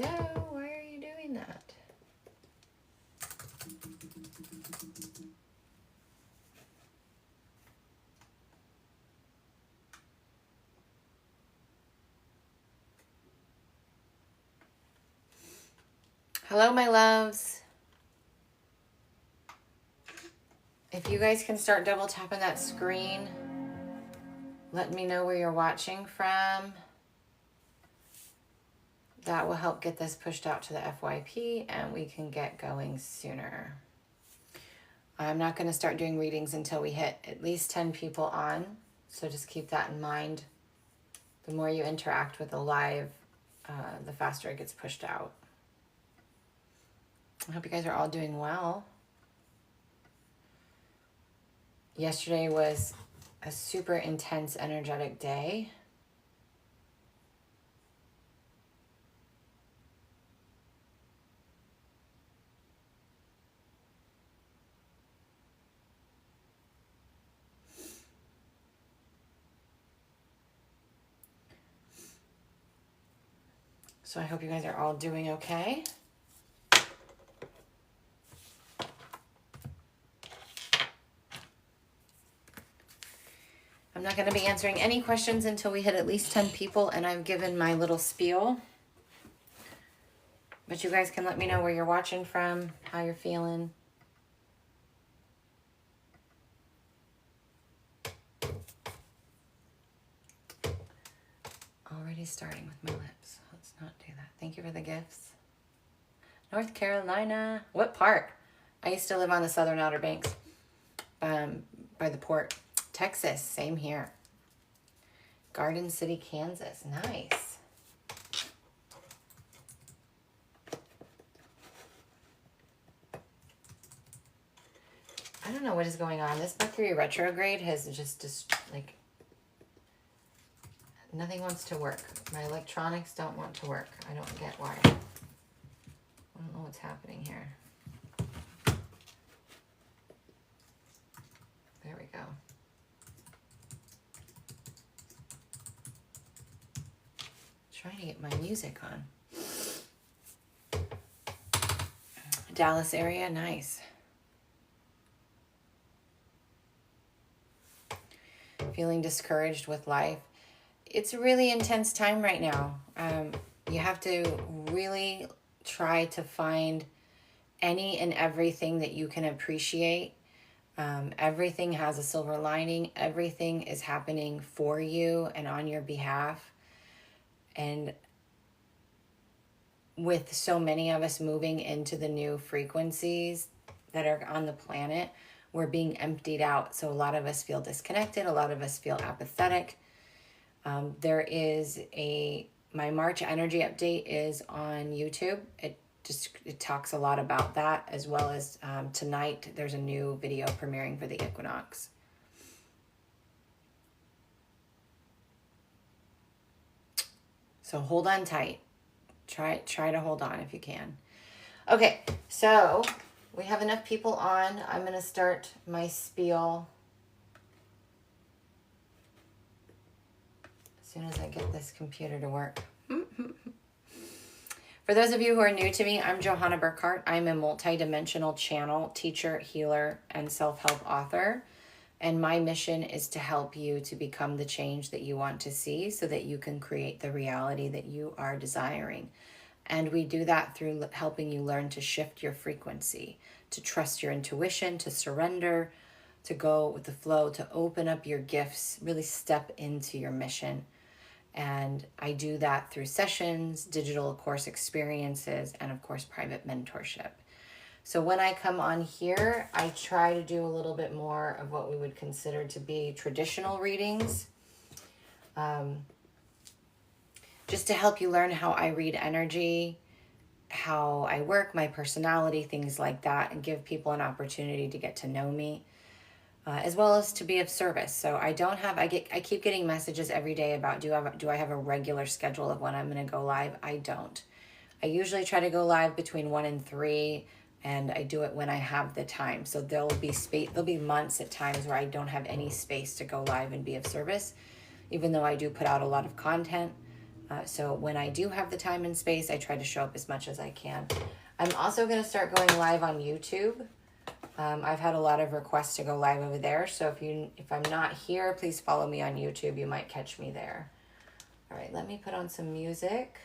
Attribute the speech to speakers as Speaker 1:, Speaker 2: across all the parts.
Speaker 1: Hello, why are you doing that? Hello, my loves. If you guys can start double tapping that screen, let me know where you're watching from. That will help get this pushed out to the FYP and we can get going sooner. I'm not going to start doing readings until we hit at least 10 people on. So just keep that in mind. The more you interact with the live, the faster it gets pushed out. I hope you guys are all doing well. Yesterday was a super intense, energetic day. So I hope you guys are all doing okay. I'm not going to be answering any questions until we hit at least 10 people and I've given my little spiel. But you guys can let me know where you're watching from, how you're feeling. Already starting with my lips. Let's not do that. Thank you for the gifts. North Carolina. What part? I used to live on the southern Outer Banks, by the port. Texas, same here. Garden City, Kansas. Nice. I don't know what is going on. This Mercury retrograde has just like, nothing wants to work. My electronics don't want to work. I don't get why. I don't know what's happening here. There we go. Trying to get my music on. Dallas area, nice. Feeling discouraged with life. It's a really intense time right now. You have to really try to find any and everything that you can appreciate. Everything has a silver lining. Everything is happening for you and on your behalf. And with so many of us moving into the new frequencies that are on the planet, we're being emptied out. So a lot of us feel disconnected. A lot of us feel apathetic. There is my March energy update is on YouTube. It talks a lot about that, as well as tonight there's a new video premiering for the equinox. So hold on tight. Try to hold on if you can. Okay, so we have enough people on. I'm going to start my spiel as soon as I get this computer to work. For those of you who are new to me, I'm Johanna Burkhardt. I'm a multidimensional channel, teacher, healer, and self-help author. And my mission is to help you to become the change that you want to see so that you can create the reality that you are desiring. And we do that through helping you learn to shift your frequency, to trust your intuition, to surrender, to go with the flow, to open up your gifts, really step into your mission. And I do that through sessions, digital course experiences, and of course, private mentorship. So when I come on here, I try to do a little bit more of what we would consider to be traditional readings. Just to help you learn how I read energy, how I work, my personality, things like that, and give people an opportunity to get to know me, as well as to be of service. So I keep getting messages every day about do I have a regular schedule of when I'm going to go live? I don't. I usually try to go live between 1 and 3, and I do it when I have the time. So there'll be months at times where I don't have any space to go live and be of service, even though I do put out a lot of content. So when I do have the time and space, I try to show up as much as I can. I'm also going to start going live on YouTube. I've had a lot of requests to go live over there. So if I'm not here, please follow me on YouTube. You might catch me there. All right, let me put on some music.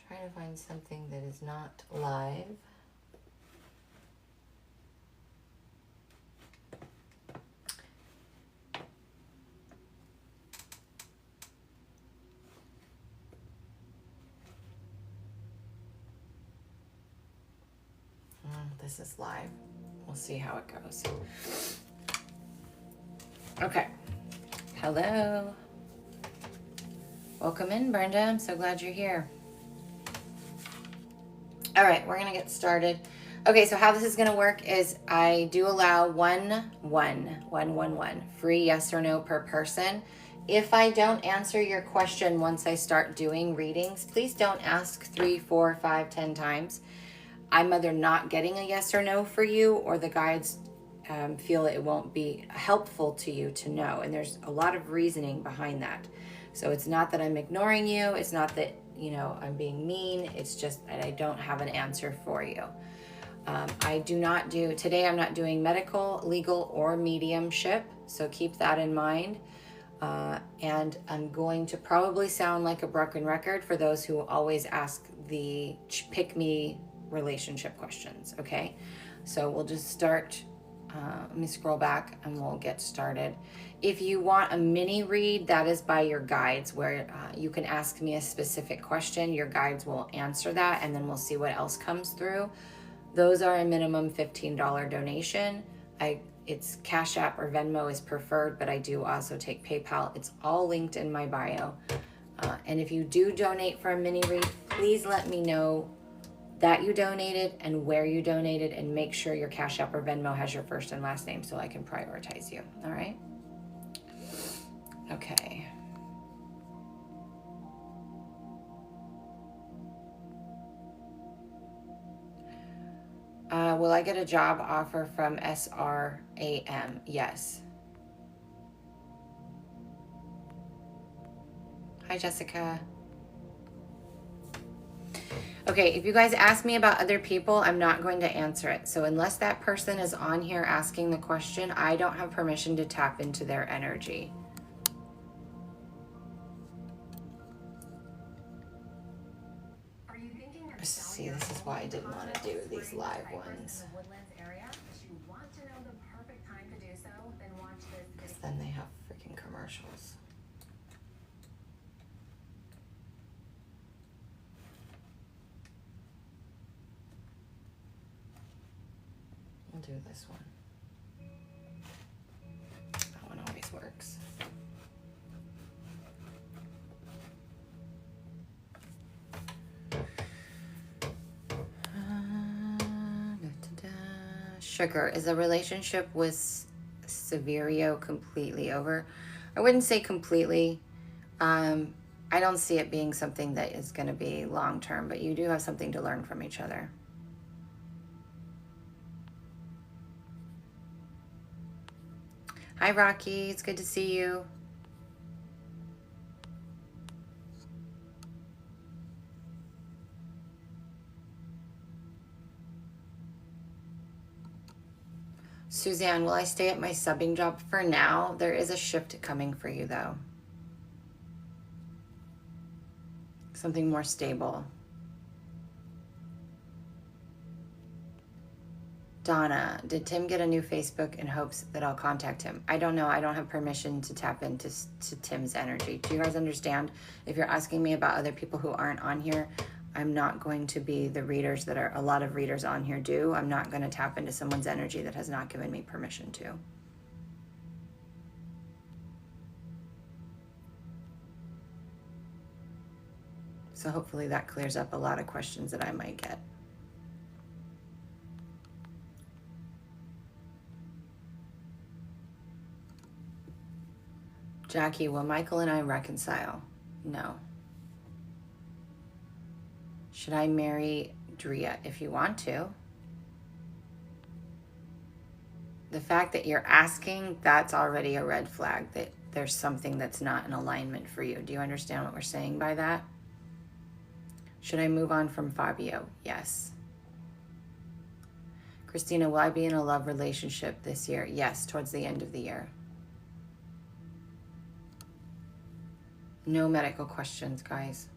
Speaker 1: Trying to find something that is not live. This is live. We'll see how it goes. Okay. Hello. Welcome in, Brenda. I'm so glad you're here. All right, we're gonna get started. Okay, so how this is gonna work is I do allow one free yes or no per person. If I don't answer your question once I start doing readings, please don't ask 3, 4, 5, 10 times. I'm either not getting a yes or no for you, or the guides feel it won't be helpful to you to know. And there's a lot of reasoning behind that. So it's not that I'm ignoring you. It's not that, I'm being mean. It's just that I don't have an answer for you. Today I'm not doing medical, legal, or mediumship. So keep that in mind. And I'm going to probably sound like a broken record for those who always ask the pick me relationship questions. Okay, so we'll just start. Let me scroll back and we'll get started. If you want a mini read, that is by your guides, where you can ask me a specific question. Your guides will answer that, and then we'll see what else comes through. Those are a minimum $15 donation. It's Cash App or Venmo is preferred, but I do also take PayPal. It's all linked in my bio. And if you do donate for a mini read, please let me know that you donated and where you donated, and make sure your Cash App or Venmo has your first and last name so I can prioritize you. All right? Okay. Will I get a job offer from SRAM? Yes. Hi, Jessica. Okay, if you guys ask me about other people, I'm not going to answer it. So unless that person is on here asking the question, I don't have permission to tap into their energy. See, this is why I didn't want to do these live ones. Because then they have freaking commercials. We'll do this one. That one always works. Sugar, is a relationship with Severio completely over? I wouldn't say completely. I don't see it being something that is going to be long-term, but you do have something to learn from each other. Hi, Rocky. It's good to see you. Suzanne, will I stay at my subbing job for now? There is a shift coming for you, though. Something more stable. Donna, did Tim get a new Facebook in hopes that I'll contact him? I don't know. I don't have permission to tap into Tim's energy. Do you guys understand? If you're asking me about other people who aren't on here, I'm not going to be the readers that a lot of readers on here do. I'm not going to tap into someone's energy that has not given me permission to. So hopefully that clears up a lot of questions that I might get. Jackie, will Michael and I reconcile? No. Should I marry Drea? If you want to. The fact that you're asking, that's already a red flag that there's something that's not in alignment for you. Do you understand what we're saying by that? Should I move on from Fabio? Yes. Christina, will I be in a love relationship this year? Yes, towards the end of the year. No medical questions, guys.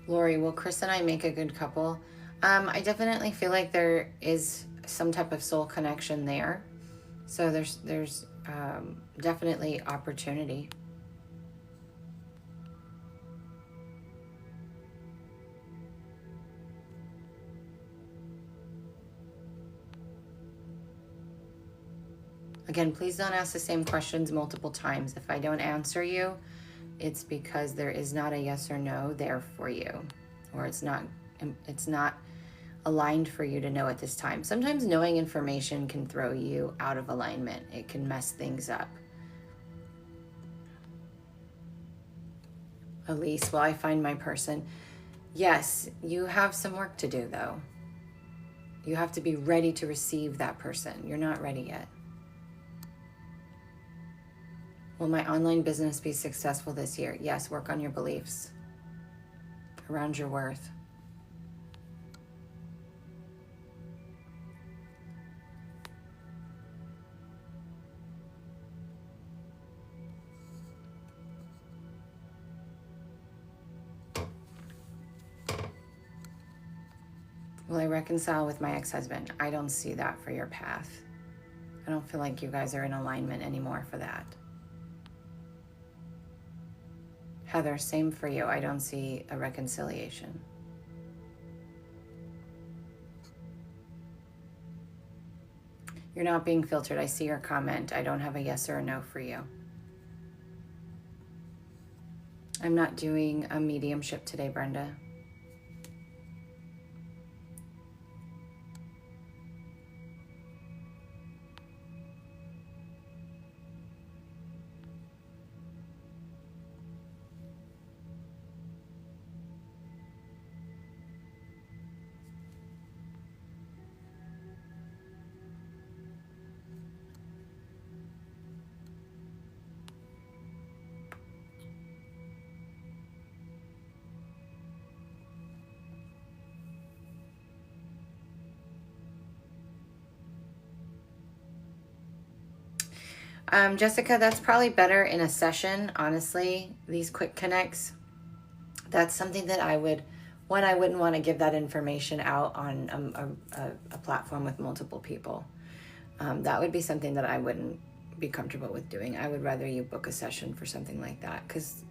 Speaker 1: Lori, will Chris and I make a good couple? I definitely feel like there is some type of soul connection there. So there's definitely opportunity. Again, please don't ask the same questions multiple times. If I don't answer you, it's because there is not a yes or no there for you, or it's not aligned for you to know at this time. Sometimes knowing information can throw you out of alignment. It can mess things up. Elise, will I find my person? Yes, you have some work to do though. You have to be ready to receive that person. You're not ready yet. Will my online business be successful this year? Yes, work on your beliefs around your worth. Will I reconcile with my ex-husband? I don't see that for your path. I don't feel like you guys are in alignment anymore for that. Heather, same for you. I don't see a reconciliation. You're not being filtered. I see your comment. I don't have a yes or a no for you. I'm not doing a mediumship today, Brenda. Jessica, that's probably better in a session, honestly, these quick connects. That's something that I wouldn't want to give that information out on a platform with multiple people. That would be something that I wouldn't be comfortable with doing. I would rather you book a session for something like that, because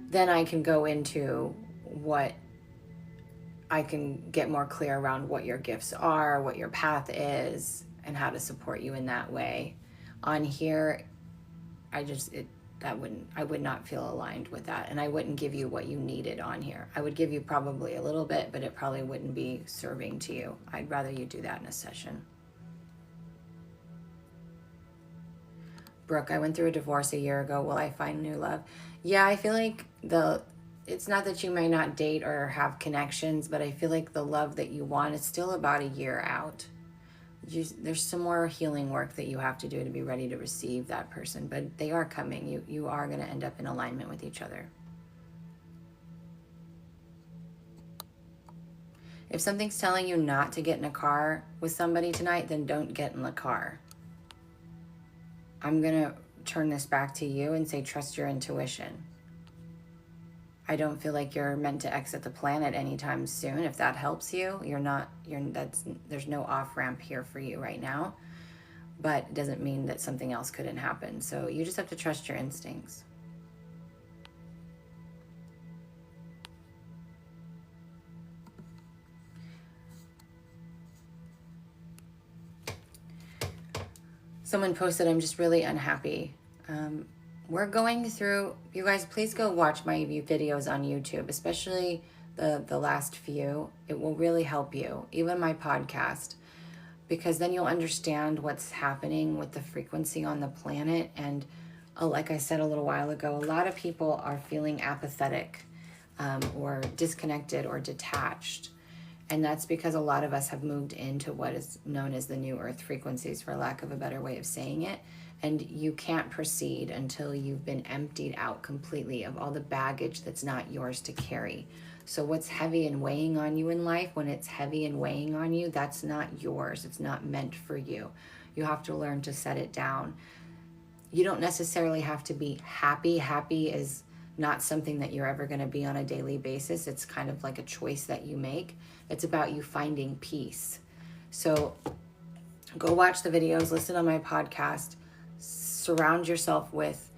Speaker 1: then I can go into what I can get more clear around what your gifts are, what your path is, and how to support you in that way. On here, I would not feel aligned with that, and I wouldn't give you what you needed on here. I would give you probably a little bit, but it probably wouldn't be serving to you. I'd rather you do that in a session. Brooke, I went through a divorce a year ago. Will I find new love? Yeah, I feel like it's not that you may not date or have connections, but I feel like the love that you want is still about a year out. There's some more healing work that you have to do to be ready to receive that person, but they are coming. You are going to end up in alignment with each other. If something's telling you not to get in a car with somebody tonight, then don't get in the car. I'm going to turn this back to you and say, trust your intuition. I don't feel like you're meant to exit the planet anytime soon. If that helps you, there's no off-ramp here for you right now, but it doesn't mean that something else couldn't happen. So you just have to trust your instincts. Someone posted, I'm just really unhappy. We're going through, you guys, please go watch my videos on YouTube, especially the last few. It will really help you, even my podcast, because then you'll understand what's happening with the frequency on the planet. And like I said a little while ago, a lot of people are feeling apathetic or disconnected or detached. And that's because a lot of us have moved into what is known as the new earth frequencies, for lack of a better way of saying it. And you can't proceed until you've been emptied out completely of all the baggage that's not yours to carry. So what's heavy and weighing on you in life, when it's heavy and weighing on you, that's not yours. It's not meant for you. You have to learn to set it down. You don't necessarily have to be happy. Happy is not something that you're ever going to be on a daily basis. It's kind of like a choice that you make. It's about you finding peace. So go watch the videos, listen to my podcast, surround yourself with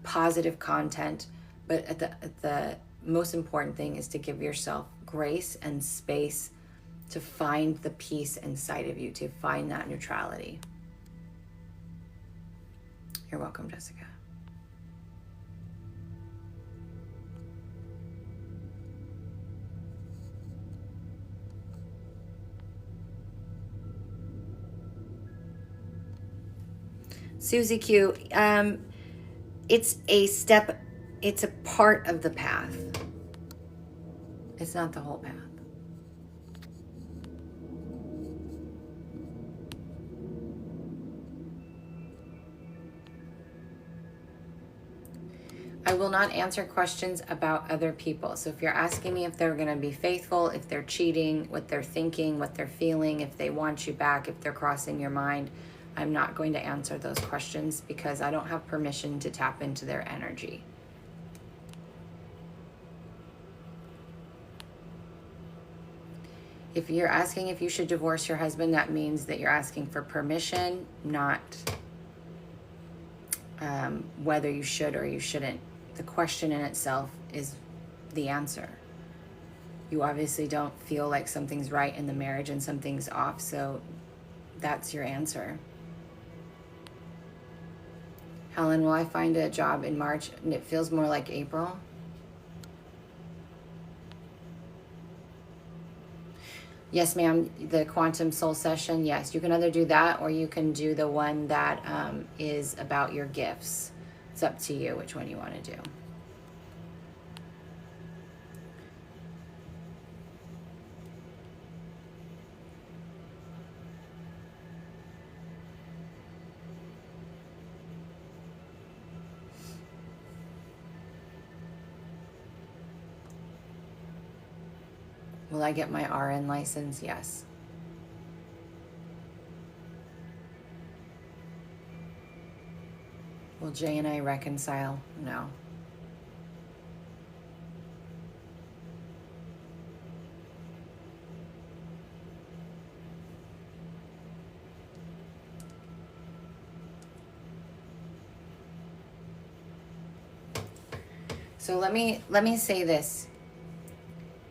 Speaker 1: positive content. But at the most important thing is to give yourself grace and space to find the peace inside of you, to find that neutrality. You're welcome, Jessica. Susie Q, it's a step, it's a part of the path. It's not the whole path. I will not answer questions about other people. So if you're asking me if they're going to be faithful, if they're cheating, what they're thinking, what they're feeling, if they want you back, if they're crossing your mind, I'm not going to answer those questions because I don't have permission to tap into their energy. If you're asking if you should divorce your husband, that means that you're asking for permission, not whether you should or you shouldn't. The question in itself is the answer. You obviously don't feel like something's right in the marriage and something's off, so that's your answer. Helen, will I find a job in March? And it feels more like April. Yes, ma'am. The Quantum Soul Session. Yes, you can either do that or you can do the one that is about your gifts. It's up to you which one you want to do. Will I get my RN license? Yes. Will Jay and I reconcile? No. So let me say this.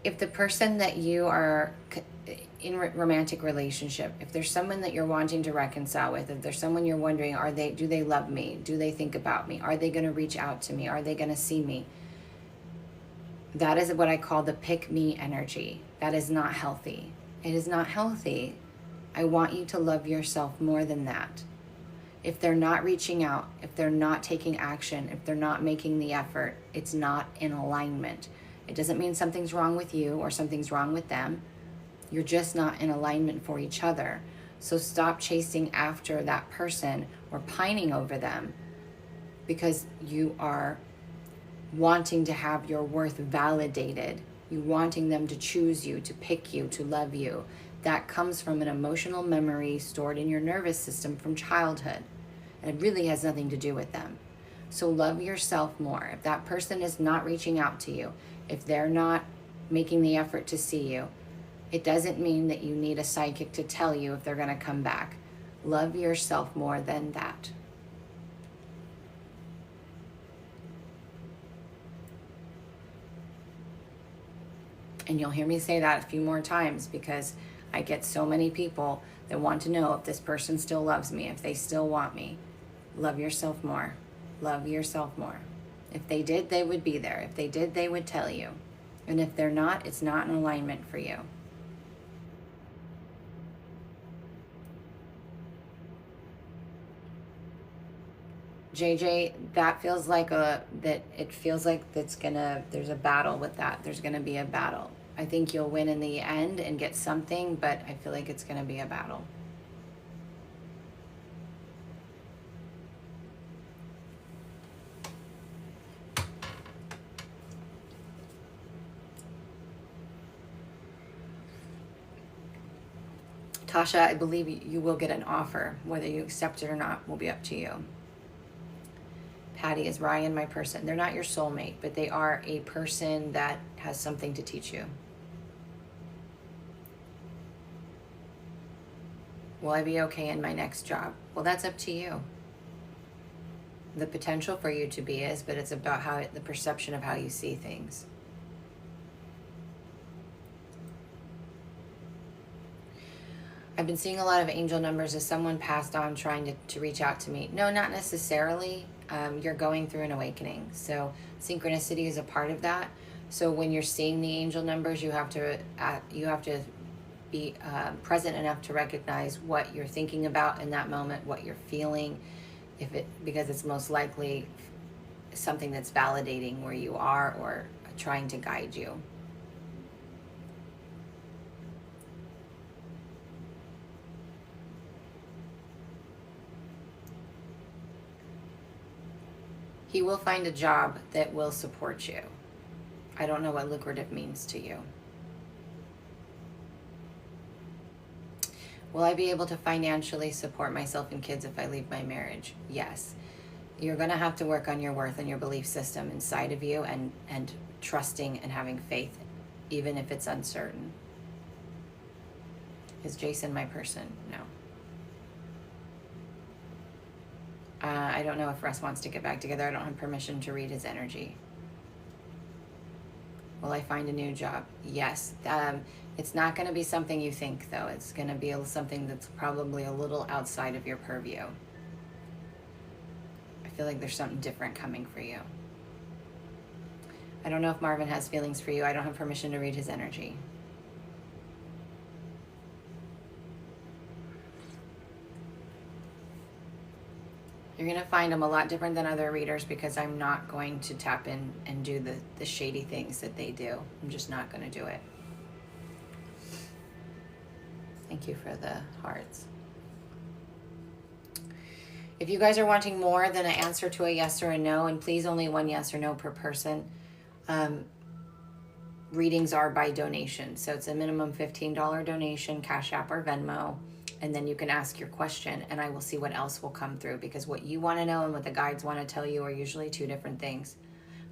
Speaker 1: If the person that you are in romantic relationship, if there's someone that you're wanting to reconcile with, if there's someone you're wondering, do they love me? Do they think about me? Are they going to reach out to me? Are they going to see me? That is what I call the pick me energy. That is not healthy. It is not healthy. I want you to love yourself more than that. If they're not reaching out, if they're not taking action, if they're not making the effort, it's not in alignment. It doesn't mean something's wrong with you or something's wrong with them. You're just not in alignment for each other. So stop chasing after that person or pining over them because you are wanting to have your worth validated. You wanting them to choose you, to pick you, to love you. That comes from an emotional memory stored in your nervous system from childhood. And it really has nothing to do with them. So love yourself more. If that person is not reaching out to you, if they're not making the effort to see you, it doesn't mean that you need a psychic to tell you if they're going to come back. Love yourself more than that. And you'll hear me say that a few more times because I get so many people that want to know if this person still loves me, if they still want me. Love yourself more. Love yourself more. If they did, they would be there. If they did, they would tell you. And if they're not, it's not in alignment for you. JJ, that feels like there's a battle with that. There's gonna be a battle. I think you'll win in the end and get something, but I feel like it's gonna be a battle. Tasha, I believe you will get an offer. Whether you accept it or not will be up to you. Patty, is Ryan my person? They're not your soulmate, but they are a person that has something to teach you. Will I be okay in my next job? Well, that's up to you. The potential for you to be is, but it's about the perception of how you see things. I've been seeing a lot of angel numbers. As someone passed on trying to reach out to me? No, not necessarily. You're going through an awakening. So synchronicity is a part of that. So when you're seeing the angel numbers, you have to be present enough to recognize what you're thinking about in that moment, what you're feeling, because it's most likely something that's validating where you are or trying to guide you. He will find a job that will support you. I don't know what lucrative means to you. Will I be able to financially support myself and kids if I leave my marriage? Yes. You're going to have to work on your worth and your belief system inside of you and trusting and having faith, even if it's uncertain. Is Jason my person? No. I don't know if Russ wants to get back together. I don't have permission to read his energy. Will I find a new job? Yes. It's not going to be something you think, though. It's going to be something that's probably a little outside of your purview. I feel like there's something different coming for you. I don't know if Marvin has feelings for you. I don't have permission to read his energy. You're going to find them a lot different than other readers because I'm not going to tap in and do the shady things that they do. I'm just not going to do it. Thank you for the hearts. If you guys are wanting more than an answer to a yes or a no, and please only one yes or no per person, readings are by donation. So it's a minimum $15 donation, Cash App or Venmo. And then you can ask your question and I will see what else will come through, because what you want to know and what the guides want to tell you are usually two different things.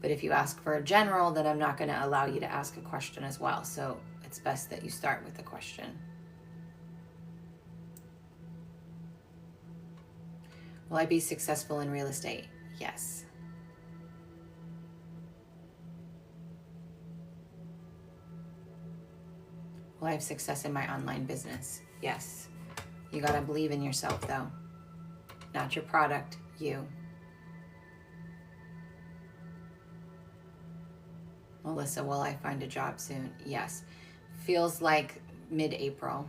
Speaker 1: But if you ask for a general, then I'm not going to allow you to ask a question as well. So it's best that you start with the question. Will I be successful in real estate? Yes. Will I have success in my online business? Yes. You got to believe in yourself, though. Not your product, you. Melissa, will I find a job soon? Yes. Feels like mid-April.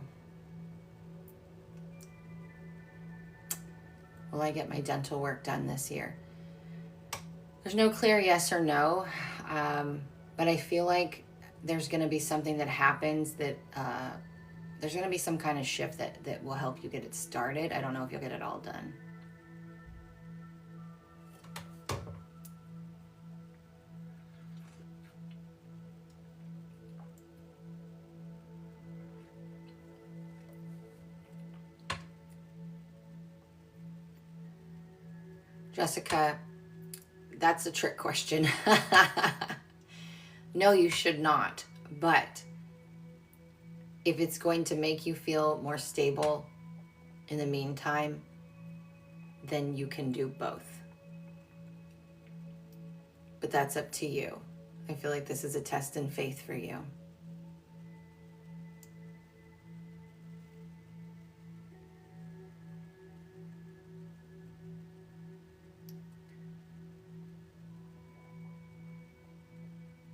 Speaker 1: Will I get my dental work done this year? There's no clear yes or no, but I feel like there's going to be something that happens that there's going to be some kind of shift that will help you get it started. I don't know if you'll get it all done. Jessica, that's a trick question. No, you should not. But if it's going to make you feel more stable in the meantime, then you can do both. But that's up to you. I feel like this is a test in faith for you.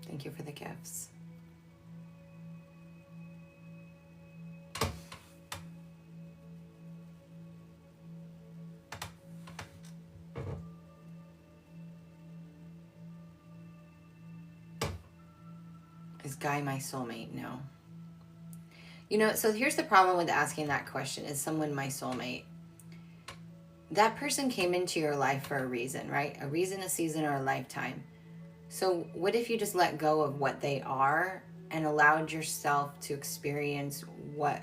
Speaker 1: Thank you for the gifts. Is Guy my soulmate? No. You know, so here's the problem with asking that question. Is someone my soulmate? That person came into your life for a reason, right? A reason, a season, or a lifetime. So what if you just let go of what they are and allowed yourself to experience what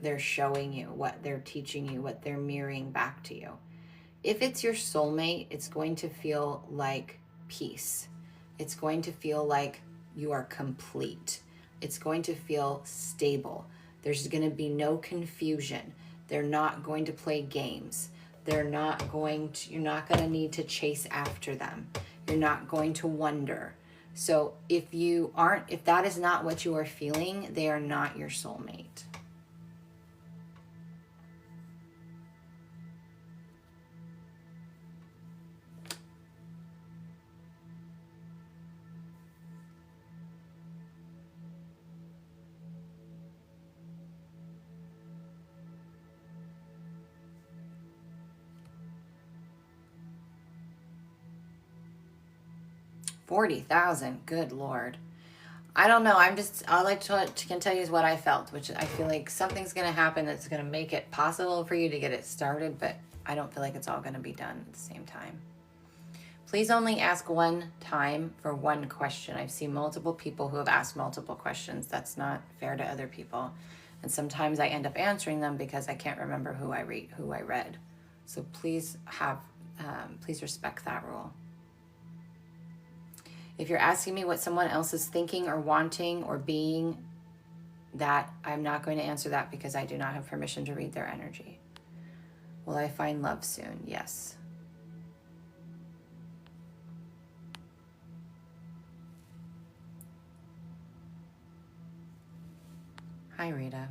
Speaker 1: they're showing you, what they're teaching you, what they're mirroring back to you? If it's your soulmate, it's going to feel like peace. It's going to feel like you are complete. It's going to feel stable. There's going to be no confusion. They're not going to play games. You're not going to need to chase after them. You're not going to wonder. So if that is not what you are feeling, they are not your soulmate. $40,000, good Lord. I don't know. I like to can tell you what I felt, which I feel like something's going to happen that's going to make it possible for you to get it started, but I don't feel like it's all going to be done at the same time. Please only ask one time for one question. I've seen multiple people who have asked multiple questions. That's not fair to other people. And sometimes I end up answering them because I can't remember who I read. So please respect that rule. If you're asking me what someone else is thinking or wanting or being, that I'm not going to answer that because I do not have permission to read their energy. Will I find love soon? Yes. Hi, Rita.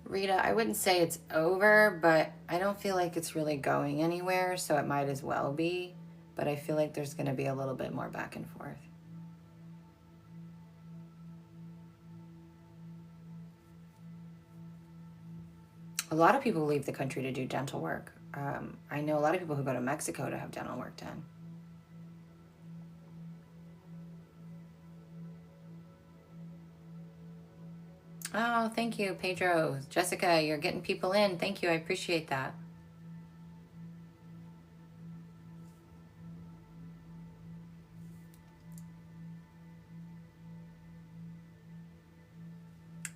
Speaker 1: Rita, I wouldn't say it's over, but I don't feel like it's really going anywhere, so it might as well be. But I feel like there's going to be a little bit more back and forth. A lot of people leave the country to do dental work. I know a lot of people who go to Mexico to have dental work done. Oh, thank you, Pedro. Jessica, you're getting people in. Thank you. I appreciate that.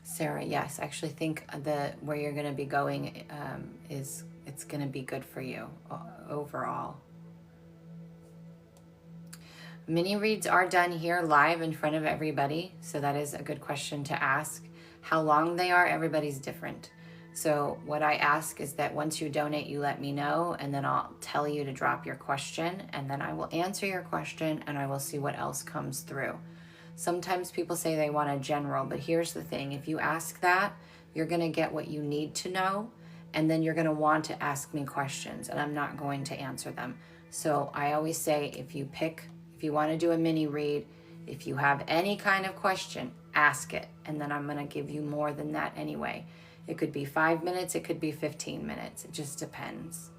Speaker 1: Sarah, yes, I actually think where you're going to be going it's going to be good for you overall. Mini reads are done here live in front of everybody, so that is a good question to ask. How long they are, everybody's different. So what I ask is that once you donate, you let me know, and then I'll tell you to drop your question, and then I will answer your question, and I will see what else comes through. Sometimes people say they want a general, but here's the thing. If you ask that, you're going to get what you need to know, and then you're going to want to ask me questions, and I'm not going to answer them. So I always say, if you want to do a mini read, if you have any kind of question, ask it, and then I'm going to give you more than that anyway. It could be 5 minutes, it could be 15 minutes. It just depends.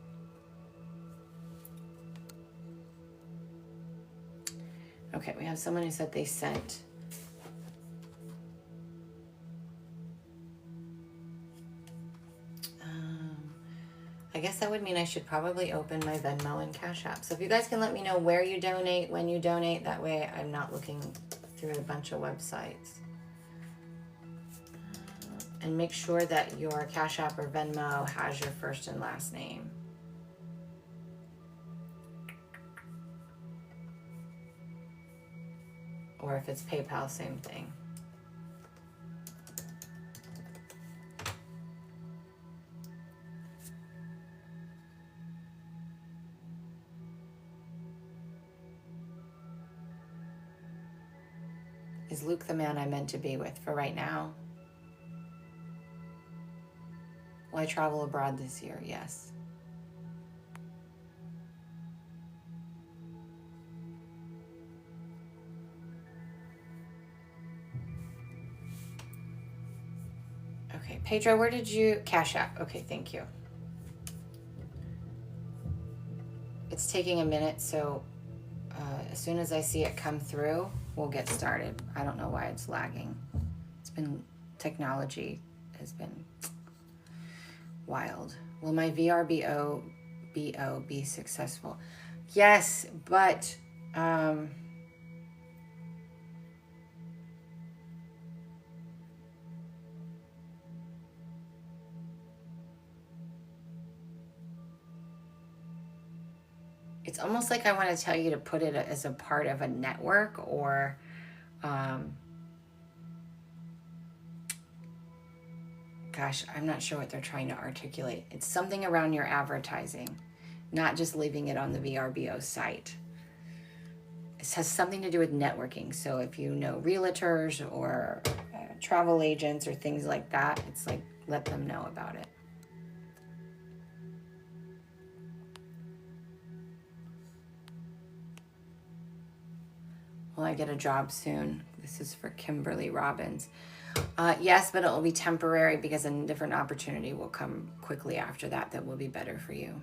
Speaker 1: Okay, we have someone who said they sent. I guess that would mean I should probably open my Venmo and Cash App. So if you guys can let me know where you donate, when you donate, that way I'm not looking through a bunch of websites. And make sure that your Cash App or Venmo has your first and last name. Or if it's PayPal, same thing. Is Luke the man I meant to be with for right now? Will I travel abroad this year? Yes. Okay, Pedro, where did you Cash App? Okay, thank you. It's taking a minute, so as soon as I see it come through, we'll get started. I don't know why it's lagging. It's been, technology has been wild. Will my VRBO be successful? Yes, but it's almost like I want to tell you to put it as a part of a network, or gosh, I'm not sure what they're trying to articulate. It's something around your advertising, not just leaving it on the VRBO site. It has something to do with networking. So if you know realtors or travel agents or things like that, it's like, let them know about it. Will I get a job soon? This is for Kimberly Robbins. Yes, but it will be temporary because a different opportunity will come quickly after that that will be better for you.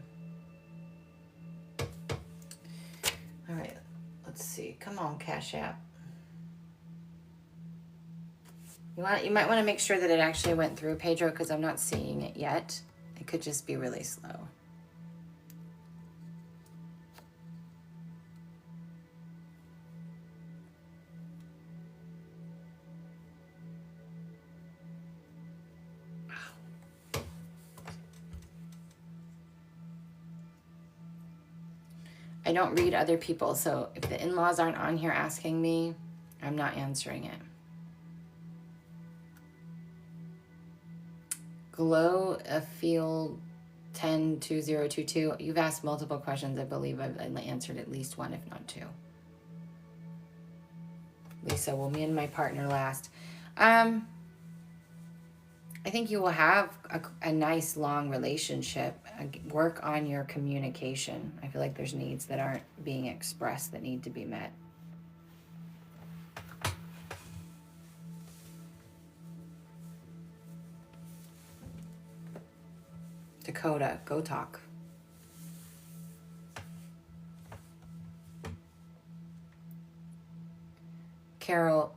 Speaker 1: All right, let's see. Come on, Cash App. You might want to make sure that it actually went through, Pedro, because I'm not seeing it yet. It could just be really slow. I don't read other people, so if the in-laws aren't on here asking me, I'm not answering it. Glow a field 102022. You've asked multiple questions. I believe I've answered at least one, if not two. Lisa, well, me and my partner last. I think you will have a nice long relationship. Work on your communication. I feel like there's needs that aren't being expressed that need to be met. Dakota, go talk. Carol,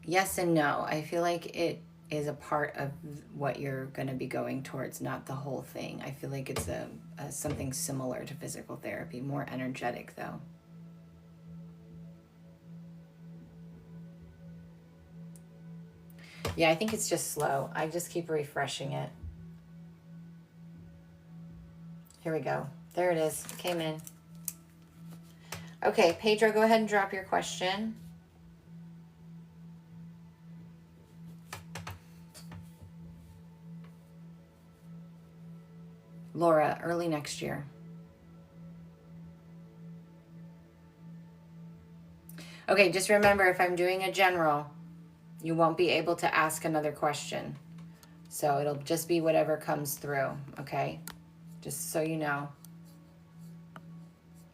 Speaker 1: yes and no. I feel like it is a part of what you're going to be going towards, not the whole thing. I feel like it's something similar to physical therapy, more energetic though. Yeah, I think it's just slow. I just keep refreshing it. Here we go. There it is. It came in. Okay, Pedro, go ahead and drop your question. Laura, early next year. Okay, just remember, if I'm doing a general, you won't be able to ask another question. So it'll just be whatever comes through, okay? Just so you know.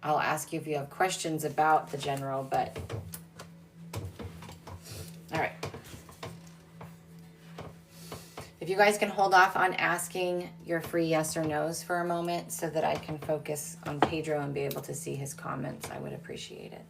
Speaker 1: I'll ask you if you have questions about the general, but... All right. If you guys can hold off on asking your free yes or no's for a moment so that I can focus on Pedro and be able to see his comments, I would appreciate it.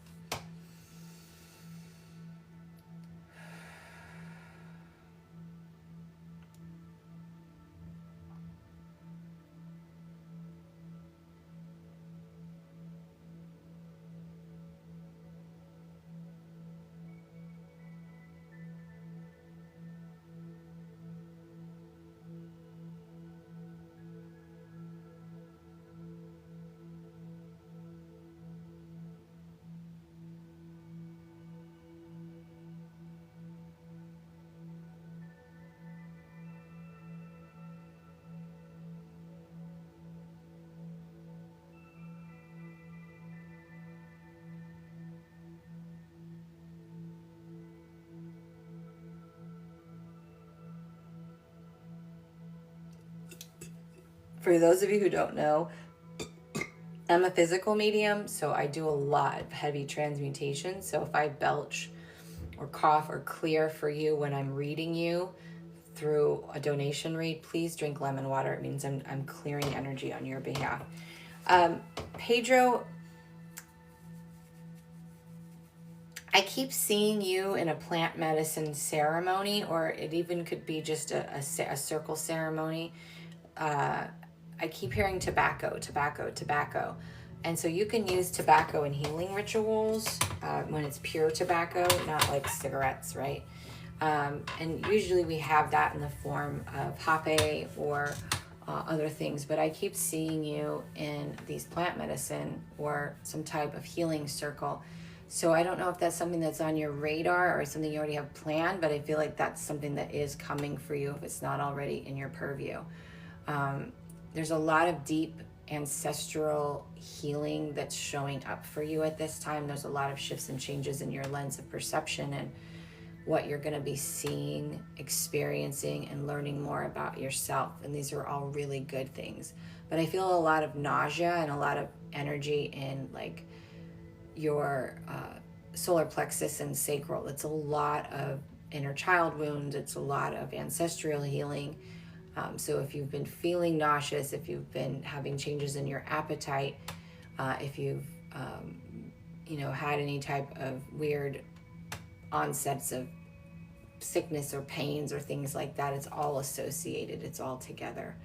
Speaker 1: For those of you who don't know, I'm a physical medium, so I do a lot of heavy transmutation. So if I belch or cough or clear for you when I'm reading you through a donation read, please drink lemon water. It means I'm clearing energy on your behalf. Pedro, I keep seeing you in a plant medicine ceremony, or it even could be just a circle ceremony. I keep hearing tobacco, tobacco, tobacco. And so you can use tobacco in healing rituals when it's pure tobacco, not like cigarettes, right? And usually we have that in the form of hape or other things. But I keep seeing you in these plant medicine or some type of healing circle. So I don't know if that's something that's on your radar or something you already have planned, but I feel like that's something that is coming for you if it's not already in your purview. There's a lot of deep ancestral healing that's showing up for you at this time. There's a lot of shifts and changes in your lens of perception and what you're going to be seeing, experiencing, and learning more about yourself. And these are all really good things. But I feel a lot of nausea and a lot of energy in like your solar plexus and sacral. It's a lot of inner child wounds. It's a lot of ancestral healing. So if you've been feeling nauseous, if you've been having changes in your appetite, if you've had any type of weird onsets of sickness or pains or things like that, it's all associated. It's all together.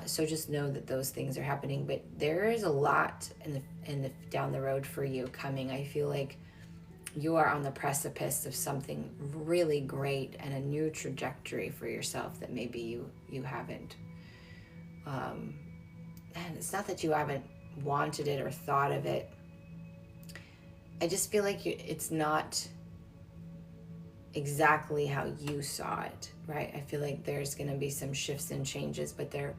Speaker 1: So just know that those things are happening. But there is a lot in the down the road for you coming. I feel like you are on the precipice of something really great and a new trajectory for yourself that maybe you haven't. And it's not that you haven't wanted it or thought of it. I just feel like it's not exactly how you saw it, right? I feel like there's going to be some shifts and changes, but they're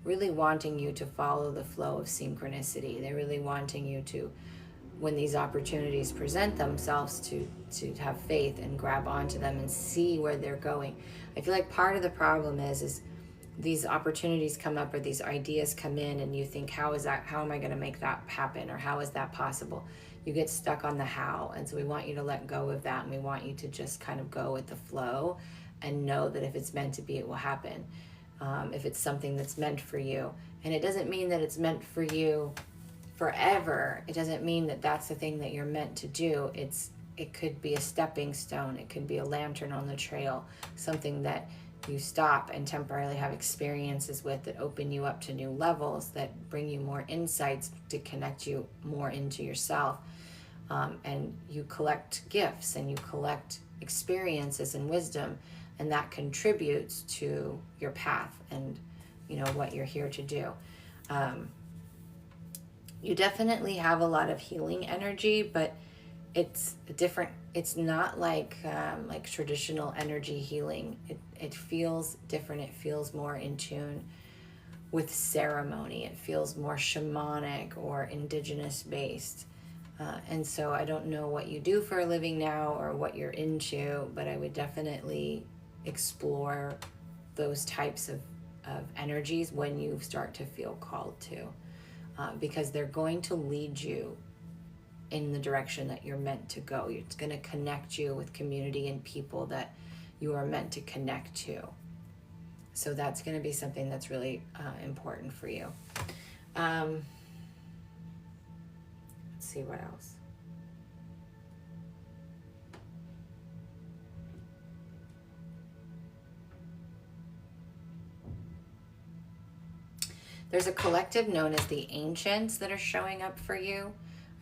Speaker 1: really wanting you to follow the flow of synchronicity. They're really wanting you to, when these opportunities present themselves, to have faith and grab onto them and see where they're going. I feel like part of the problem is these opportunities come up or these ideas come in and you think, how am I going to make that happen? Or how is that possible? You get stuck on the how. And so we want you to let go of that. And we want you to just kind of go with the flow and know that if it's meant to be, it will happen. If it's something that's meant for you. And it doesn't mean that it's meant for you forever. It doesn't mean that that's the thing that you're meant to do. It could be a stepping stone. It could be a lantern on the trail, something that you stop and temporarily have experiences with that open you up to new levels, that bring you more insights to connect you more into yourself. And you collect gifts and you collect experiences and wisdom, and that contributes to your path and what you're here to do. You definitely have a lot of healing energy, but it's different. It's not like traditional energy healing. It feels different. It feels more in tune with ceremony. It feels more shamanic or indigenous based. And so I don't know what you do for a living now or what you're into, but I would definitely explore those types of energies when you start to feel called to, because they're going to lead you in the direction that you're meant to go. It's going to connect you with community and people that you are meant to connect to. So that's going to be something that's really important for you. Let's see what else. There's a collective known as the Ancients that are showing up for you.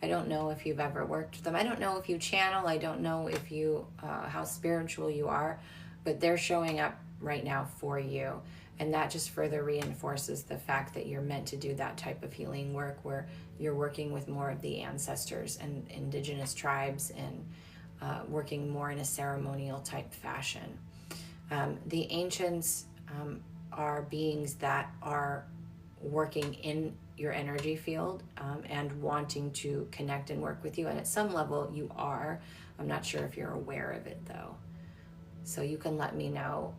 Speaker 1: I don't know if you've ever worked with them. I don't know if you channel. I don't know if you how spiritual you are, but they're showing up right now for you. And that just further reinforces the fact that you're meant to do that type of healing work where you're working with more of the ancestors and indigenous tribes and working more in a ceremonial type fashion. The Ancients are beings that are working in your energy field and wanting to connect and work with you. And at some level you are. I'm not sure if you're aware of it though. So you can let me know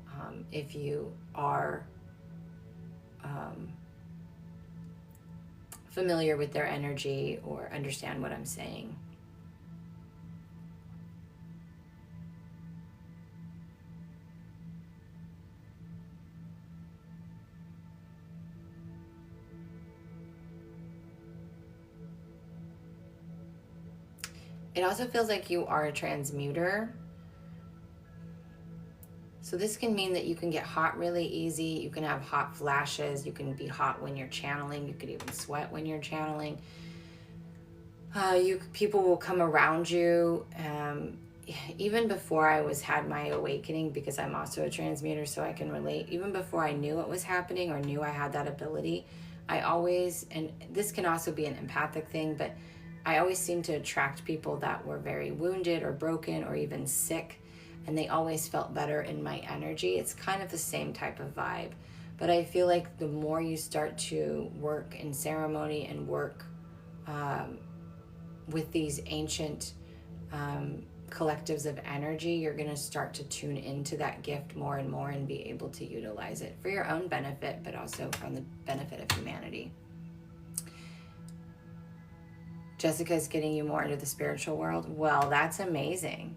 Speaker 1: if you are familiar with their energy or understand what I'm saying. It also feels like you are a transmuter. So this can mean that you can get hot really easy. You can have hot flashes. You can be hot when you're channeling. You could even sweat when you're channeling. People will come around you. Even before I had my awakening, because I'm also a transmuter, so I can relate. Even before I knew what was happening or knew I had that ability, I always, and this can also be an empathic thing, but I always seemed to attract people that were very wounded or broken or even sick, and they always felt better in my energy. It's kind of the same type of vibe, but I feel like the more you start to work in ceremony and work with these ancient collectives of energy, you're going to start to tune into that gift more and more and be able to utilize it for your own benefit, but also for the benefit of humanity. Jessica is getting you more into the spiritual world. Well, that's amazing.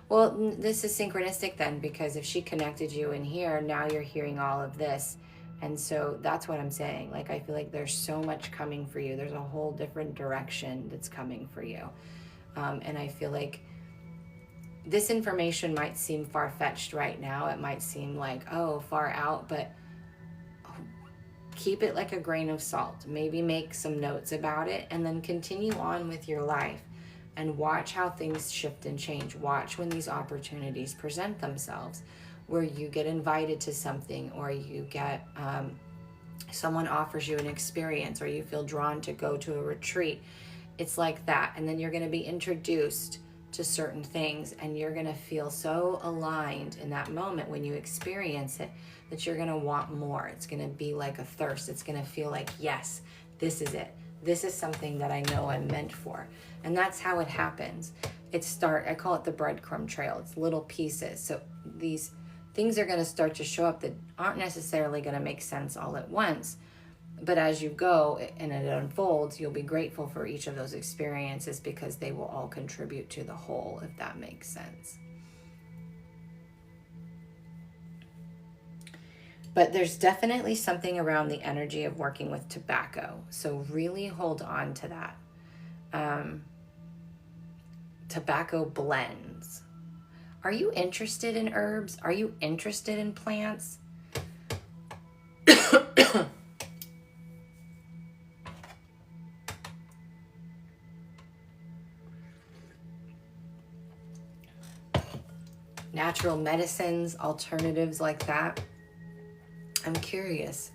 Speaker 1: Well, this is synchronistic then, because if she connected you in here, now you're hearing all of this. And so that's what I'm saying. Like, I feel like there's so much coming for you. There's a whole different direction that's coming for you. And I feel like this information might seem far-fetched right now. It might seem like, oh, far out, but keep it like a grain of salt. Maybe make some notes about it and then continue on with your life and watch how things shift and change. Watch when these opportunities present themselves, where you get invited to something, or you get someone offers you an experience, or you feel drawn to go to a retreat. It's like that. And then you're going to be introduced to certain things, and you're going to feel so aligned in that moment when you experience it that you're going to want more. It's going to be like a thirst. It's going to feel like, yes, this is it. This is something that I know I'm meant for. And that's how it happens. I call it the breadcrumb trail. It's little pieces. So these things are going to start to show up that aren't necessarily going to make sense all at once. But as you go and it unfolds, you'll be grateful for each of those experiences, because they will all contribute to the whole, if that makes sense. But there's definitely something around the energy of working with tobacco. So really hold on to that. Tobacco blends. Are you interested in herbs? Are you interested in plants? Natural medicines, alternatives like that. I'm curious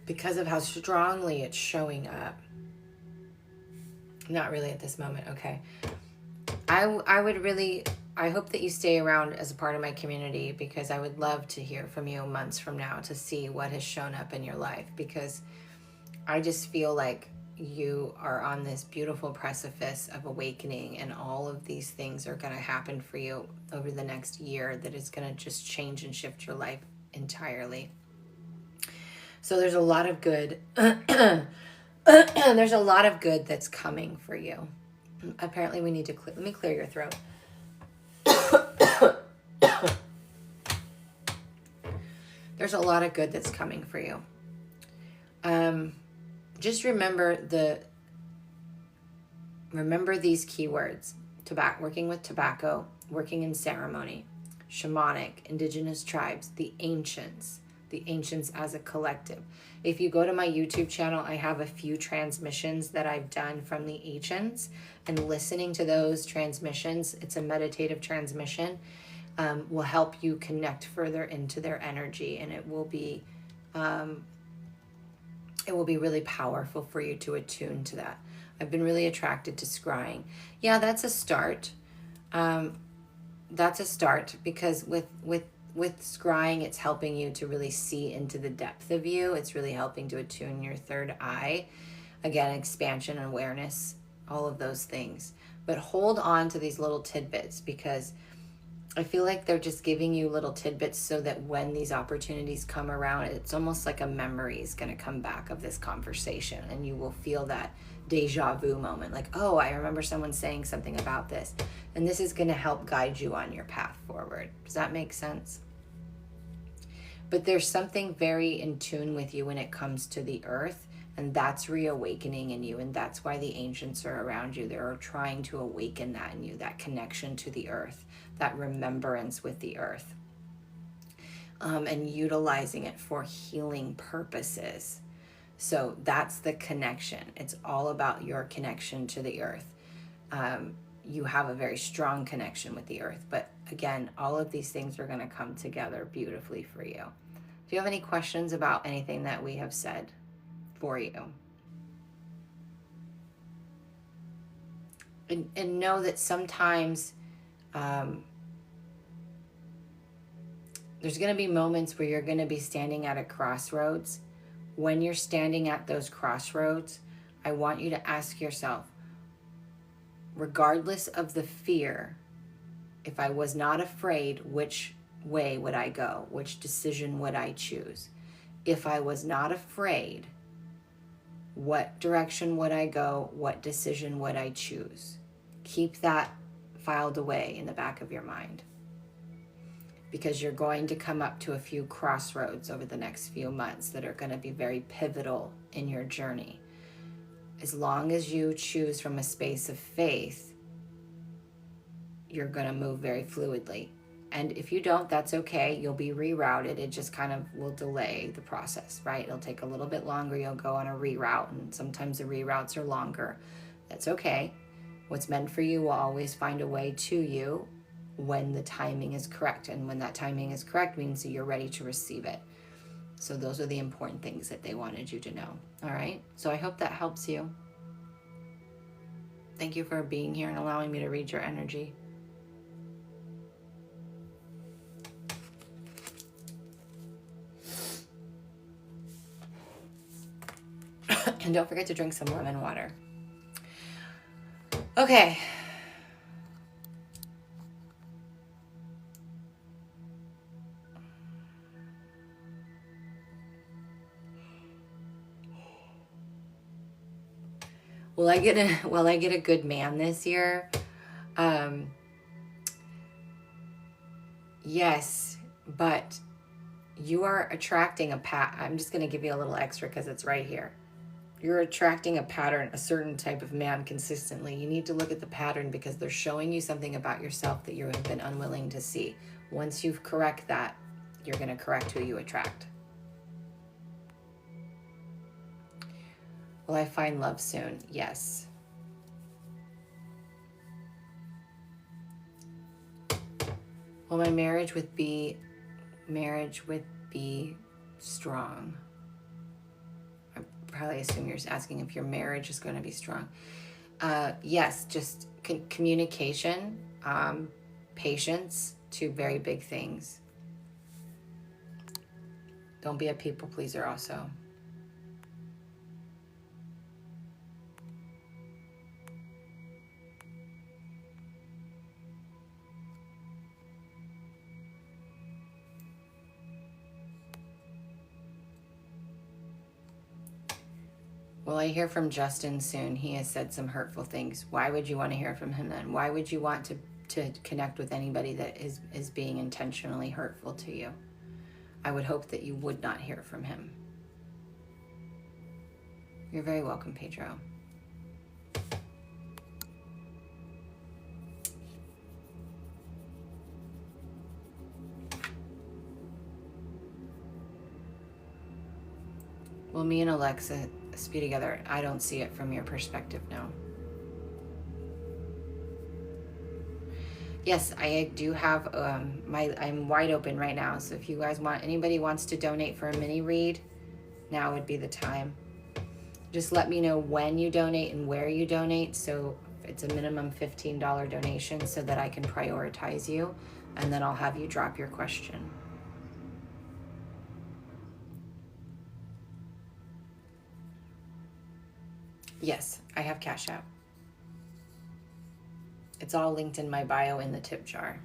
Speaker 1: because of how strongly it's showing up. Not really at this moment. Okay. I hope that you stay around as a part of my community, because I would love to hear from you months from now to see what has shown up in your life, because I just feel like you are on this beautiful precipice of awakening, and all of these things are going to happen for you over the next year that is going to just change and shift your life entirely. So there's a lot of good. There's a lot of good that's coming for you. Apparently we need to let me clear your throat. There's a lot of good that's coming for you. Just remember these keywords: working with tobacco, working in ceremony, shamanic, indigenous tribes, the ancients as a collective. If you go to my YouTube channel, I have a few transmissions that I've done from the ancients, and listening to those transmissions, it's a meditative transmission, will help you connect further into their energy, and it will be really powerful for you to attune to that. I've been really attracted to scrying. Yeah, that's a start. Because with scrying, it's helping you to really see into the depth of you. It's really helping to attune your third eye. Again, expansion and awareness, all of those things. But hold on to these little tidbits, because I feel like they're just giving you little tidbits so that when these opportunities come around, it's almost like a memory is going to come back of this conversation, and you will feel that deja vu moment, like, oh, I remember someone saying something about this, and this is going to help guide you on your path forward. Does that make sense? But there's something very in tune with you when it comes to the earth, and that's reawakening in you, and that's why the ancients are around you. They're trying to awaken that in you, that connection to the earth, that remembrance with the earth, and utilizing it for healing purposes. So that's the connection. It's all about your connection to the earth. You have a very strong connection with the earth, but again, all of these things are going to come together beautifully for you. Do you have any questions about anything that we have said for you? And know that sometimes there's going to be moments where you're going to be standing at a crossroads. When you're standing at those crossroads, I want you to ask yourself, regardless of the fear, if I was not afraid, which way would I go? Which decision would I choose? If I was not afraid, what direction would I go? What decision would I choose? Keep that filed away in the back of your mind, because you're going to come up to a few crossroads over the next few months that are going to be very pivotal in your journey. As long as you choose from a space of faith, you're going to move very fluidly. And if you don't, that's okay. You'll be rerouted. It just kind of will delay the process, right? It'll take a little bit longer. You'll go on a reroute, and sometimes the reroutes are longer. That's okay. What's meant for you will always find a way to you when the timing is correct. And when that timing is correct means that you're ready to receive it. So those are the important things that they wanted you to know. All right. So I hope that helps you. Thank you for being here and allowing me to read your energy. And don't forget to drink some lemon water. Okay. Will I get a good man this year? Yes, but you are attracting I'm just going to give you a little extra because it's right here. You're attracting a pattern, a certain type of man consistently. You need to look at the pattern because they're showing you something about yourself that you have been unwilling to see. Once you correct that, you're going to correct who you attract. Will I find love soon? Yes. Will my marriage with be strong? I probably assume you're asking if your marriage is going to be strong. Yes, just communication, patience, two very big things. Don't be a people pleaser also. Will I hear from Justin soon? He has said some hurtful things. Why would you want to hear from him then? Why would you want to connect with anybody that is being intentionally hurtful to you? I would hope that you would not hear from him. You're very welcome, Pedro. Will me and Alexa be together? I don't see it from your perspective, no. Yes, I do have I'm wide open right now. So if you guys anybody wants to donate for a mini read, now would be the time. Just let me know when you donate and where you donate. So it's a minimum $15 donation so that I can prioritize you, and then I'll have you drop your question. Yes, I have Cash App. It's all linked in my bio in the tip jar.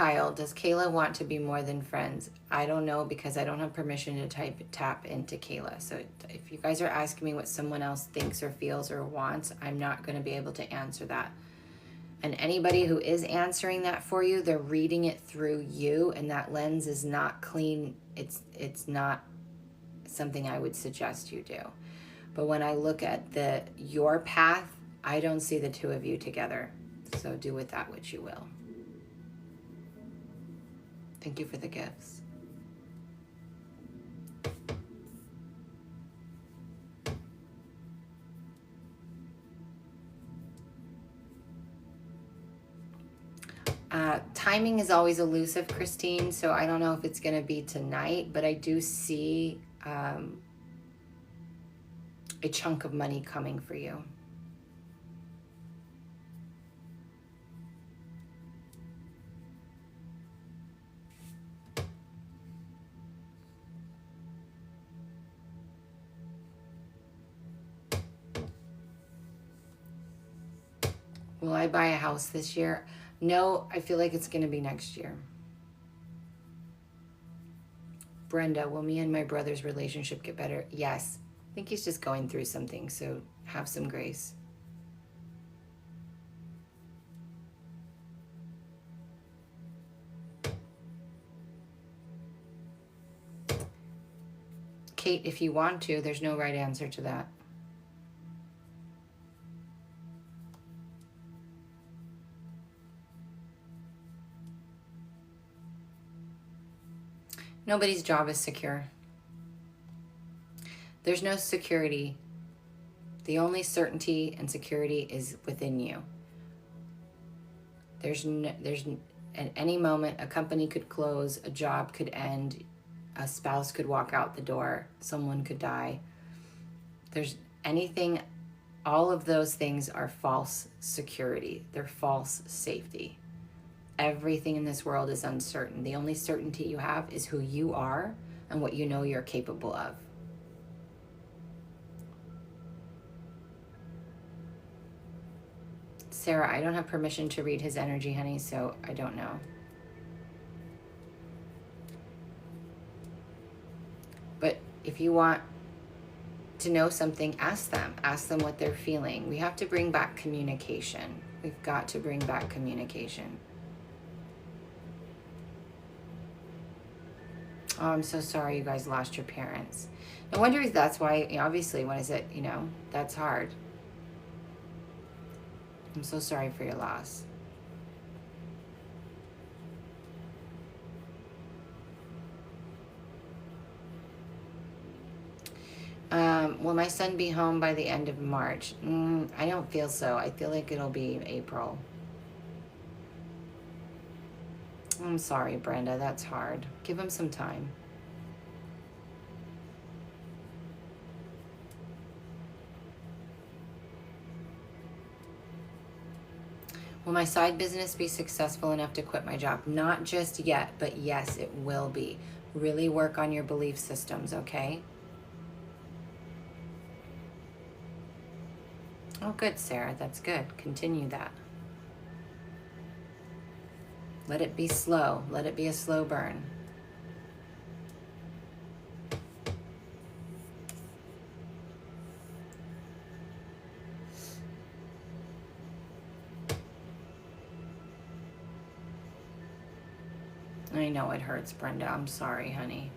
Speaker 1: Kyle, does Kayla want to be more than friends? I don't know, because I don't have permission to tap into Kayla. So if you guys are asking me what someone else thinks or feels or wants, I'm not going to be able to answer that. And anybody who is answering that for you, they're reading it through you, and that lens is not clean. It's not something I would suggest you do. But when I look at your path, I don't see the two of you together. So do with that what you will. Thank you for the gifts. Timing is always elusive, Christine, so I don't know if it's going to be tonight, but I do see a chunk of money coming for you. Will I buy a house this year? No, I feel like it's going to be next year. Brenda, will me and my brother's relationship get better? Yes. I think he's just going through something, so have some grace. Kate, if you want to, there's no right answer to that. Nobody's job is secure. There's no security. The only certainty and security is within you. There's at any moment, a company could close, a job could end, a spouse could walk out the door, someone could die. There's anything, all of those things are false security. They're false safety. Everything in this world is uncertain. The only certainty you have is who you are and what you know you're capable of. Sarah, I don't have permission to read his energy, honey, so I don't know. But if you want to know something, ask them. Ask them what they're feeling. We have to bring back communication. We've got to bring back communication. Oh, I'm so sorry you guys lost your parents. I wonder if that's why, obviously, when is it, that's hard. I'm so sorry for your loss. Will my son be home by the end of March? I don't feel so. I feel like it'll be April. I'm sorry, Brenda. That's hard. Give him some time. Will my side business be successful enough to quit my job? Not just yet, but yes, it will be. Really work on your belief systems, okay? Oh, good, Sarah. That's good. Continue that. Let it be slow. Let it be a slow burn. I know it hurts, Brenda. I'm sorry, honey.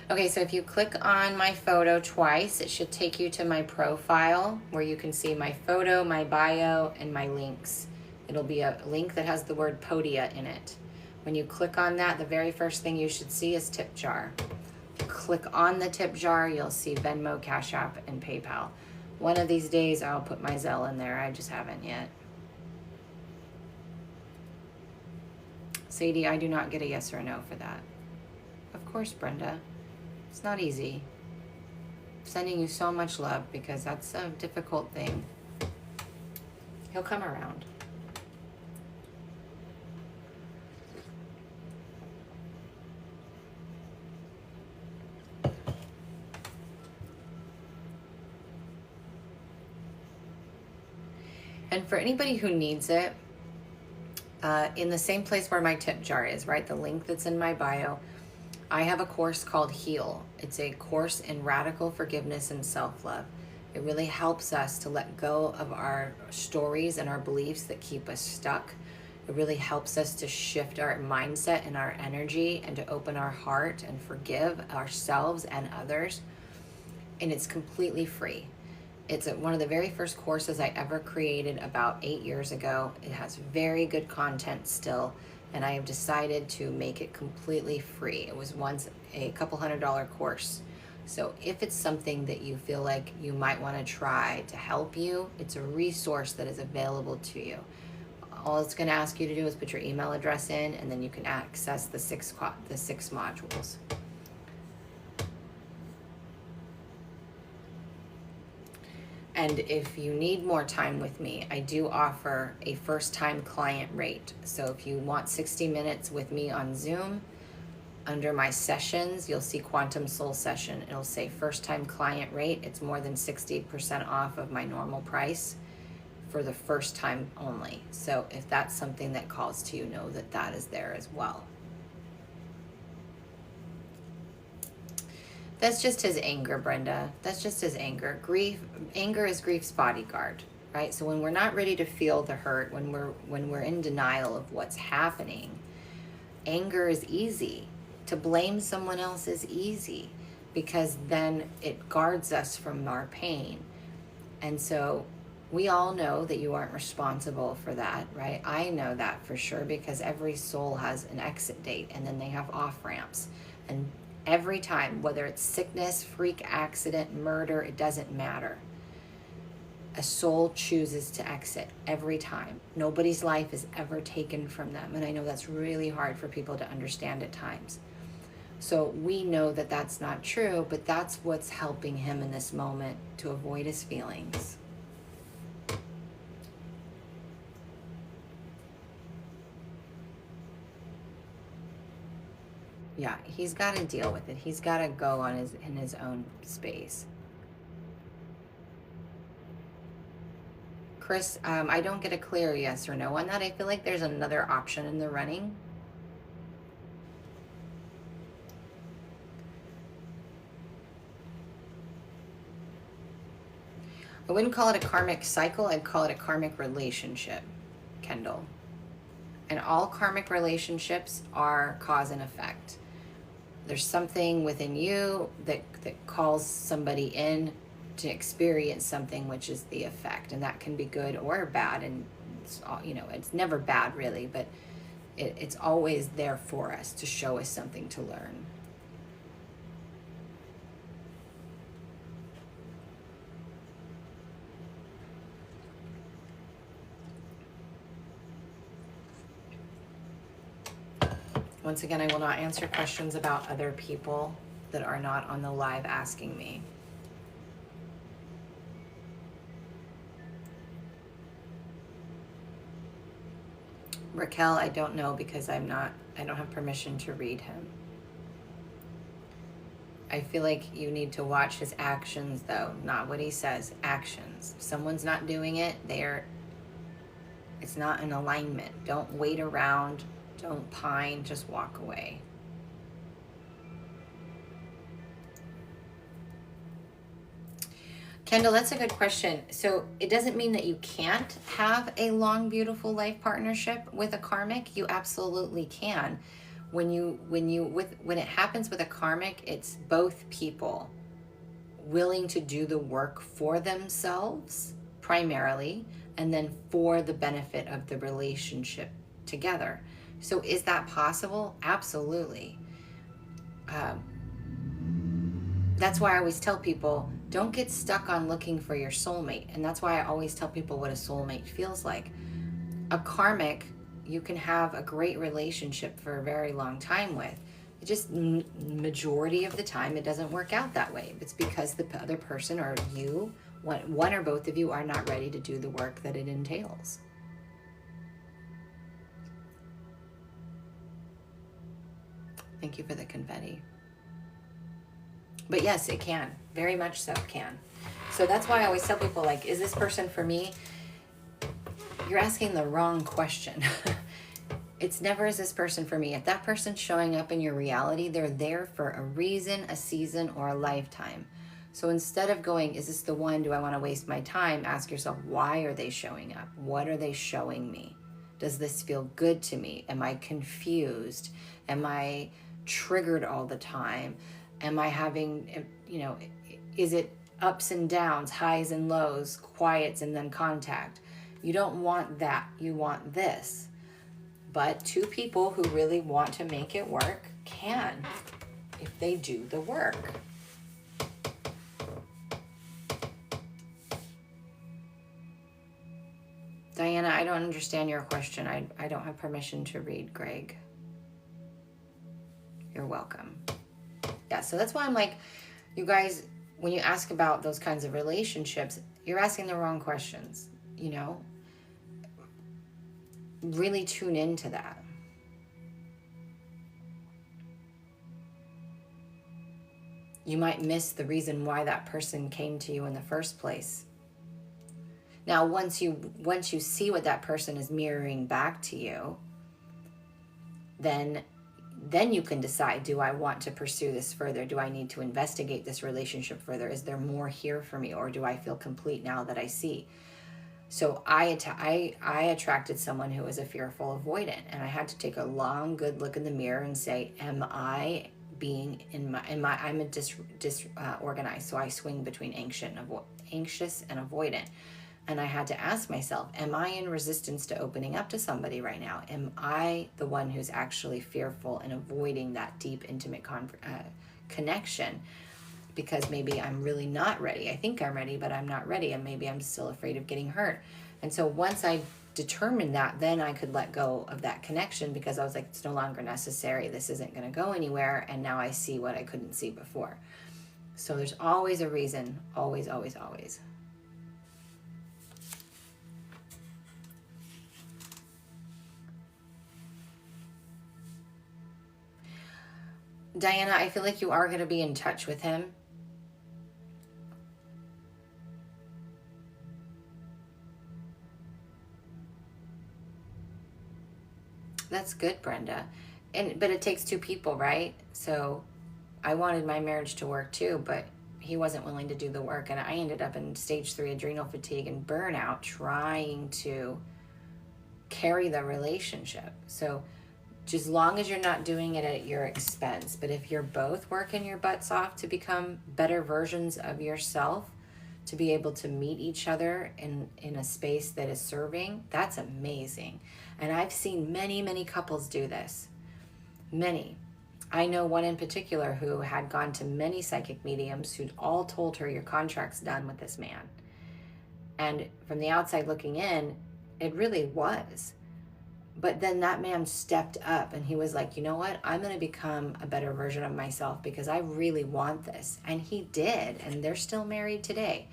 Speaker 1: Okay, so if you click on my photo twice, it should take you to my profile where you can see my photo, my bio, and my links. It'll be a link that has the word Podia in it. When you click on that, the very first thing you should see is tip jar. Click on the tip jar, you'll see Venmo, Cash App, and PayPal. One of these days, I'll put my Zelle in there. I just haven't yet. Sadie, I do not get a yes or a no for that. Of course, Brenda. It's not easy. I'm sending you so much love because that's a difficult thing. He'll come around. And for anybody who needs it, In the same place where my tip jar is, right? The link that's in my bio. I have a course called Heal. It's a course in radical forgiveness and self-love. It really helps us to let go of our stories and our beliefs that keep us stuck. It really helps us to shift our mindset and our energy and to open our heart and forgive ourselves and others. And it's completely free. It's one of the very first courses I ever created about 8 years ago. It has very good content still, and I have decided to make it completely free. It was once a couple $100 course. So if it's something that you feel like you might want to try to help you, it's a resource that is available to you. All it's going to ask you to do is put your email address in, and then you can access the six modules. And if you need more time with me, I do offer a first-time client rate. So if you want 60 minutes with me on Zoom, under my sessions, you'll see Quantum Soul Session. It'll say first-time client rate. It's more than 60% off of my normal price for the first time only. So if that's something that calls to you, know that that is there as well. That's just his anger, Brenda. That's just his anger. Anger is grief's bodyguard, right? So when we're not ready to feel the hurt, when we're in denial of what's happening, anger is easy. To blame someone else is easy because then it guards us from our pain. And so we all know that you aren't responsible for that, right? I know that for sure because every soul has an exit date and then they have off ramps. And every time, whether it's sickness, freak accident, murder, it doesn't matter. A soul chooses to exit every time. Nobody's life is ever taken from them. And I know that's really hard for people to understand at times. So we know that that's not true, but that's what's helping him in this moment to avoid his feelings. Yeah, he's got to deal with it. He's got to go in his own space. Chris, I don't get a clear yes or no on that. I feel like there's another option in the running. I wouldn't call it a karmic cycle. I'd call it a karmic relationship, Kendall. And all karmic relationships are cause and effect. There's something within you that calls somebody in to experience something, which is the effect. And that can be good or bad. And it's, it's never bad really, but it's always there for us to show us something to learn. Once again, I will not answer questions about other people that are not on the live asking me. Raquel, I don't know because I don't have permission to read him. I feel like you need to watch his actions though, not what he says, actions. If someone's not doing it, it's not in alignment. Don't wait around. Don't pine, just walk away. Kendall, that's a good question. So it doesn't mean that you can't have a long, beautiful life partnership with a karmic. You absolutely can. When it happens with a karmic, it's both people willing to do the work for themselves primarily, and then for the benefit of the relationship together. So is that possible? Absolutely. That's why I always tell people, don't get stuck on looking for your soulmate. And that's why I always tell people what a soulmate feels like. A karmic, you can have a great relationship for a very long time with. It just, majority of the time, it doesn't work out that way. It's because the other person or you, one or both of you, are not ready to do the work that it entails. Thank you for the confetti. But yes, it can. Very much so can. So that's why I always tell people, like, is this person for me? You're asking the wrong question. It's never is this person for me. If that person's showing up in your reality, they're there for a reason, a season, or a lifetime. So instead of going, is this the one? Do I want to waste my time? Ask yourself, why are they showing up? What are they showing me? Does this feel good to me? Am I confused? Am I triggered all the time? Am I having, is it ups and downs, highs and lows, quiets and then contact? You don't want that. You want this. But two people who really want to make it work can, if they do the work. Diana, I don't understand your question. I don't have permission to read, Greg. You're welcome. Yeah, so that's why I'm like, you guys, when you ask about those kinds of relationships, you're asking the wrong questions, Really tune into that. You might miss the reason why that person came to you in the first place. Now, once you see what that person is mirroring back to you, then you can decide, do I want to pursue this further? Do I need to investigate this relationship further? Is there more here for me, or do I feel complete now that I see? So I attracted someone who was a fearful avoidant, and I had to take a long, good look in the mirror and say, am I being I'm a disorganized, so I swing between anxious and avoidant. And I had to ask myself, am I in resistance to opening up to somebody right now? Am I the one who's actually fearful and avoiding that deep, intimate connection? Because maybe I'm really not ready. I think I'm ready, but I'm not ready. And maybe I'm still afraid of getting hurt. And so once I determined that, then I could let go of that connection, because I was like, it's no longer necessary. This isn't going to go anywhere. And now I see what I couldn't see before. So there's always a reason. Always, always, always. Diana, I feel like you are going to be in touch with him. That's good, Brenda. But it takes two people, right? So I wanted my marriage to work too, but he wasn't willing to do the work. And I ended up in stage 3 adrenal fatigue and burnout trying to carry the relationship. So just as long as you're not doing it at your expense, but if you're both working your butts off to become better versions of yourself, to be able to meet each other in a space that is serving, that's amazing. And I've seen many, many couples do this. Many. I know one in particular who had gone to many psychic mediums who'd all told her, your contract's done with this man. And from the outside looking in, it really was. But then that man stepped up and he was like, you know what? I'm going to become a better version of myself because I really want this. And he did. And they're still married today.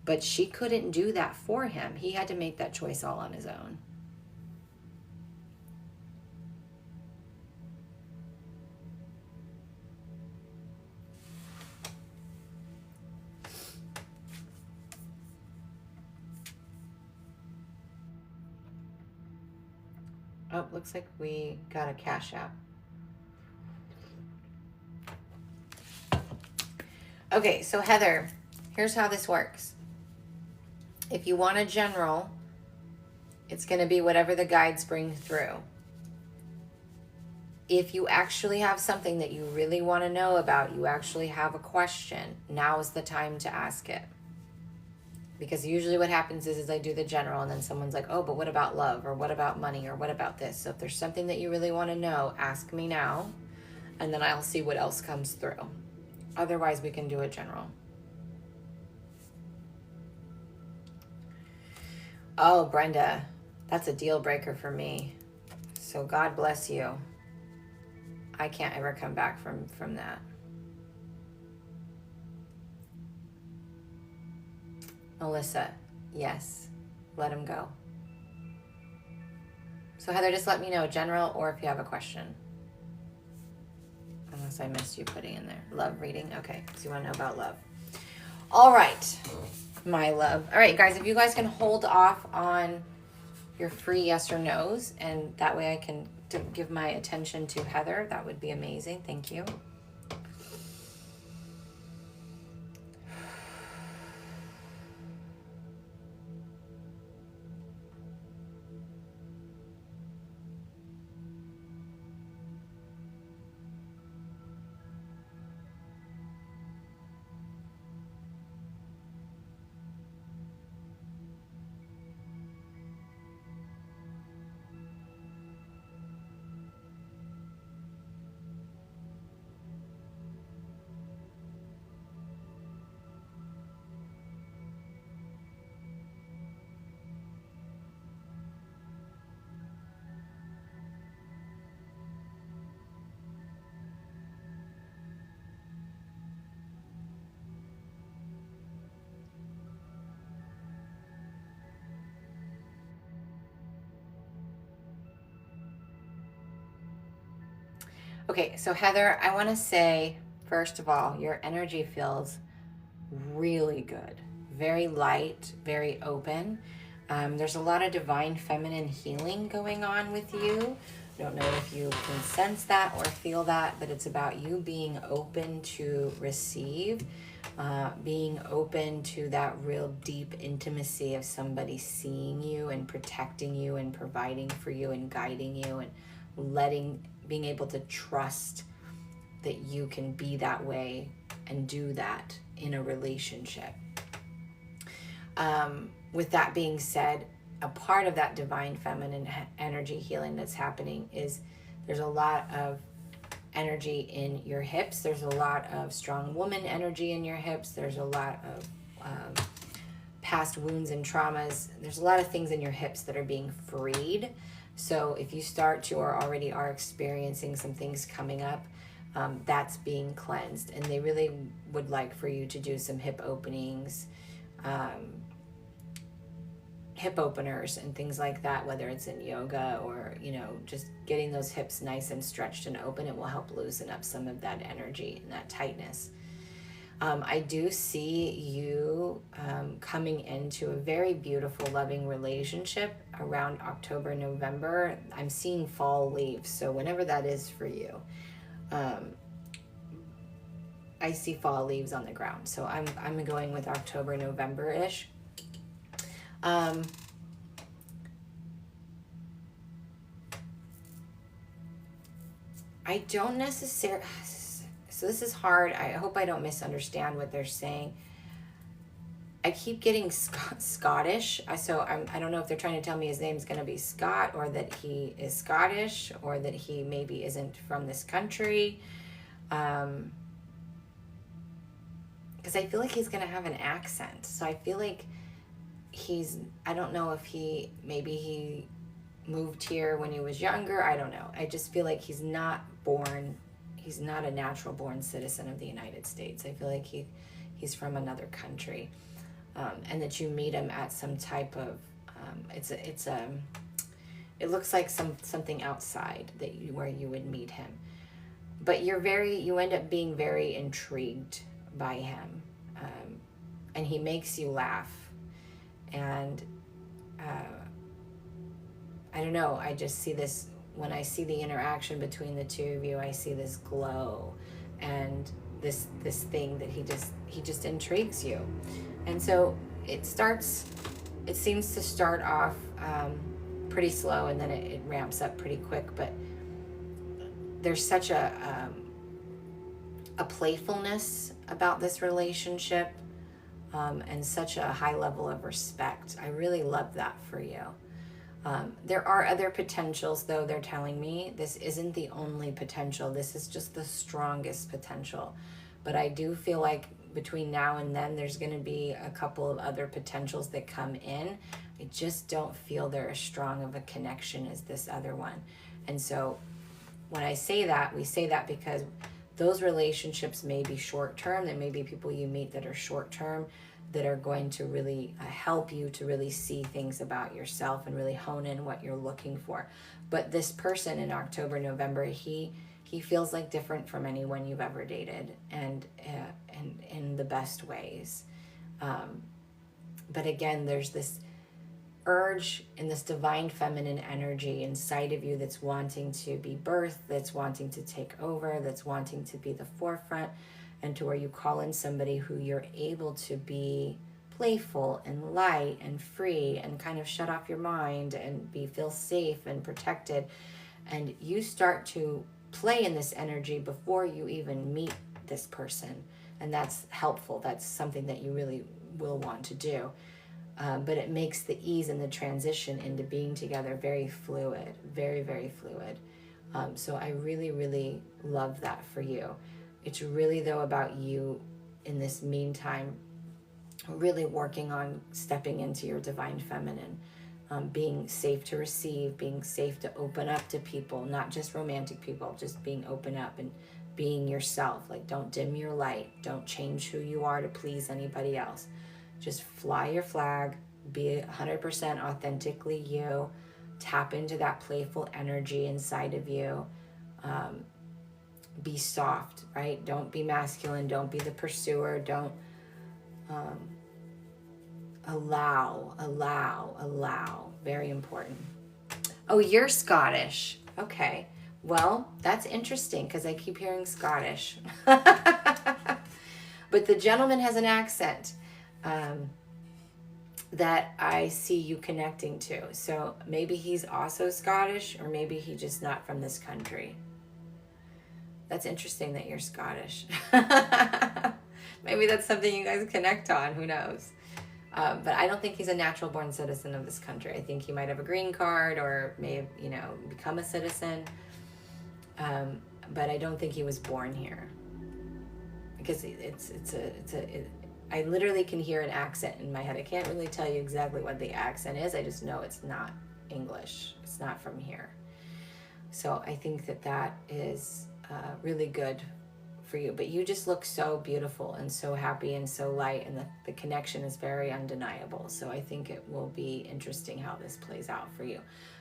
Speaker 1: But she couldn't do that for him. He had to make that choice all on his own. Oh, looks like we got a cash app. Okay, so Heather, here's how this works. If you want a general, it's going to be whatever the guides bring through. If you actually have something that you really want to know about, you actually have a question, now is the time to ask it. Because usually what happens is I do the general and then someone's like, oh, but what about love? Or what about money? Or what about this? So if there's something that you really want to know, ask me now. And then I'll see what else comes through. Otherwise, we can do a general. Oh, Brenda, that's a deal breaker for me. So God bless you. I can't ever come back from that. Melissa, yes, let him go. So Heather, just let me know, general or if you have a question. Unless I missed you putting in there. Love reading, okay, so you want to know about love. All right, my love. All right, guys, if you guys can hold off on your free yes or no's, and that way I can to give my attention to Heather, that would be amazing. Thank you. Okay, so Heather, I want to say, first of all, your energy feels really good. Very light, very open. There's a lot of divine feminine healing going on with you. I don't know if you can sense that or feel that, but it's about you being open to receive, being open to that real deep intimacy of somebody seeing you and protecting you and providing for you and guiding you and being able to trust that you can be that way and do that in a relationship. With that being said, a part of that divine feminine energy healing that's happening is there's a lot of energy in your hips. There's a lot of strong woman energy in your hips. There's a lot of past wounds and traumas. There's a lot of things in your hips that are being freed. So if you start to or already are experiencing some things coming up, that's being cleansed. And they really would like for you to do some hip openings, hip openers and things like that, whether it's in yoga or, just getting those hips nice and stretched and open. It will help loosen up some of that energy and that tightness. I do see you coming into a very beautiful, loving relationship around October, November. I'm seeing fall leaves, so whenever that is for you. I see fall leaves on the ground, so I'm going with October, November-ish. I don't necessarily... So this is hard. I hope I don't misunderstand what they're saying. I keep getting Scottish. So I don't know if they're trying to tell me his name's going to be Scott, or that he is Scottish, or that he maybe isn't from this country. Because I feel like he's going to have an accent. So I feel like I don't know if he moved here when he was younger. I don't know. I just feel like he's not a natural born citizen of the United States. I feel like he's from another country. And that you meet him at some type of, it looks like something outside where you would meet him. But you end up being very intrigued by him. And he makes you laugh. And I don't know, I just see this, when I see the interaction between the two of you, I see this glow and this thing that he just intrigues you. And so it seems to start off pretty slow, and then it ramps up pretty quick, but there's such a playfulness about this relationship, and such a high level of respect. I really love that for you. There are other potentials, though. They're telling me this isn't the only potential. This is just the strongest potential. But I do feel like between now and then, there's going to be a couple of other potentials that come in. I just don't feel they're as strong of a connection as this other one. And so when I say that, we say that because those relationships may be short-term. There may be people you meet that are short-term, that are going to really help you to really see things about yourself and really hone in what you're looking for. But this person in October, November, he feels like different from anyone you've ever dated, and in the best ways. But again, there's urge in this divine feminine energy inside of you that's wanting to be birthed, that's wanting to take over, that's wanting to be the forefront, and to where you call in somebody who you're able to be playful and light and free and kind of shut off your mind and feel safe and protected. And you start to play in this energy before you even meet this person. And that's helpful. That's something that you really will want to do. But it makes the ease and the transition into being together very fluid, very, very fluid. So I really, really love that for you. It's really, though, about you in this meantime, really working on stepping into your divine feminine, being safe to receive, being safe to open up to people, not just romantic people, just being open up and being yourself. Like, don't dim your light. Don't change who you are to please anybody else. Just fly your flag, be 100% authentically you, tap into that playful energy inside of you. Be soft, right? Don't be masculine. Don't be the pursuer. Don't allow. Very important. Oh, you're Scottish. Okay. Well, that's interesting because I keep hearing Scottish. But the gentleman has an accent that I see you connecting to. So maybe he's also Scottish, or maybe he's just not from this country. That's interesting that you're Scottish. Maybe that's something you guys connect on. Who knows? But I don't think he's a natural born citizen of this country. I think he might have a green card or may have, become a citizen. But I don't think he was born here, because I literally can hear an accent in my head. I can't really tell you exactly what the accent is. I just know it's not English. It's not from here. So I think that is really good for you. But you just look so beautiful and so happy and so light, and the connection is very undeniable. So I think it will be interesting how this plays out for you.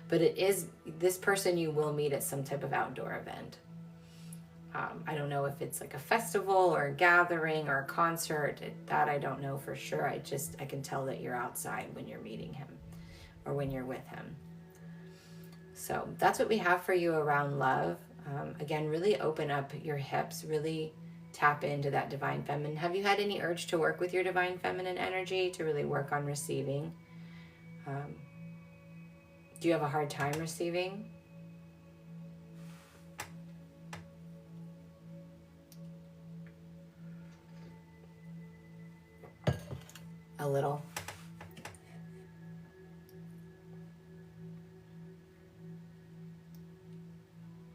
Speaker 1: But it is, this person you will meet at some type of outdoor event. I don't know if it's like a festival or a gathering or a concert. That I don't know for sure. I can tell that you're outside when you're meeting him or when you're with him. So that's what we have for you around love. Again, really open up your hips, really tap into that divine feminine. Have you had any urge to work with your divine feminine energy, to really work on receiving? Do you have a hard time receiving? A little.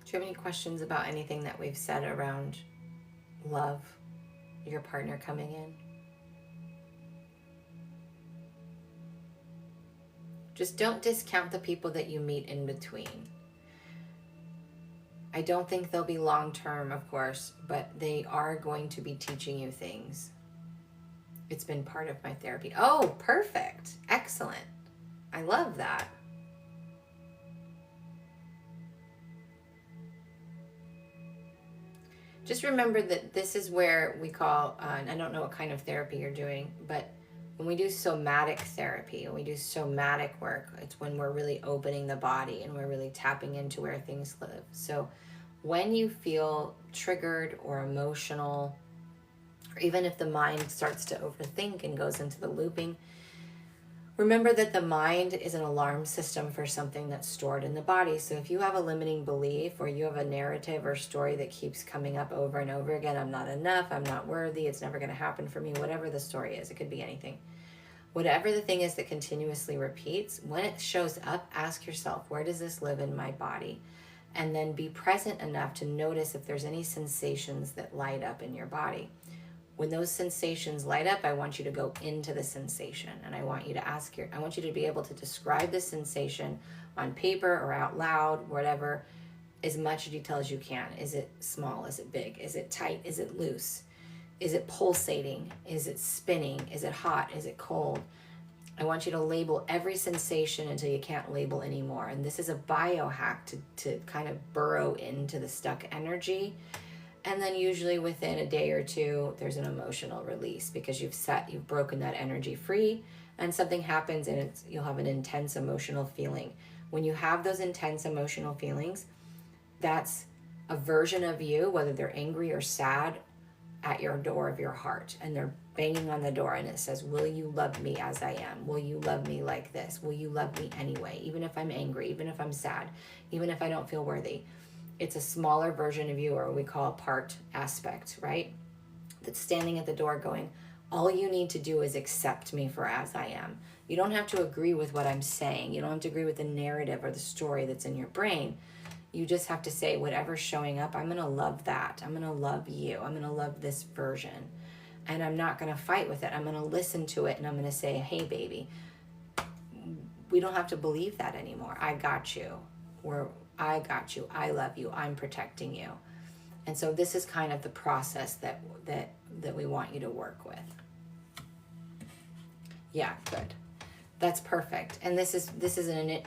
Speaker 1: Do you have any questions about anything that we've said around love, your partner coming in? Just don't discount the people that you meet in between. I don't think they'll be long-term, of course, but they are going to be teaching you things. It's been part of my therapy. Oh, perfect. Excellent. I love that. Just remember that this is where we call, and I don't know what kind of therapy you're doing, but when we do somatic therapy, when we do somatic work, it's when we're really opening the body and we're really tapping into where things live. So when you feel triggered or emotional, or even if the mind starts to overthink and goes into the looping, remember that the mind is an alarm system for something that's stored in the body. So if you have a limiting belief, or you have a narrative or story that keeps coming up over and over again, I'm not enough, I'm not worthy, it's never going to happen for me, whatever the story is, it could be anything. Whatever the thing is that continuously repeats, when it shows up, ask yourself, where does this live in my body? And then be present enough to notice if there's any sensations that light up in your body. When those sensations light up, I want you to go into the sensation, and I want you to I want you to be able to describe the sensation on paper or out loud, whatever, as much detail as you can. Is it small? Is it big? Is it tight? Is it loose? Is it pulsating? Is it spinning? Is it hot? Is it cold? I want you to label every sensation until you can't label anymore. And this is a biohack to kind of burrow into the stuck energy. And then usually within a day or two, there's an emotional release, because you've broken that energy free, and something happens and you'll have an intense emotional feeling. When you have those intense emotional feelings, that's a version of you, whether they're angry or sad, at your door of your heart, and they're banging on the door, and it says, will you love me as I am? Will you love me like this? Will you love me anyway? Even if I'm angry, even if I'm sad, even if I don't feel worthy. It's a smaller version of you, or what we call a part aspect, right? That's standing at the door going, all you need to do is accept me for as I am. You don't have to agree with what I'm saying. You don't have to agree with the narrative or the story that's in your brain. You just have to say, whatever's showing up, I'm going to love that. I'm going to love you. I'm going to love this version. And I'm not going to fight with it. I'm going to listen to it, and I'm going to say, hey, baby, we don't have to believe that anymore. I got you. I got you. I love you. I'm protecting you. And so this is kind of the process that we want you to work with. Yeah, good. That's perfect. And this is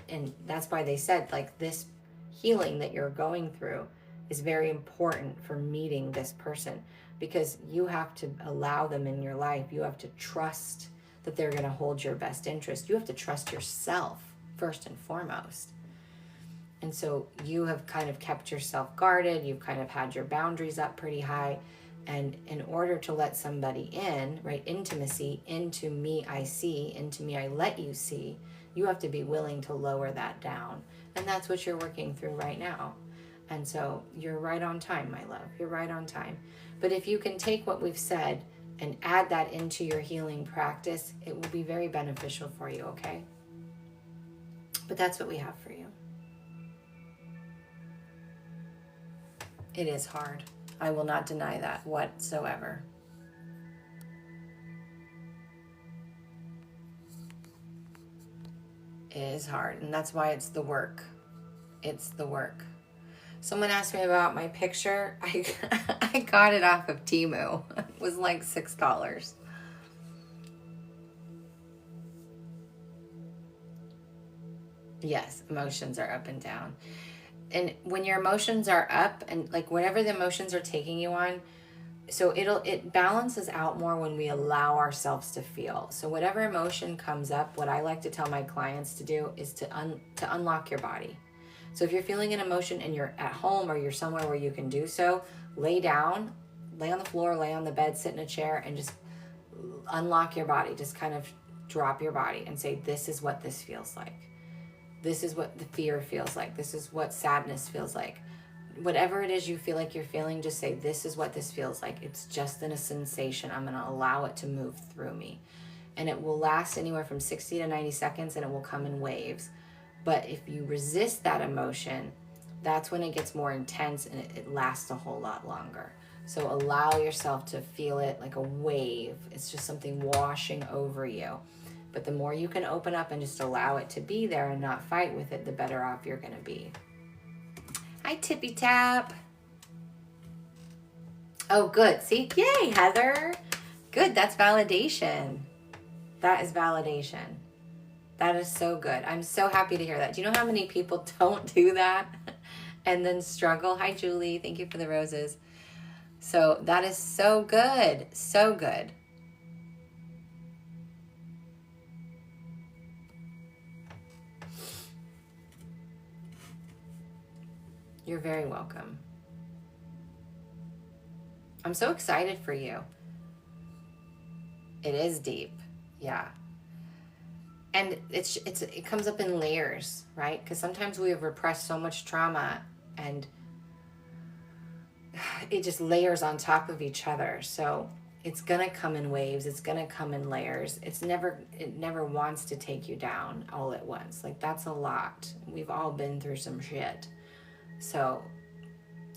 Speaker 1: and that's why they said, like, this healing that you're going through is very important for meeting this person, because you have to allow them in your life. You have to trust that they're going to hold your best interest. You have to trust yourself first and foremost. And so you have kind of kept yourself guarded. You've kind of had your boundaries up pretty high. And in order to let somebody in, right, intimacy, into me I see, into me I let you see, you have to be willing to lower that down. And that's what you're working through right now. And so you're right on time, my love. You're right on time. But if you can take what we've said and add that into your healing practice, it will be very beneficial for you, okay? But that's what we have for you. It is hard. I will not deny that whatsoever. It is hard, and that's why it's the work. It's the work. Someone asked me about my picture. I got it off of Temu. It was like $6. Yes, emotions are up and down. And when your emotions are up, and like whatever the emotions are taking you on, so it balances out more when we allow ourselves to feel. So whatever emotion comes up, what I like to tell my clients to do is to unlock your body. So if you're feeling an emotion and you're at home or you're somewhere where you can do so, lay down, lay on the floor, lay on the bed, sit in a chair, and just unlock your body. Just kind of drop your body and say, this is what this feels like. This is what the fear feels like. This is what sadness feels like. Whatever it is you feel like you're feeling, just say, this is what this feels like. It's just in a sensation. I'm going to allow it to move through me. And it will last anywhere from 60 to 90 seconds, and it will come in waves. But if you resist that emotion, that's when it gets more intense, and it lasts a whole lot longer. So allow yourself to feel it like a wave. It's just something washing over you. But the more you can open up and just allow it to be there and not fight with it, the better off you're going to be. Hi, Tippy Tap. Oh, good. See? Yay, Heather. Good. That's validation. That is validation. That is so good. I'm so happy to hear that. Do you know how many people don't do that and then struggle? Hi, Julie. Thank you for the roses. So that is so good. So good. You're very welcome. I'm so excited for you. It is deep. Yeah. And it comes up in layers, right? Because sometimes we have repressed so much trauma and it just layers on top of each other. So it's going to come in waves. It's going to come in layers. It never wants to take you down all at once. Like, that's a lot. We've all been through some shit. So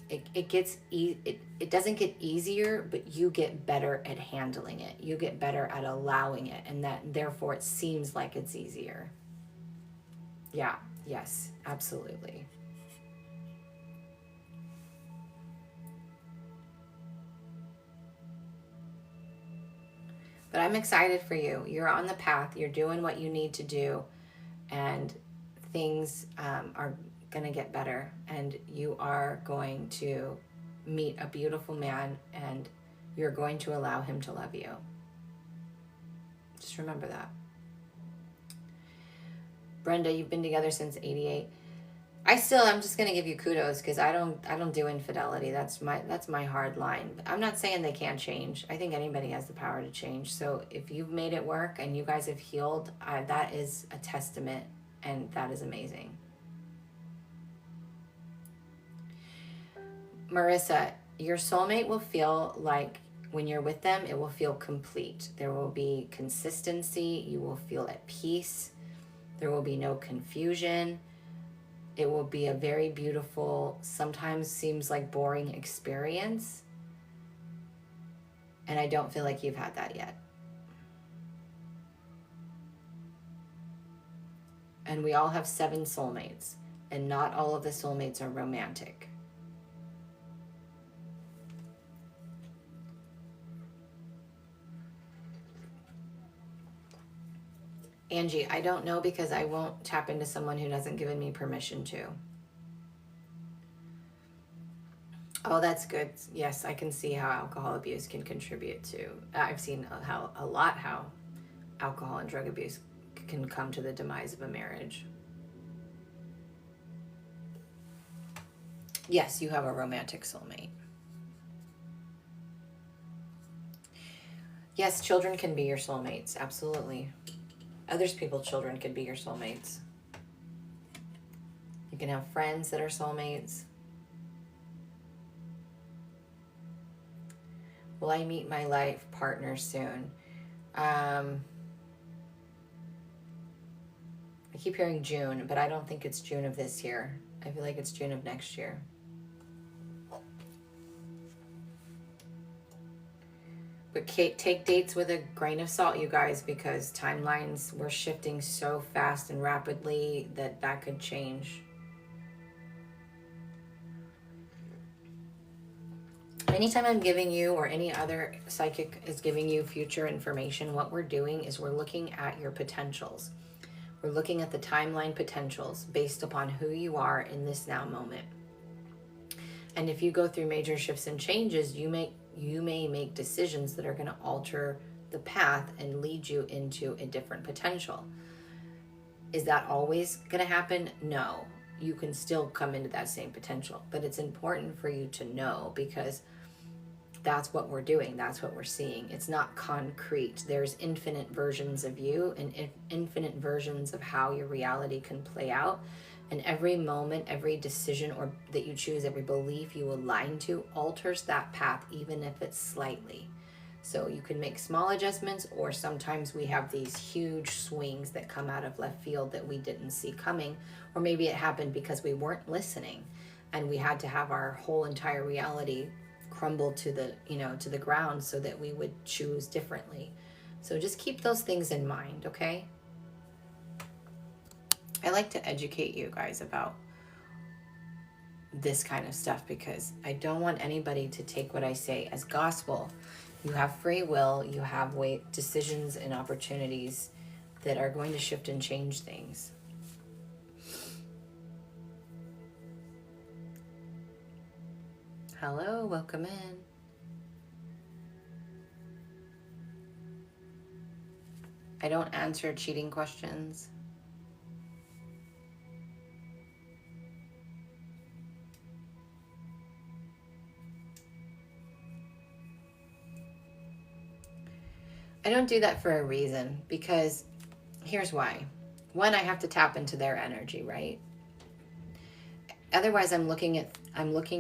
Speaker 1: it doesn't get easier, but you get better at handling it. You get better at allowing it, and that therefore it seems like it's easier. Yeah, yes, absolutely. But I'm excited for you. You're on the path. You're doing what you need to do, and things are going to get better, and you are going to meet a beautiful man, and you're going to allow him to love you. Just remember that. Brenda, you've been together since 88. I'm just gonna give you kudos because I don't do infidelity. That's my hard line. I'm not saying they can't change. I think anybody has the power to change. So if you've made it work and you guys have healed, that is a testament, and that is amazing. Marissa, your soulmate will feel like when you're with them, it will feel complete. There will be consistency. You will feel at peace. There will be no confusion. It will be a very beautiful, sometimes seems like boring experience. And I don't feel like you've had that yet. And we all have 7 soulmates, and not all of the soulmates are romantic. Angie, I don't know because I won't tap into someone who doesn't give me permission to. Oh, that's good. Yes, I can see how alcohol abuse can contribute to. I've seen how alcohol and drug abuse can come to the demise of a marriage. Yes, you have a romantic soulmate. Yes, children can be your soulmates. Absolutely. Others people's children could be your soulmates. You can have friends that are soulmates. Will I meet my life partner soon? I keep hearing June, but I don't think it's June of this year. I feel like it's June of next year. But take dates with a grain of salt, you guys, because timelines were shifting so fast and rapidly that could change. Anytime I'm giving you, or any other psychic is giving you future information, what we're doing is we're looking at your potentials. We're looking at the timeline potentials based upon who you are in this now moment. And if you go through major shifts and changes, you may make decisions that are going to alter the path and lead you into a different potential. Is that always going to happen? No. You can still come into that same potential, but it's important for you to know, because that's what we're doing. That's what we're seeing. It's not concrete. There's infinite versions of you and infinite versions of how your reality can play out. And every moment, every decision or that you choose, every belief you align to alters that path, even if it's slightly. So you can make small adjustments, or sometimes we have these huge swings that come out of left field that we didn't see coming, or maybe it happened because we weren't listening and we had to have our whole entire reality crumble to the ground so that we would choose differently. So just keep those things in mind, okay? I like to educate you guys about this kind of stuff because I don't want anybody to take what I say as gospel. You have free will, you have decisions and opportunities that are going to shift and change things. Hello, welcome in. I don't answer cheating questions. I don't do that for a reason, because here's why. One, I have to tap into their energy, right? Otherwise, I'm looking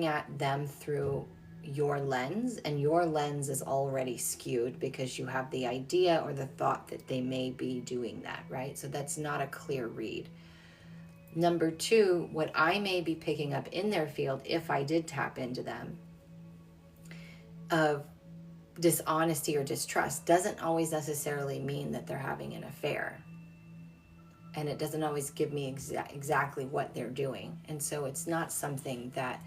Speaker 1: at them through your lens, and your lens is already skewed because you have the idea or the thought that they may be doing that, right? So that's not a clear read. Number two, what I may be picking up in their field, if I did tap into them, of dishonesty or distrust, doesn't always necessarily mean that they're having an affair. And it doesn't always give me exactly what they're doing. And so it's not something that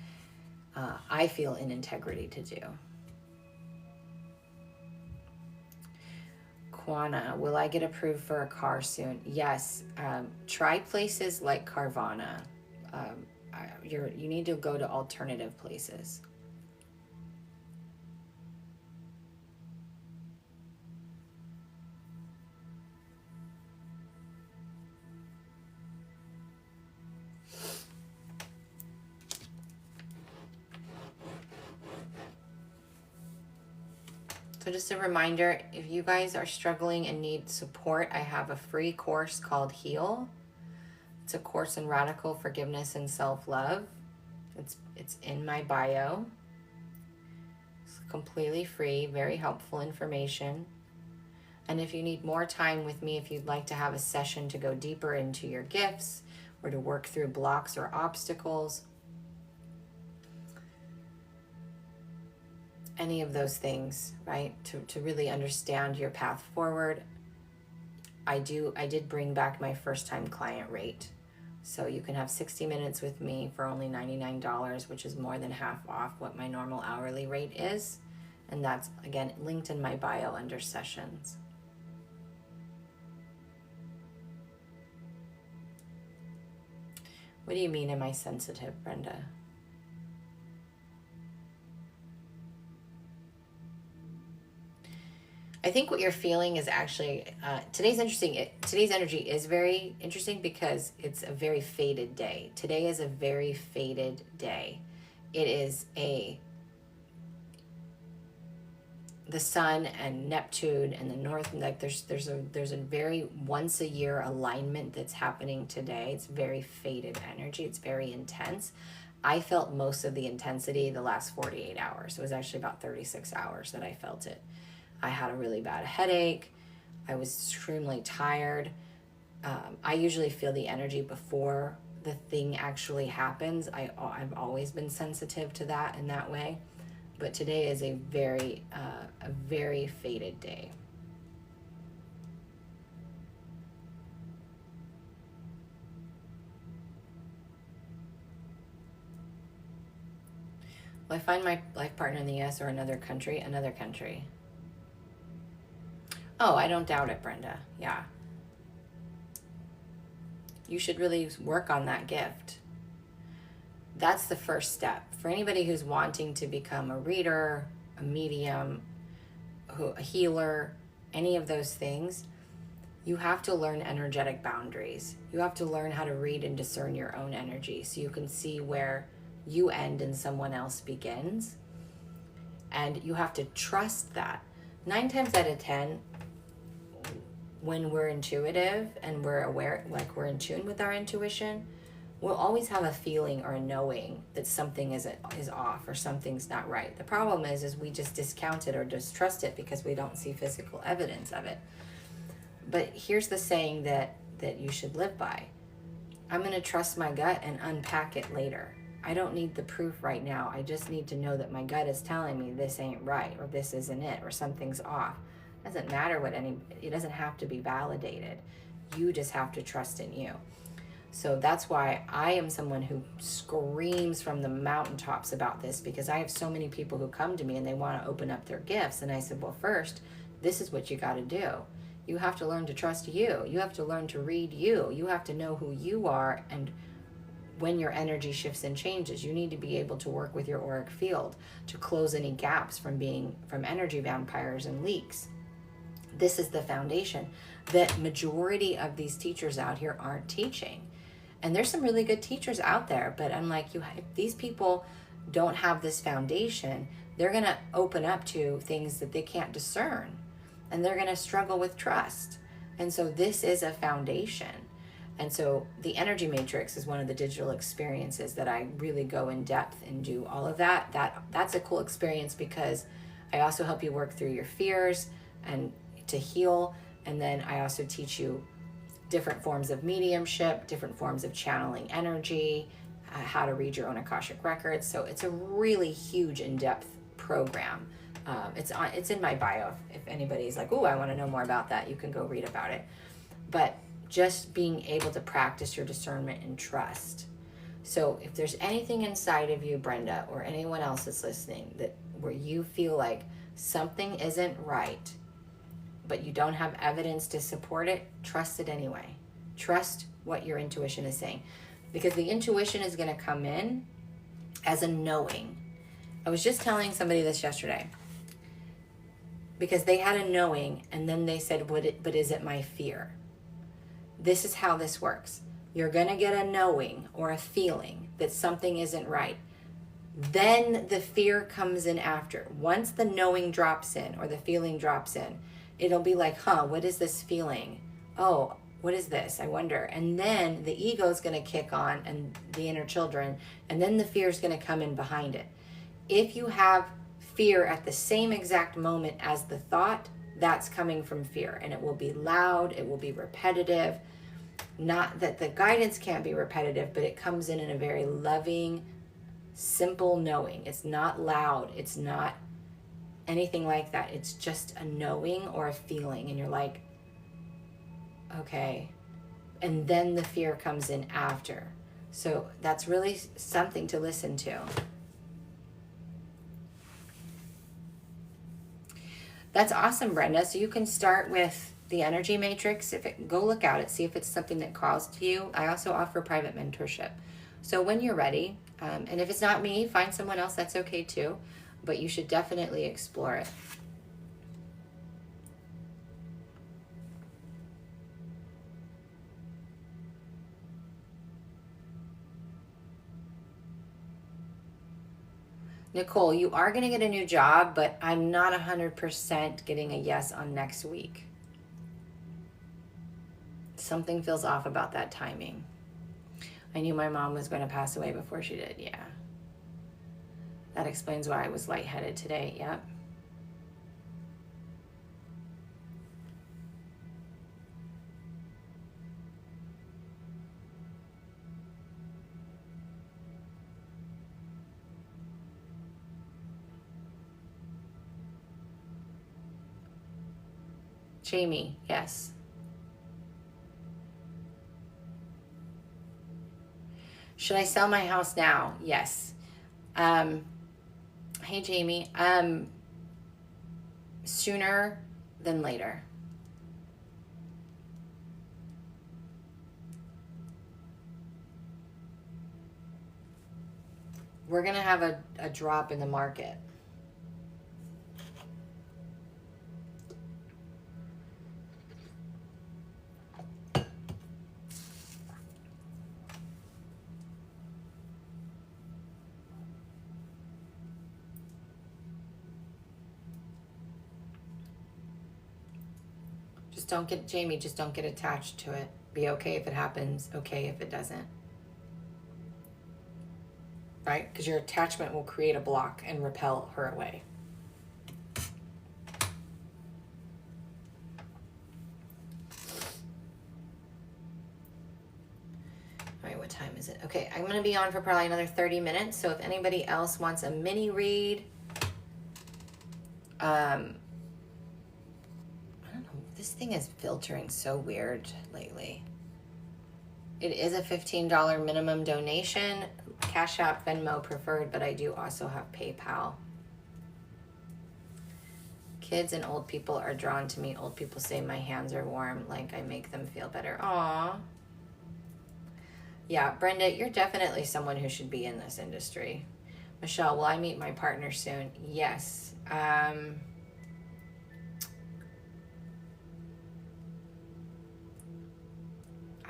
Speaker 1: I feel in integrity to do. Kwana, will I get approved for a car soon? Yes. Try places like Carvana. You need to go to alternative places. So just a reminder, if you guys are struggling and need support, I have a free course called Heal. It's a course in radical forgiveness and self-love. It's in my bio. It's completely free, very helpful information. And if you need more time with me, if you'd like to have a session to go deeper into your gifts or to work through blocks or obstacles, any of those things, right? To really understand your path forward. I did bring back my first time client rate. So you can have 60 minutes with me for only $99, which is more than half off what my normal hourly rate is. And that's, again, linked in my bio under sessions. What do you mean, am I sensitive, Brenda? I think what you're feeling is actually, today's interesting. Today's energy is very interesting because it's a very faded day. Today is a very faded day. It is the sun and Neptune and the north, like there's a very once a year alignment that's happening today. It's very faded energy. It's very intense. I felt most of the intensity the last 48 hours. It was actually about 36 hours that I felt it. I had a really bad headache. I was extremely tired. I usually feel the energy before the thing actually happens. I've always been sensitive to that in that way. But today is a very faded day. Will I find my life partner in the US or another country? Another country. Oh, I don't doubt it, Brenda. Yeah. You should really work on that gift. That's the first step. For anybody who's wanting to become a reader, a medium, a healer, any of those things, you have to learn energetic boundaries. You have to learn how to read and discern your own energy so you can see where you end and someone else begins. And you have to trust that. 9 times out of 10, when we're intuitive and we're aware, like we're in tune with our intuition, we'll always have a feeling or a knowing that something is off or something's not right. The problem is we just discount it or distrust it because we don't see physical evidence of it. But here's the saying that you should live by. I'm going to trust my gut and unpack it later. I don't need the proof right now. I just need to know that my gut is telling me this ain't right or this isn't it or something's off. It doesn't matter it doesn't have to be validated. You just have to trust in you. So that's why I am someone who screams from the mountaintops about this, because I have so many people who come to me and they want to open up their gifts. And I said, well, first, this is what you got to do. You have to learn to trust you. You have to learn to read you. You have to know who you are, and when your energy shifts and changes, you need to be able to work with your auric field to close any gaps from energy vampires and leaks. This is the foundation that majority of these teachers out here aren't teaching. And there's some really good teachers out there, but I'm like, if these people don't have this foundation, they're going to open up to things that they can't discern, and they're going to struggle with trust. And so this is a foundation. And so the energy matrix is one of the digital experiences that I really go in depth and do all of that. That's a cool experience because I also help you work through your fears and to heal. And then I also teach you different forms of mediumship, different forms of channeling energy, how to read your own Akashic records. So it's a really huge in-depth program. It's in my bio. If anybody's like, oh, I want to know more about that, you can go read about it. But just being able to practice your discernment and trust. So if there's anything inside of you, Brenda, or anyone else that's listening, where you feel like something isn't right, but you don't have evidence to support it, trust it anyway. Trust what your intuition is saying. Because the intuition is going to come in as a knowing. I was just telling somebody this yesterday. Because they had a knowing, and then they said, but is it my fear? This is how this works. You're going to get a knowing or a feeling that something isn't right. Then the fear comes in after. Once the knowing drops in or the feeling drops in, it'll be like, what is this feeling? Oh, what is this? I wonder. And then the ego is going to kick on, and the inner children, and then the fear is going to come in behind it. If you have fear at the same exact moment as the thought, that's coming from fear, and it will be loud, it will be repetitive. Not that the guidance can't be repetitive, but it comes in a very loving, simple knowing. It's not loud, it's not anything like that. It's just a knowing or a feeling, and you're like, okay. And then the fear comes in after. So that's really something to listen to. That's awesome, Brenda. So you can start with the energy matrix. Go look at it, see if it's something that calls to you. I also offer private mentorship. So when you're ready, and if it's not me, find someone else, that's okay too. But you should definitely explore it. Nicole, you are going to get a new job, but I'm not 100% getting a yes on next week. Something feels off about that timing. I knew my mom was going to pass away before she did, yeah. That explains why I was lightheaded today, yep. Jamie, yes. Should I sell my house now? Yes. Hey, Jamie. Sooner than later. We're going to have a drop in the market. Just don't get, Jamie, just don't get attached to it. Be okay if it happens, okay if it doesn't. Right? Because your attachment will create a block and repel her away. All right, what time is it? Okay, I'm going to be on for probably another 30 minutes. So if anybody else wants a mini read, I don't know. This thing is filtering so weird lately. It is a $15 minimum donation. Cash App, Venmo preferred, but I do also have PayPal. Kids and old people are drawn to me. Old people say my hands are warm, like I make them feel better. Aww. Yeah, Brenda, you're definitely someone who should be in this industry. Michelle, will I meet my partner soon? Yes. I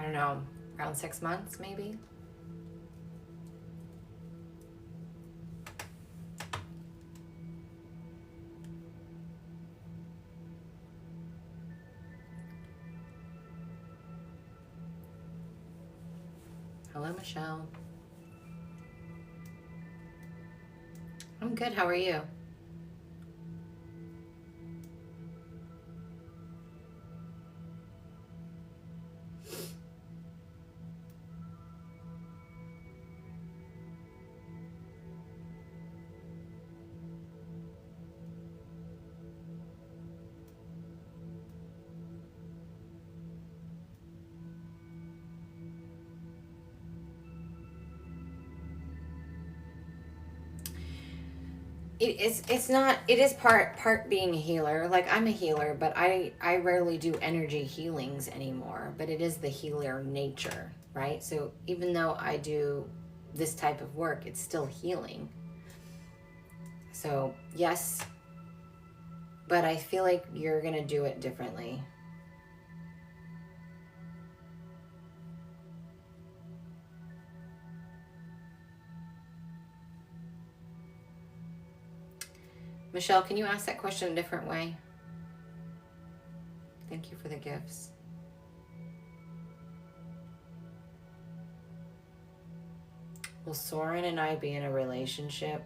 Speaker 1: don't know, around 6 months maybe? Hello, Michelle. I'm good, how are you? It is part being a healer. Like, I'm a healer, but I rarely do energy healings anymore, but it is the healer nature, right? So even though I do this type of work, it's still healing. So yes, but I feel like you're gonna do it differently. Michelle, can you ask that question a different way? Thank you for the gifts. Will Soren and I be in a relationship?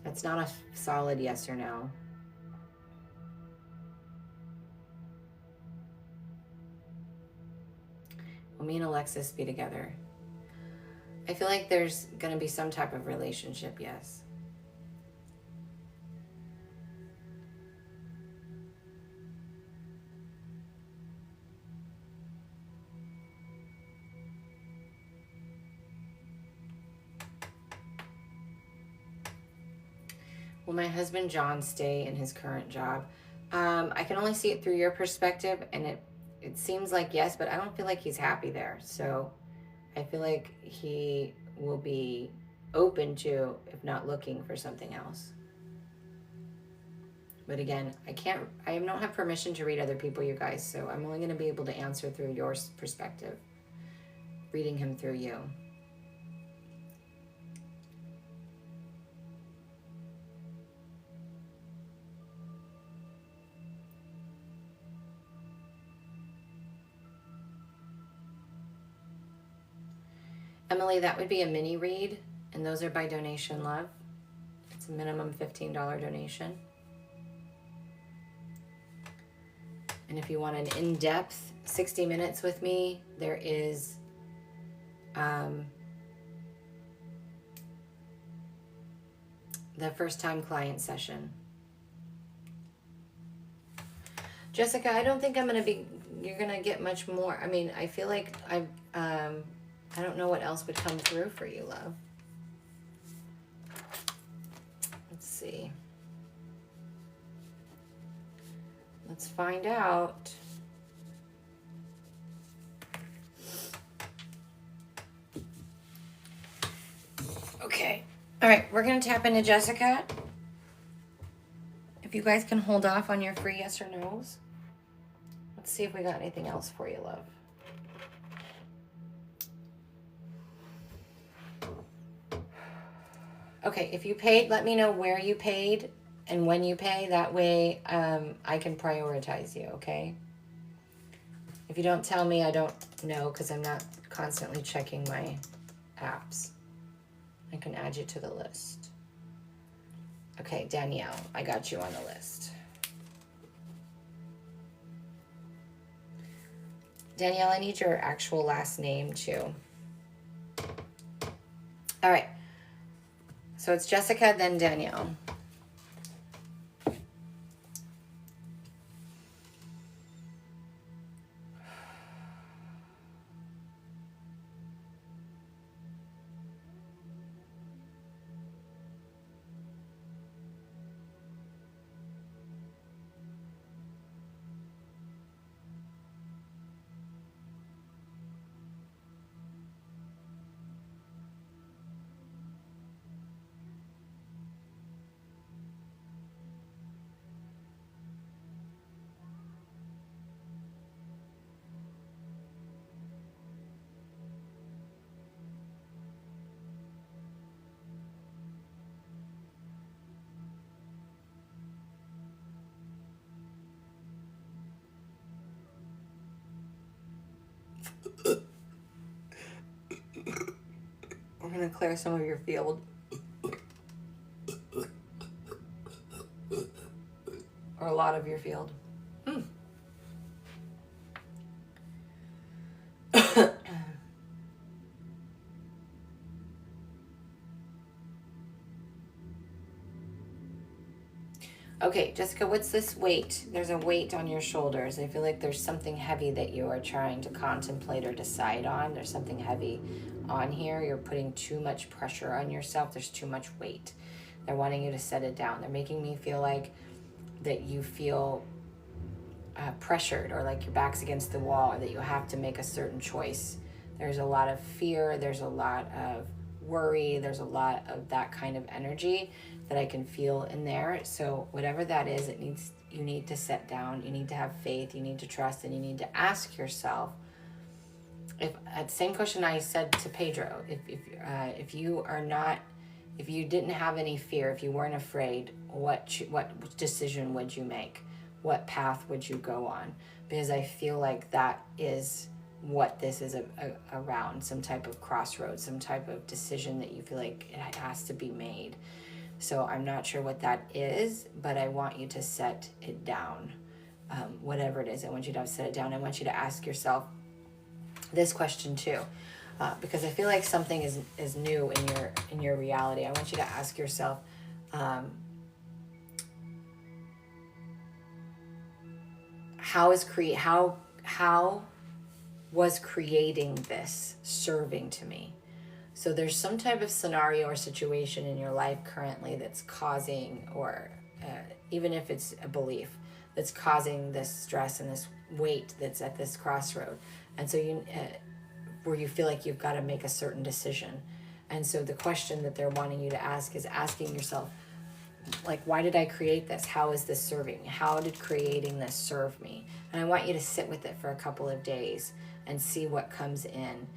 Speaker 1: That's not a solid yes or no. Will me and Alexis be together? I feel like there's going to be some type of relationship, yes. Will my husband John stay in his current job? I can only see it through your perspective, and it seems like yes, but I don't feel like he's happy there. So I feel like he will be open to, if not looking for something else. But again, I don't have permission to read other people, you guys, so I'm only going to be able to answer through your perspective, reading him through you. Emily, that would be a mini read, and those are by donation, love. It's a minimum $15 donation. And if you want an in-depth 60 minutes with me, there is the first-time client session. Jessica, I don't think you're going to get much more. I mean, I feel like I don't know what else would come through for you, love. Let's see. Let's find out. Okay. All right, we're going to tap into Jessica. If you guys can hold off on your free yes or no's. Let's see if we got anything else for you, love. Okay, if you paid, let me know where you paid and when you pay. That way I can prioritize you, okay? If you don't tell me, I don't know because I'm not constantly checking my apps. I can add you to the list. Okay, Danielle, I got you on the list. Danielle, I need your actual last name too. All right. So it's Jessica, then Danielle. We're going to clear some of your field. Or a lot of your field. Okay, Jessica, what's this weight? There's a weight on your shoulders. I feel like there's something heavy that you are trying to contemplate or decide on. There's something heavy on here. You're putting too much pressure on yourself. There's too much weight. They're wanting you to set it down. They're making me feel like that you feel pressured or like your back's against the wall or that you have to make a certain choice. There's a lot of fear. There's a lot of worry. There's a lot of that kind of energy that I can feel in there. So whatever that is, you need to set down. You need to have faith. You need to trust, and you need to ask yourself. If same question I said to Pedro, if you are not If you didn't have any fear, if you weren't afraid, what decision would you make? What path would you go on? Because I feel like that is what this is around, some type of crossroads, some type of decision that you feel like it has to be made. So I'm not sure what that is, but I want you to set it down. Whatever it is, I want you to set it down. I want you to ask yourself this question too, because I feel like something is new in your reality. I want you to ask yourself, how was creating this serving to me? So there's some type of scenario or situation in your life currently that's causing, or even if it's a belief, that's causing this stress and this weight that's at this crossroad. And so where you feel like you've got to make a certain decision. And so the question that they're wanting you to ask is asking yourself, like, why did I create this? How is this serving? How did creating this serve me? And I want you to sit with it for a couple of days and see what comes in,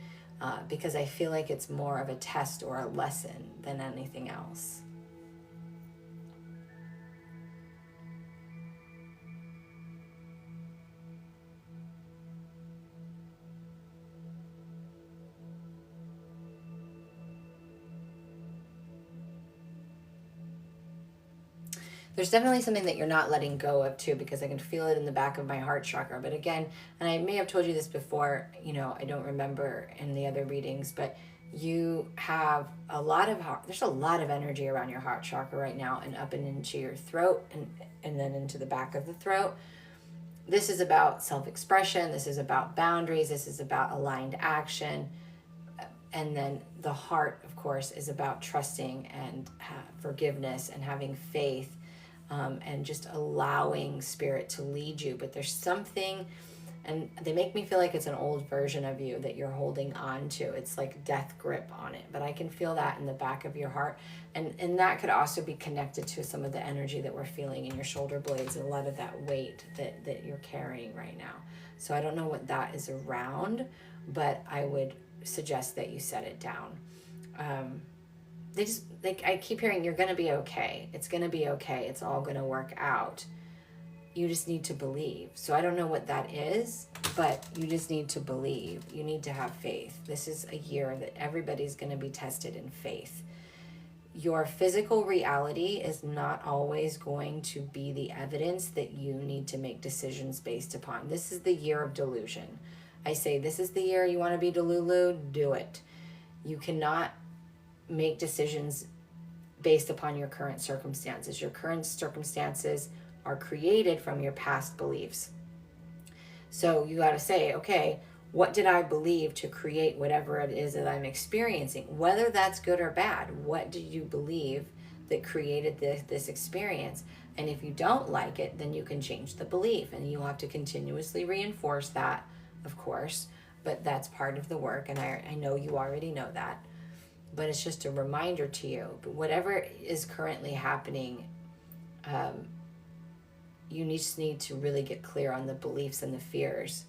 Speaker 1: because I feel like it's more of a test or a lesson than anything else. There's definitely something that you're not letting go of too, because I can feel it in the back of my heart chakra. But again, and I may have told you this before, I don't remember in the other readings, but you have there's a lot of energy around your heart chakra right now, and up and into your throat, and then into the back of the throat. This is about self-expression. This is about boundaries. This is about aligned action. And then the heart, of course, is about trusting and forgiveness and having faith, and just allowing spirit to lead you. But there's something, and they make me feel like it's an old version of you that you're holding on to. It's like death grip on it, but I can feel that in the back of your heart. And that could also be connected to some of the energy that we're feeling in your shoulder blades, and a lot of that weight that you're carrying right now. So I don't know what that is around, but I would suggest that you set it down. I keep hearing, you're going to be okay. It's going to be okay. It's all going to work out. You just need to believe. So I don't know what that is, but you just need to believe. You need to have faith. This is a year that everybody's going to be tested in faith. Your physical reality is not always going to be the evidence that you need to make decisions based upon. This is the year of delusion. I say, this is the year you want to be Delulu, do it. You cannot make decisions based upon your current circumstances. Your current circumstances are created from your past beliefs. So you got to say, okay, what did I believe to create whatever it is that I'm experiencing? Whether that's good or bad, what do you believe that created this experience? And if you don't like it, then you can change the belief, and you'll have to continuously reinforce that, of course, but that's part of the work, and I know you already know that, but it's just a reminder to you. But whatever is currently happening, you just need to really get clear on the beliefs and the fears,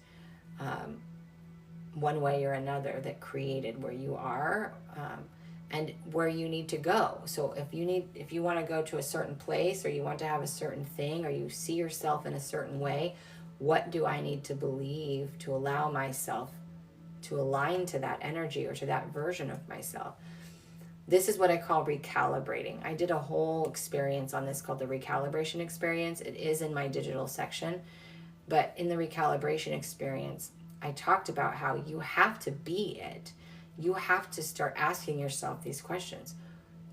Speaker 1: one way or another, that created where you are, and where you need to go. So if you want to go to a certain place, or you want to have a certain thing, or you see yourself in a certain way, what do I need to believe to allow myself to align to that energy or to that version of myself? This is what I call recalibrating. I did a whole experience on this called the recalibration experience. It is in my digital section. But in the recalibration experience, I talked about how you have to be it. You have to start asking yourself these questions.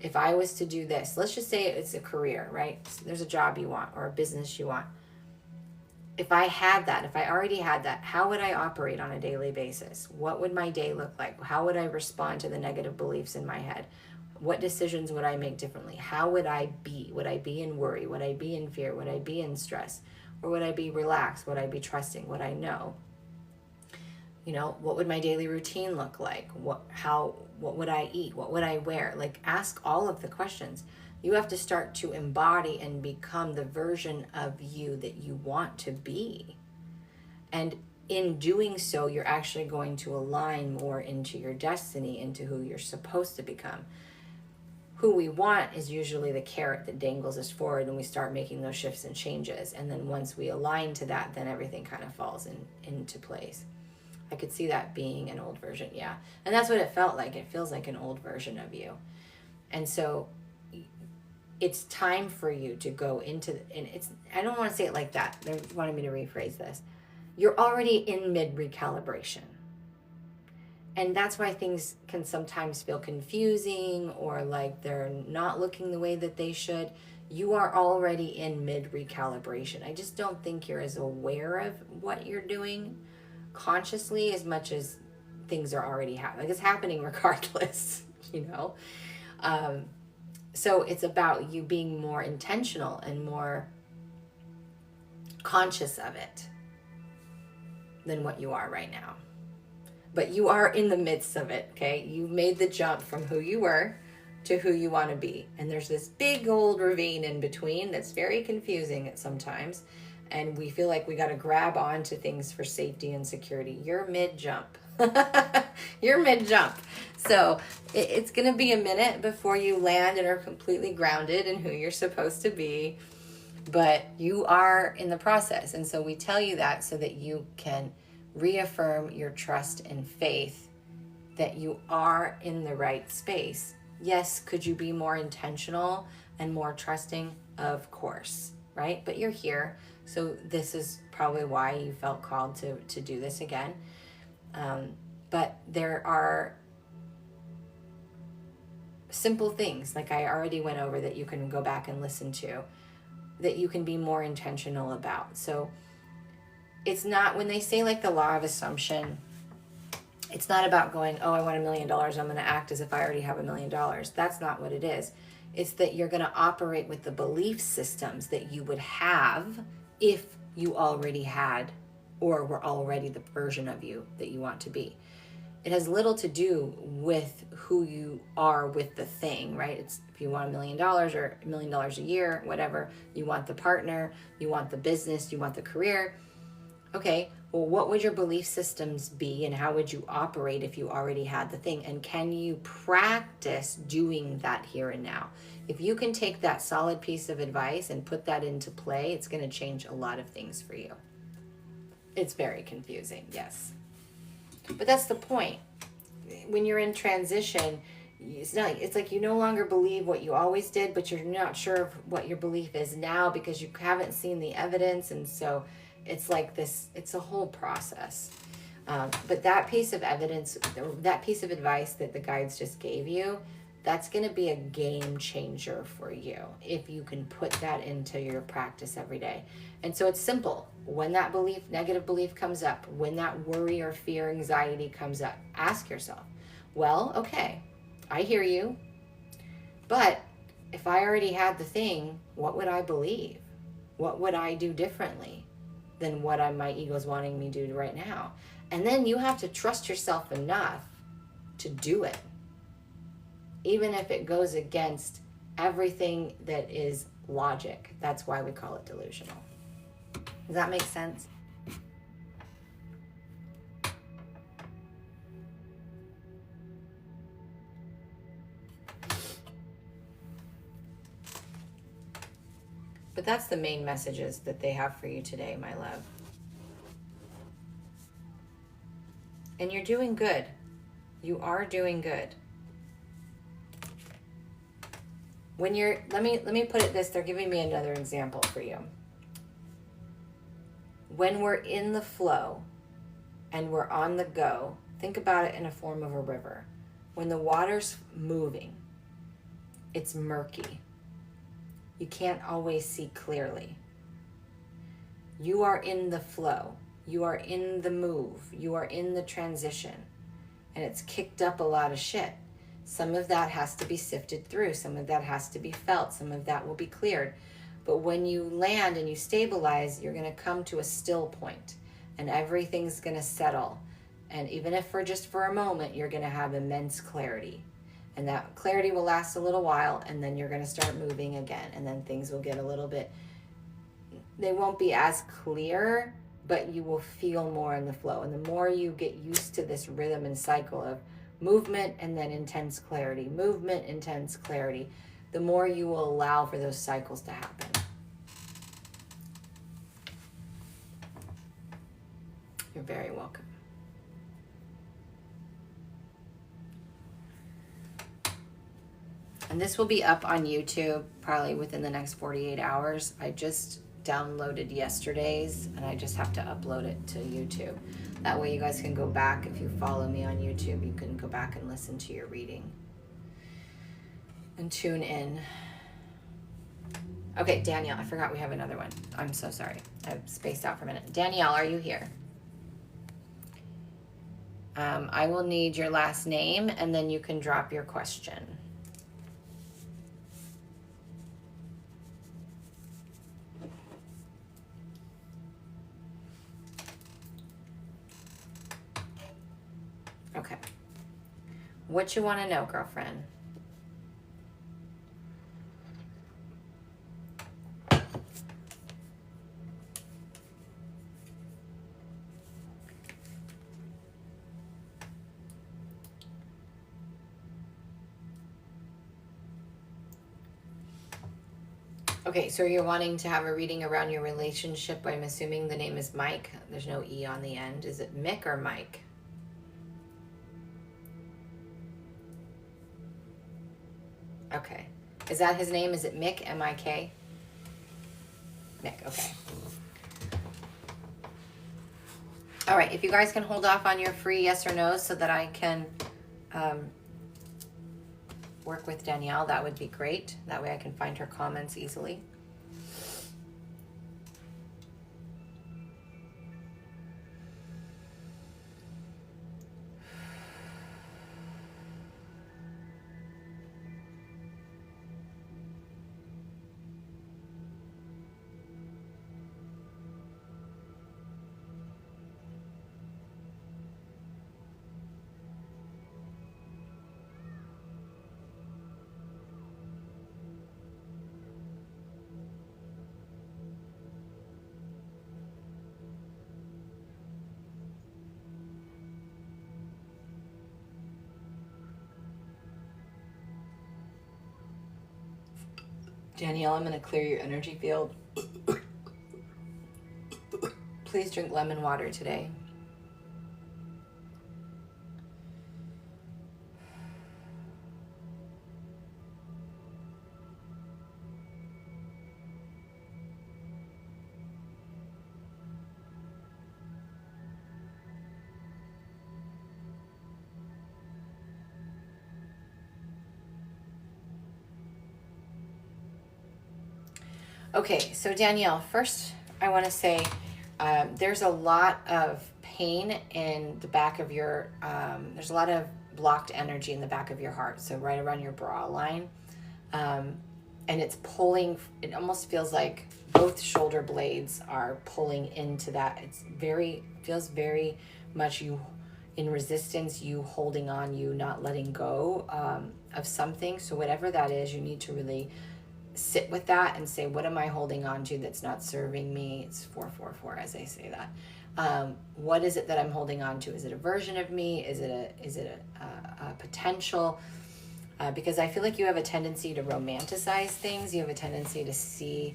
Speaker 1: If I was to do this, let's just say it's a career, right? There's a job you want or a business you want. If I had that, if I already had that, how would I operate on a daily basis? What would my day look like? How would I respond to the negative beliefs in my head? What decisions would I make differently? How would I be? Would I be in worry? Would I be in fear? Would I be in stress? Or would I be relaxed? Would I be trusting? Would I know? What would my daily routine look like? What would I eat? What would I wear? Like, ask all of the questions. You have to start to embody and become the version of you that you want to be. And in doing so, you're actually going to align more into your destiny, into who you're supposed to become. who we want is usually the carrot that dangles us forward, and we start making those shifts and changes. And then once we align to that, then everything kind of falls into place. I could see that being an old version, yeah. And that's what it felt like. It feels like an old version of you. And so it's time for you to go into, and it's, I don't want to say it like that. They wanted me to rephrase this. You're already in mid-recalibration. And that's why things can sometimes feel confusing or like they're not looking the way that they should. You are already in mid-recalibration. I just don't think you're as aware of what you're doing consciously as much as things are already happening. Like, it's happening regardless, you know? So it's about you being more intentional and more conscious of it than what you are right now. But you are in the midst of it, okay? You've made the jump from who you were to who you want to be. And there's this big old ravine in between that's very confusing at sometimes. And we feel like we got to grab onto things for safety and security. You're mid-jump. You're mid-jump. So it's going to be a minute before you land and are completely grounded in who you're supposed to be. But you are in the process. And so we tell you that so that you can reaffirm your trust and faith that you are in the right space. Yes, could you be more intentional and more trusting? Of course, right? But you're here. So this is probably why you felt called to do this again. But there are simple things, like I already went over, that you can go back and listen to, that you can be more intentional about. So it's not, when they say like the law of assumption, it's not about going, oh, I want $1 million, I'm going to act as if I already have $1 million. That's not what it is. It's that you're going to operate with the belief systems that you would have if you already had or were already the version of you that you want to be. It has little to do with who you are with the thing, right? It's if you want $1 million or $1 million a year, whatever, you want the partner, you want the business, you want the career. Okay, well, what would your belief systems be and how would you operate if you already had the thing? And can you practice doing that here and now? If you can take that solid piece of advice and put that into play, it's going to change a lot of things for you. It's very confusing, yes. But that's the point. When you're in transition, it's like you no longer believe what you always did, but you're not sure of what your belief is now because you haven't seen the evidence. And so it's like this, it's a whole process. But that piece of evidence, that piece of advice that the guides just gave you, that's going to be a game changer for you if you can put that into your practice every day. And so it's simple. When that belief, negative belief comes up, when that worry or fear, anxiety comes up, ask yourself, well, okay, I hear you, but if I already had the thing, what would I believe? What would I do differently than what my ego's wanting me to do right now? And then you have to trust yourself enough to do it, even if it goes against everything that is logic. That's why we call it delusional. Does that make sense? But that's the main messages that they have for you today, my love. And you're doing good. You are doing good. When you're, let me put it this, they're giving me another example for you. When we're in the flow and we're on the go, think about it in a form of a river. When the water's moving, it's murky. You can't always see clearly. You are in the flow. You are in the move. You are in the transition. And it's kicked up a lot of shit. Some of that has to be sifted through. Some of that has to be felt. Some of that will be cleared. But when you land and you stabilize, you're going to come to a still point and everything's going to settle. And even if just for a moment, you're going to have immense clarity. And that clarity will last a little while, and then you're going to start moving again. And then things will get a little bit, they won't be as clear, but you will feel more in the flow. And the more you get used to this rhythm and cycle of movement and then intense clarity, movement, intense clarity, the more you will allow for those cycles to happen. You're very welcome. And this will be up on YouTube probably within the next 48 hours. I just downloaded yesterday's and I just have to upload it to YouTube. That way you guys can go back. If you follow me on YouTube, you can go back and listen to your reading and tune in. Okay, Danielle, I forgot we have another one. I'm so sorry. I spaced out for a minute. Danielle, are you here? I will need your last name and then you can drop your question. Okay. What you want to know, girlfriend? Okay, so you're wanting to have a reading around your relationship. I'm assuming the name is Mike. There's no E on the end. Is it Mick or Mike? Okay. Is that his name? Is it Mick, M-I-K? Mick, okay. All right, if you guys can hold off on your free yes or no's so that I can work with Danielle, that would be great. That way I can find her comments easily. Danielle, I'm going to clear your energy field. Please drink lemon water today. Okay, so Danielle, first I want to say there's a lot of pain in the back of your, there's a lot of blocked energy in the back of your heart, so right around your bra line. And it's pulling, it almost feels like both shoulder blades are pulling into that. It's feels very much you in resistance, you holding on, you not letting go of something. So whatever that is, you need to really sit with that and say, what am I holding on to that's not serving me? It's 444 as I say that. What is it that I'm holding on to? Is it a version of me? Is it a potential? Because I feel like you have a tendency to romanticize things. You have a tendency to see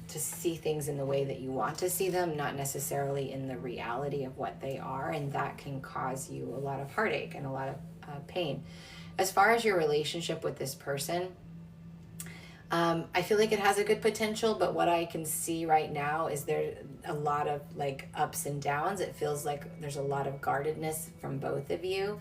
Speaker 1: things in the way that you want to see them, not necessarily in the reality of what they are, and that can cause you a lot of heartache and a lot of pain. As far as your relationship with this person, I feel like it has a good potential, but what I can see right now is there a lot of like ups and downs. It feels like there's a lot of guardedness from both of you.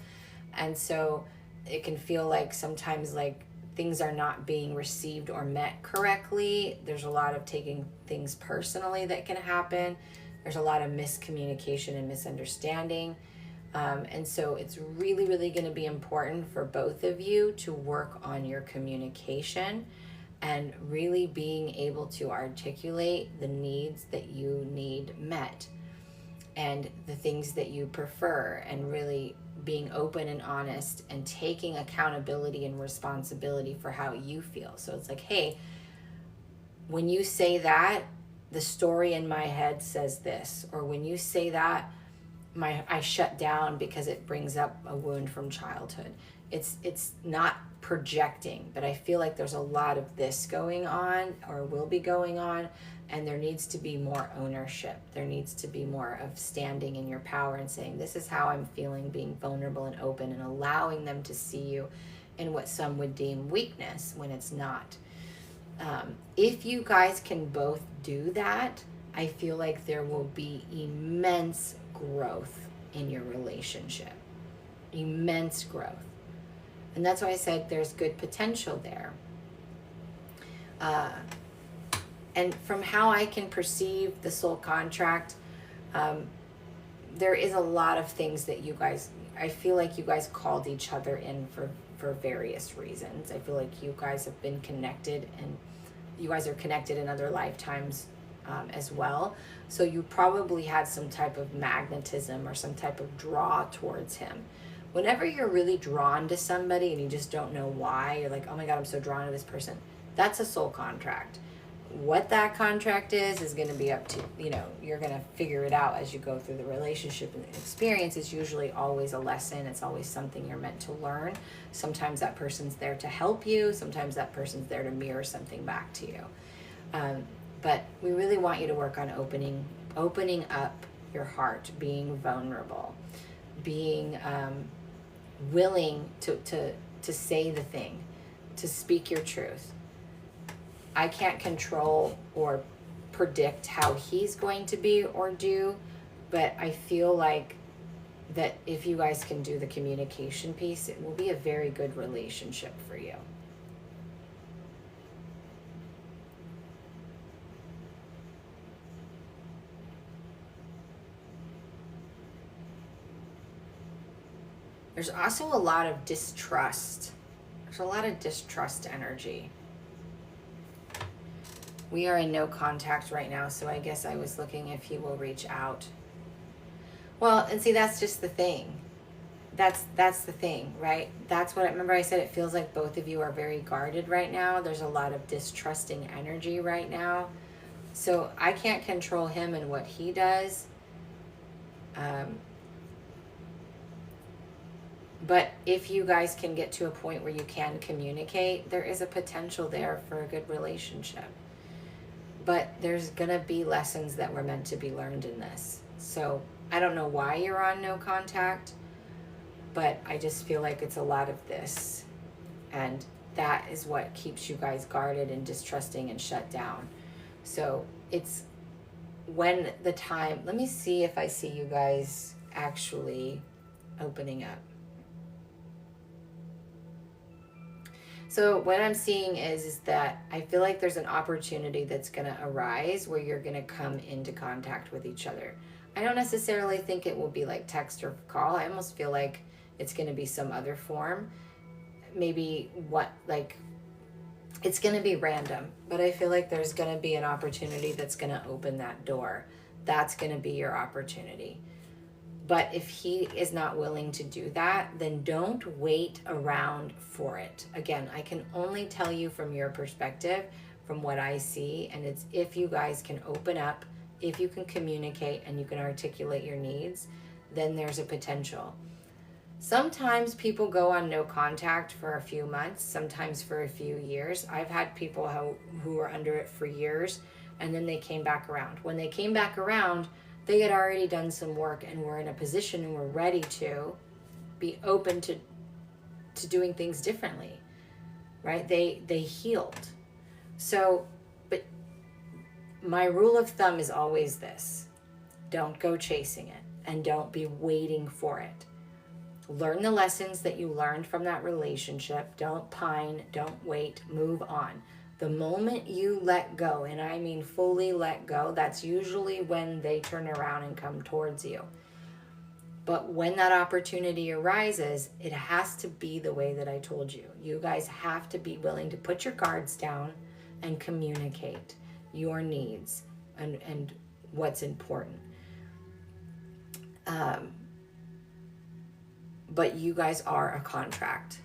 Speaker 1: And so it can feel like sometimes like things are not being received or met correctly. There's a lot of taking things personally that can happen. There's a lot of miscommunication and misunderstanding. And so it's really, really going to be important for both of you to work on your communication and really being able to articulate the needs that you need met and the things that you prefer, and really being open and honest and taking accountability and responsibility for how you feel. So it's like, hey, when you say that, the story in my head says this, or when you say that, I shut down because it brings up a wound from childhood. It's not projecting, but I feel like there's a lot of this going on or will be going on, and there needs to be more ownership. There needs to be more of standing in your power and saying, this is how I'm feeling, being vulnerable and open, and allowing them to see you in what some would deem weakness when it's not. If you guys can both do that, I feel like there will be immense growth in your relationship. Immense growth. And that's why I said there's good potential there. And from how I can perceive the soul contract, there is a lot of things that you guys, I feel like you guys called each other in for various reasons. I feel like you guys have been connected, and you guys are connected in other lifetimes as well. So you probably had some type of magnetism or some type of draw towards him. Whenever you're really drawn to somebody and you just don't know why, you're like, oh my God, I'm so drawn to this person. That's a soul contract. What that contract is going to be up to, you're going to figure it out as you go through the relationship and the experience. Is usually always a lesson. It's always something you're meant to learn. Sometimes that person's there to help you. Sometimes that person's there to mirror something back to you. But we really want you to work on opening up your heart, being vulnerable, being willing to say the thing, to speak your truth. I can't control or predict how he's going to be or do, but I feel like that if you guys can do the communication piece, it will be a very good relationship for you. There's also a lot of distrust. There's a lot of distrust energy. We are in no contact right now, so I guess I was looking if he will reach out. Well, and see, that's just the thing. That's the thing, right? That's what remember I said, it feels like both of you are very guarded right now. There's a lot of distrusting energy right now. So I can't control him and what he does. But if you guys can get to a point where you can communicate, there is a potential there for a good relationship. But there's going to be lessons that were meant to be learned in this. So I don't know why you're on no contact, but I just feel like it's a lot of this. And that is what keeps you guys guarded and distrusting and shut down. So it's when the time, let me see if I see you guys actually opening up. So what I'm seeing is that I feel like there's an opportunity that's going to arise where you're going to come into contact with each other. I don't necessarily think it will be like text or call. I almost feel like it's going to be some other form. Maybe it's going to be random, but I feel like there's going to be an opportunity that's going to open that door. That's going to be your opportunity. But if he is not willing to do that, then don't wait around for it. Again, I can only tell you from your perspective, from what I see, and it's if you guys can open up, if you can communicate and you can articulate your needs, then there's a potential. Sometimes people go on no contact for a few months, sometimes for a few years. I've had people who were under it for years, and then they came back around. When they came back around, they had already done some work and were in a position and were ready to be open to doing things differently, right? They healed. So, but my rule of thumb is always this: don't go chasing it and don't be waiting for it. Learn the lessons that you learned from that relationship. Don't pine, don't wait, move on. The moment you let go, and I mean fully let go, that's usually when they turn around and come towards you. But when that opportunity arises, it has to be the way that I told you. You guys have to be willing to put your guards down and communicate your needs and what's important. But you guys are a contract.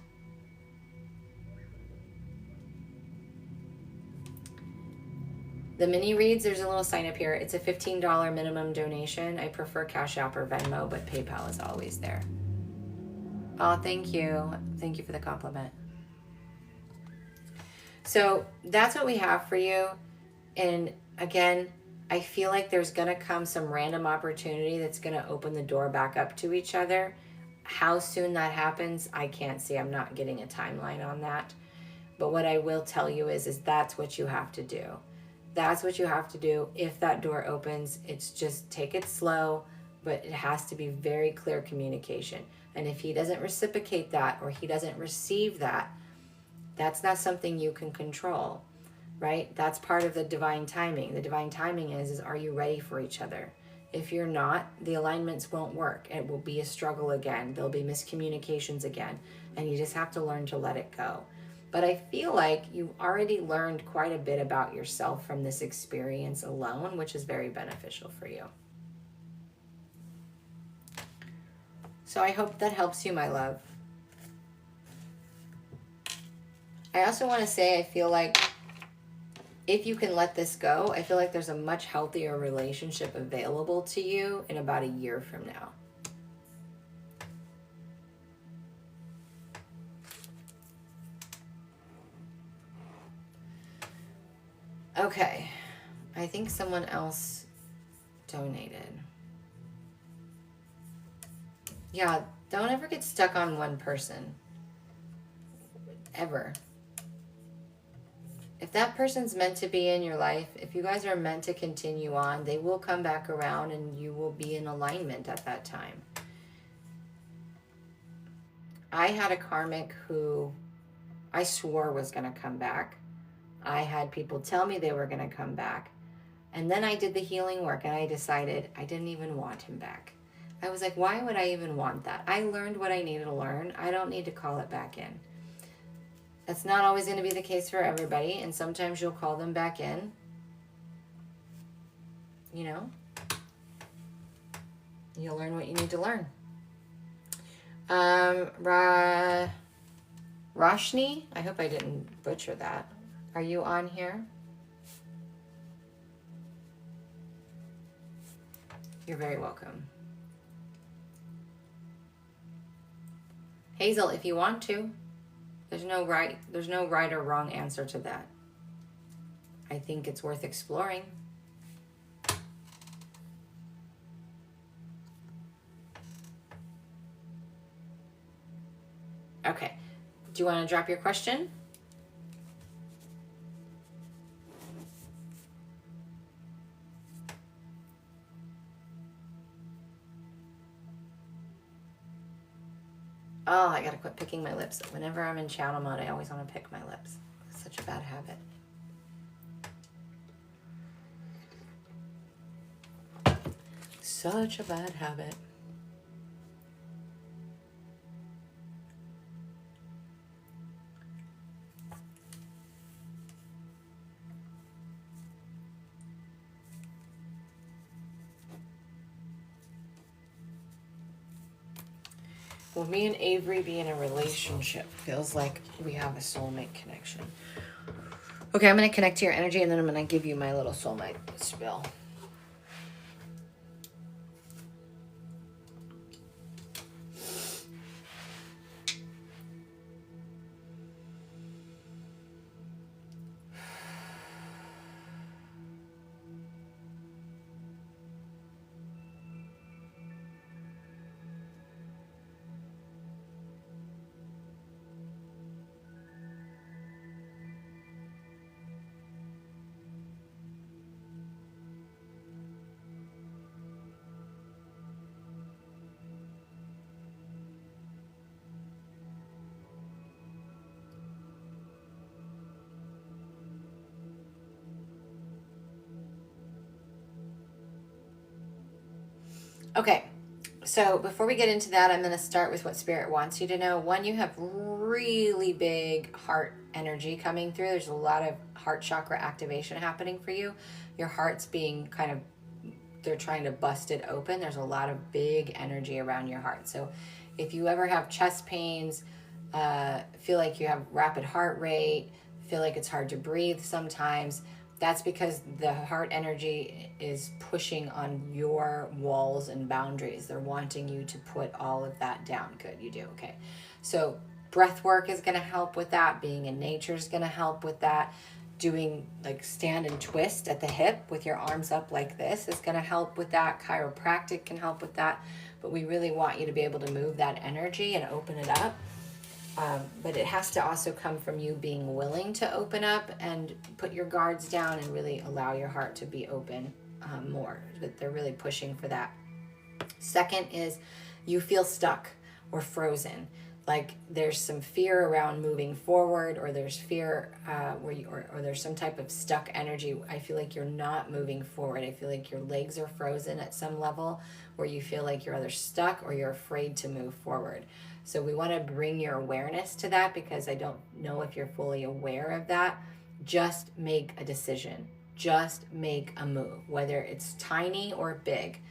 Speaker 1: The mini reads, there's a little sign up here. It's a $15 minimum donation. I prefer Cash App or Venmo, but PayPal is always there. Oh, thank you. Thank you for the compliment. So that's what we have for you. And again, I feel like there's going to come some random opportunity that's going to open the door back up to each other. How soon that happens, I can't see. I'm not getting a timeline on that. But what I will tell you is that's what you have to do. That's what you have to do. If that door opens, it's just take it slow, but it has to be very clear communication. And if he doesn't reciprocate that or he doesn't receive that, that's not something you can control, right? That's part of the divine timing. The divine timing is are you ready for each other? If you're not, the alignments won't work. It will be a struggle again. There'll be miscommunications again. And you just have to learn to let it go. But I feel like you've already learned quite a bit about yourself from this experience alone, which is very beneficial for you. So I hope that helps you, my love. I also want to say I feel like if you can let this go, I feel like there's a much healthier relationship available to you in about a year from now. Okay, I think someone else donated. Yeah, don't ever get stuck on one person. Ever. If that person's meant to be in your life, if you guys are meant to continue on, they will come back around and you will be in alignment at that time. I had a karmic who I swore was going to come back. I had people tell me they were going to come back. And then I did the healing work and I decided I didn't even want him back. I was like, why would I even want that? I learned what I needed to learn. I don't need to call it back in. That's not always going to be the case for everybody. And sometimes you'll call them back in. You know? You'll learn what you need to learn. Roshni, I hope I didn't butcher that. Are you on here? You're very welcome. Hazel, if you want to, there's no right or wrong answer to that. I think it's worth exploring. Okay. Do you want to drop your question? Oh, I gotta quit picking my lips. Whenever I'm in channel mode, I always want to pick my lips. It's such a bad habit. Such a bad habit. Well, me and Avery be in a relationship feels like we have a soulmate connection. Okay, I'm going to connect to your energy and then I'm going to give you my little soulmate spill. Okay, so before we get into that, I'm going to start with what Spirit wants you to know. One, you have really big heart energy coming through. There's a lot of heart chakra activation happening for you. Your heart's being kind of, they're trying to bust it open. There's a lot of big energy around your heart. So if you ever have chest pains, feel like you have rapid heart rate, feel like it's hard to breathe sometimes, That's because the heart energy is pushing on your walls and boundaries. They're wanting you to put all of that down. Good, you do. Okay. So breath work is going to help with that. Being in nature is going to help with that. Doing like stand and twist at the hip with your arms up like this is going to help with that. Chiropractic can help with that. But we really want you to be able to move that energy and open it up. But it has to also come from you being willing to open up and put your guards down and really allow your heart to be open more. But they're really pushing for that. Second is you feel stuck or frozen. Like there's some fear around moving forward, or there's fear or there's some type of stuck energy. I feel like you're not moving forward. I feel like your legs are frozen at some level, where you feel like you're either stuck or you're afraid to move forward. So we want to bring your awareness to that, because I don't know if you're fully aware of that. Just make a decision. Just make a move, whether it's tiny or big.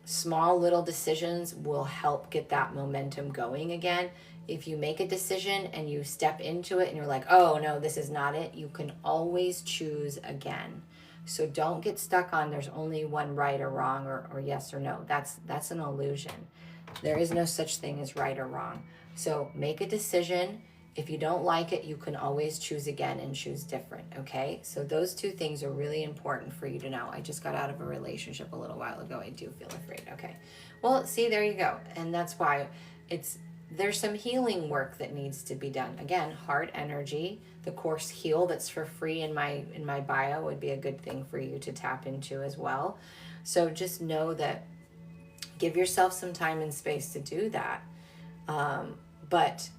Speaker 1: Small little decisions will help get that momentum going again. If you make a decision and you step into it and you're like, oh no, this is not it, you can always choose again. So don't get stuck on there's only one right or wrong, or yes or no. That's an illusion. There is no such thing as right or wrong. So make a decision. If you don't like it, you can always choose again and choose different, okay? So those two things are really important for you to know. I just got out of a relationship a little while ago. I do feel afraid, okay? Well, see, there you go. And that's why there's some healing work that needs to be done. Again, heart energy, the course Heal that's for free in my bio would be a good thing for you to tap into as well. So just know that, give yourself some time and space to do that. But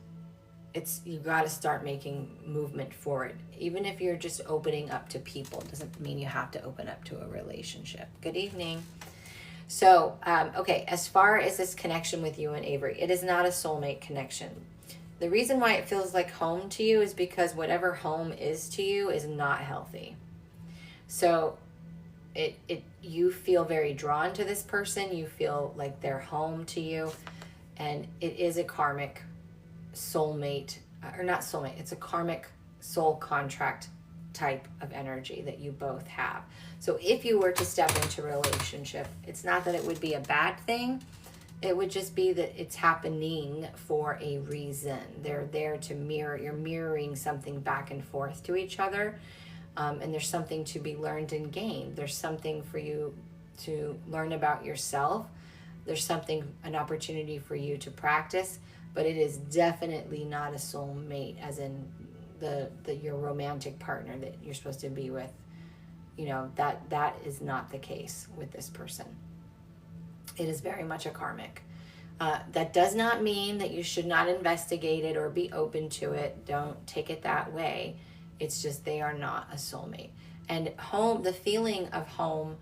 Speaker 1: you got to start making movement forward. Even if you're just opening up to people, doesn't mean you have to open up to a relationship. Good evening. So, okay, as far as this connection with you and Avery, it is not a soulmate connection. The reason why it feels like home to you is because whatever home is to you is not healthy. So you feel very drawn to this person. You feel like they're home to you, and it is a karmic soulmate, or not soulmate, it's a karmic soul contract type of energy that you both have. So if you were to step into a relationship, it's not that it would be a bad thing. It would just be that it's happening for a reason. They're there to mirror. You're mirroring something back and forth to each other. And there's something to be learned and gained. There's something for you to learn about yourself. There's an opportunity for you to practice. But it is definitely not a soulmate, as in your romantic partner that you're supposed to be with. You know, that is not the case with this person. It is very much a karmic. That does not mean that you should not investigate it or be open to it. Don't take it that way. It's just they are not a soulmate. And home, the feeling of home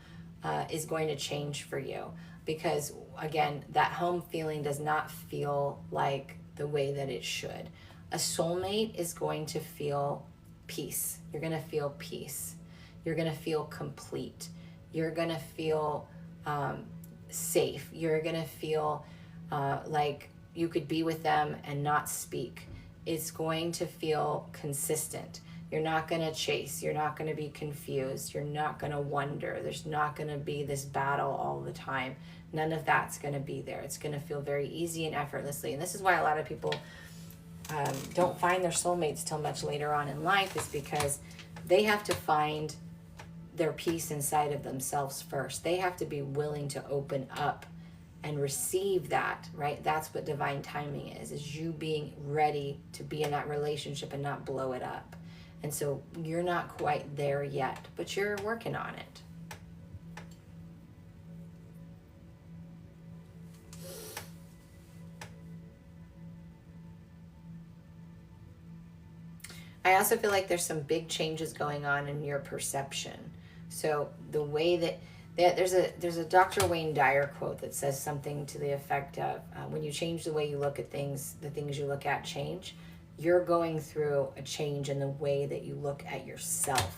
Speaker 1: is going to change for you. Because, again, that home feeling does not feel like the way that it should. A soulmate is going to feel peace. You're going to feel peace. You're going to feel complete. You're going to feel safe. You're going to feel like you could be with them and not speak. It's going to feel consistent. You're not going to chase. You're not going to be confused. You're not going to wonder. There's not going to be this battle all the time. None of that's going to be there. It's going to feel very easy and effortlessly. And this is why a lot of people don't find their soulmates till much later on in life, is because they have to find their peace inside of themselves first. They have to be willing to open up and receive that, right? That's what divine timing is you being ready to be in that relationship and not blow it up. And so you're not quite there yet, but you're working on it. I also feel like there's some big changes going on in your perception. So the way that there's a Dr. Wayne Dyer quote that says something to the effect of, when you change the way you look at things, the things you look at change. You're going through a change in the way that you look at yourself,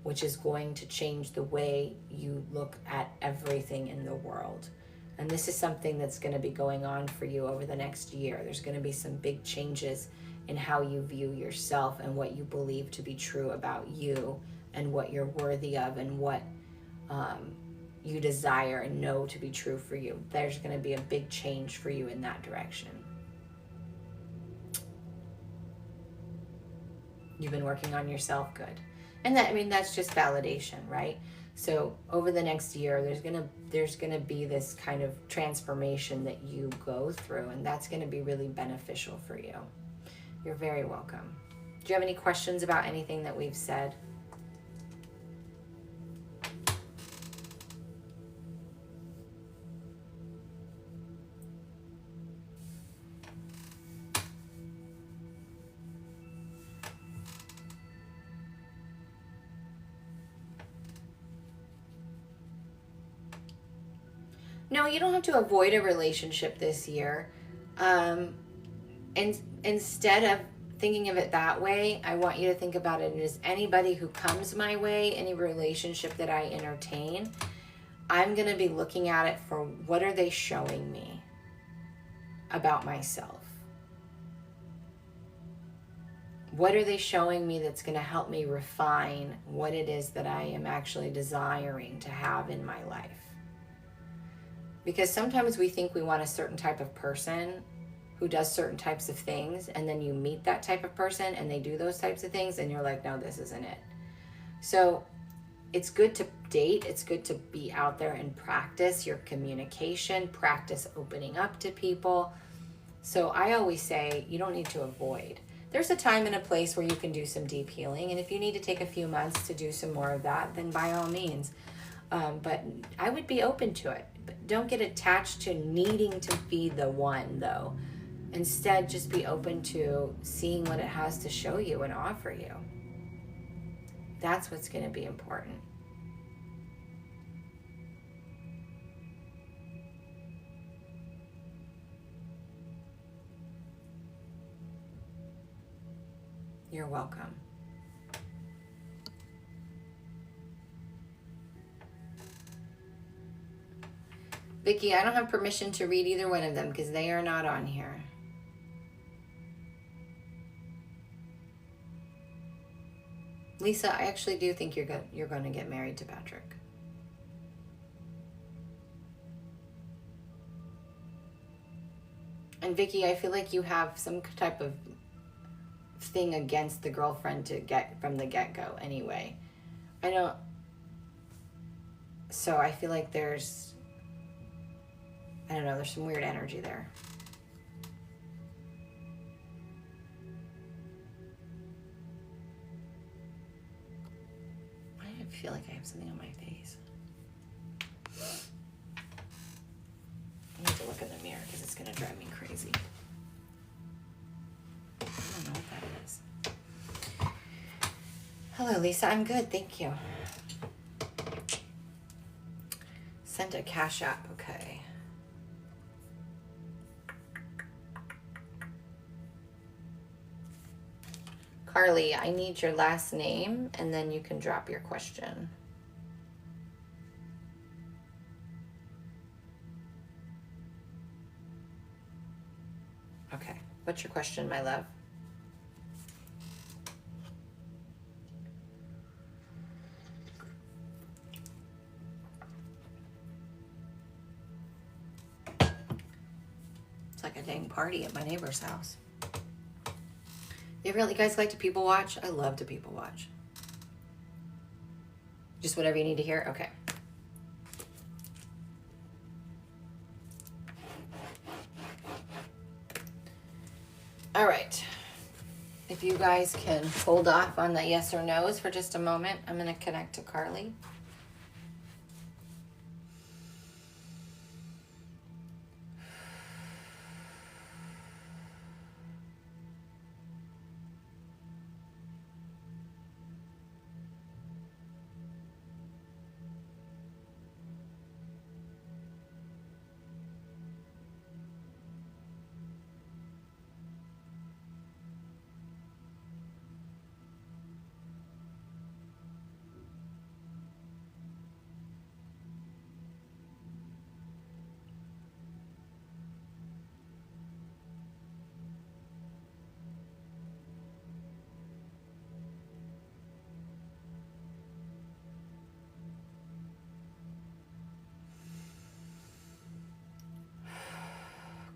Speaker 1: which is going to change the way you look at everything in the world. And this is something that's going to be going on for you over the next year. There's going to be some big changes in how you view yourself and what you believe to be true about you and what you're worthy of and what you desire and know to be true for you. There's going to be a big change for you in that direction. You've been working on yourself, good. And that, I mean, that's just validation, right? So over the next year, there's gonna be this kind of transformation that you go through, and that's gonna be really beneficial for you. You're very welcome. Do you have any questions about anything that we've said? No, you don't have to avoid a relationship this year. And instead of thinking of it that way, I want you to think about it as anybody who comes my way, any relationship that I entertain, I'm going to be looking at it for what are they showing me about myself? What are they showing me that's going to help me refine what it is that I am actually desiring to have in my life? Because sometimes we think we want a certain type of person who does certain types of things, and then you meet that type of person and they do those types of things and you're like, no, this isn't it. So it's good to date. It's good to be out there and practice your communication, practice opening up to people. So I always say you don't need to avoid. There's a time and a place where you can do some deep healing. And if you need to take a few months to do some more of that, then by all means. But I would be open to it. But don't get attached to needing to be the one, though. Instead, just be open to seeing what it has to show you and offer you. That's what's going to be important. You're welcome. Vicky, I don't have permission to read either one of them because they are not on here. Lisa, I actually do think you're going to get married to Patrick. And Vicky, I feel like you have some type of thing against the girlfriend to get from the get-go anyway. So I feel like there's some weird energy there. I feel like I have something on my face. I need to look in the mirror because it's going to drive me crazy. I don't know what that is. Hello, Lisa. I'm good. Thank you. Sent a Cash App. Okay. Carly, I need your last name, and then you can drop your question. Okay. What's your question, my love? It's like a dang party at my neighbor's house. You guys like to people watch? I love to people watch. Just whatever you need to hear? Okay. All right. If you guys can hold off on the yes or no's for just a moment, I'm going to connect to Carly.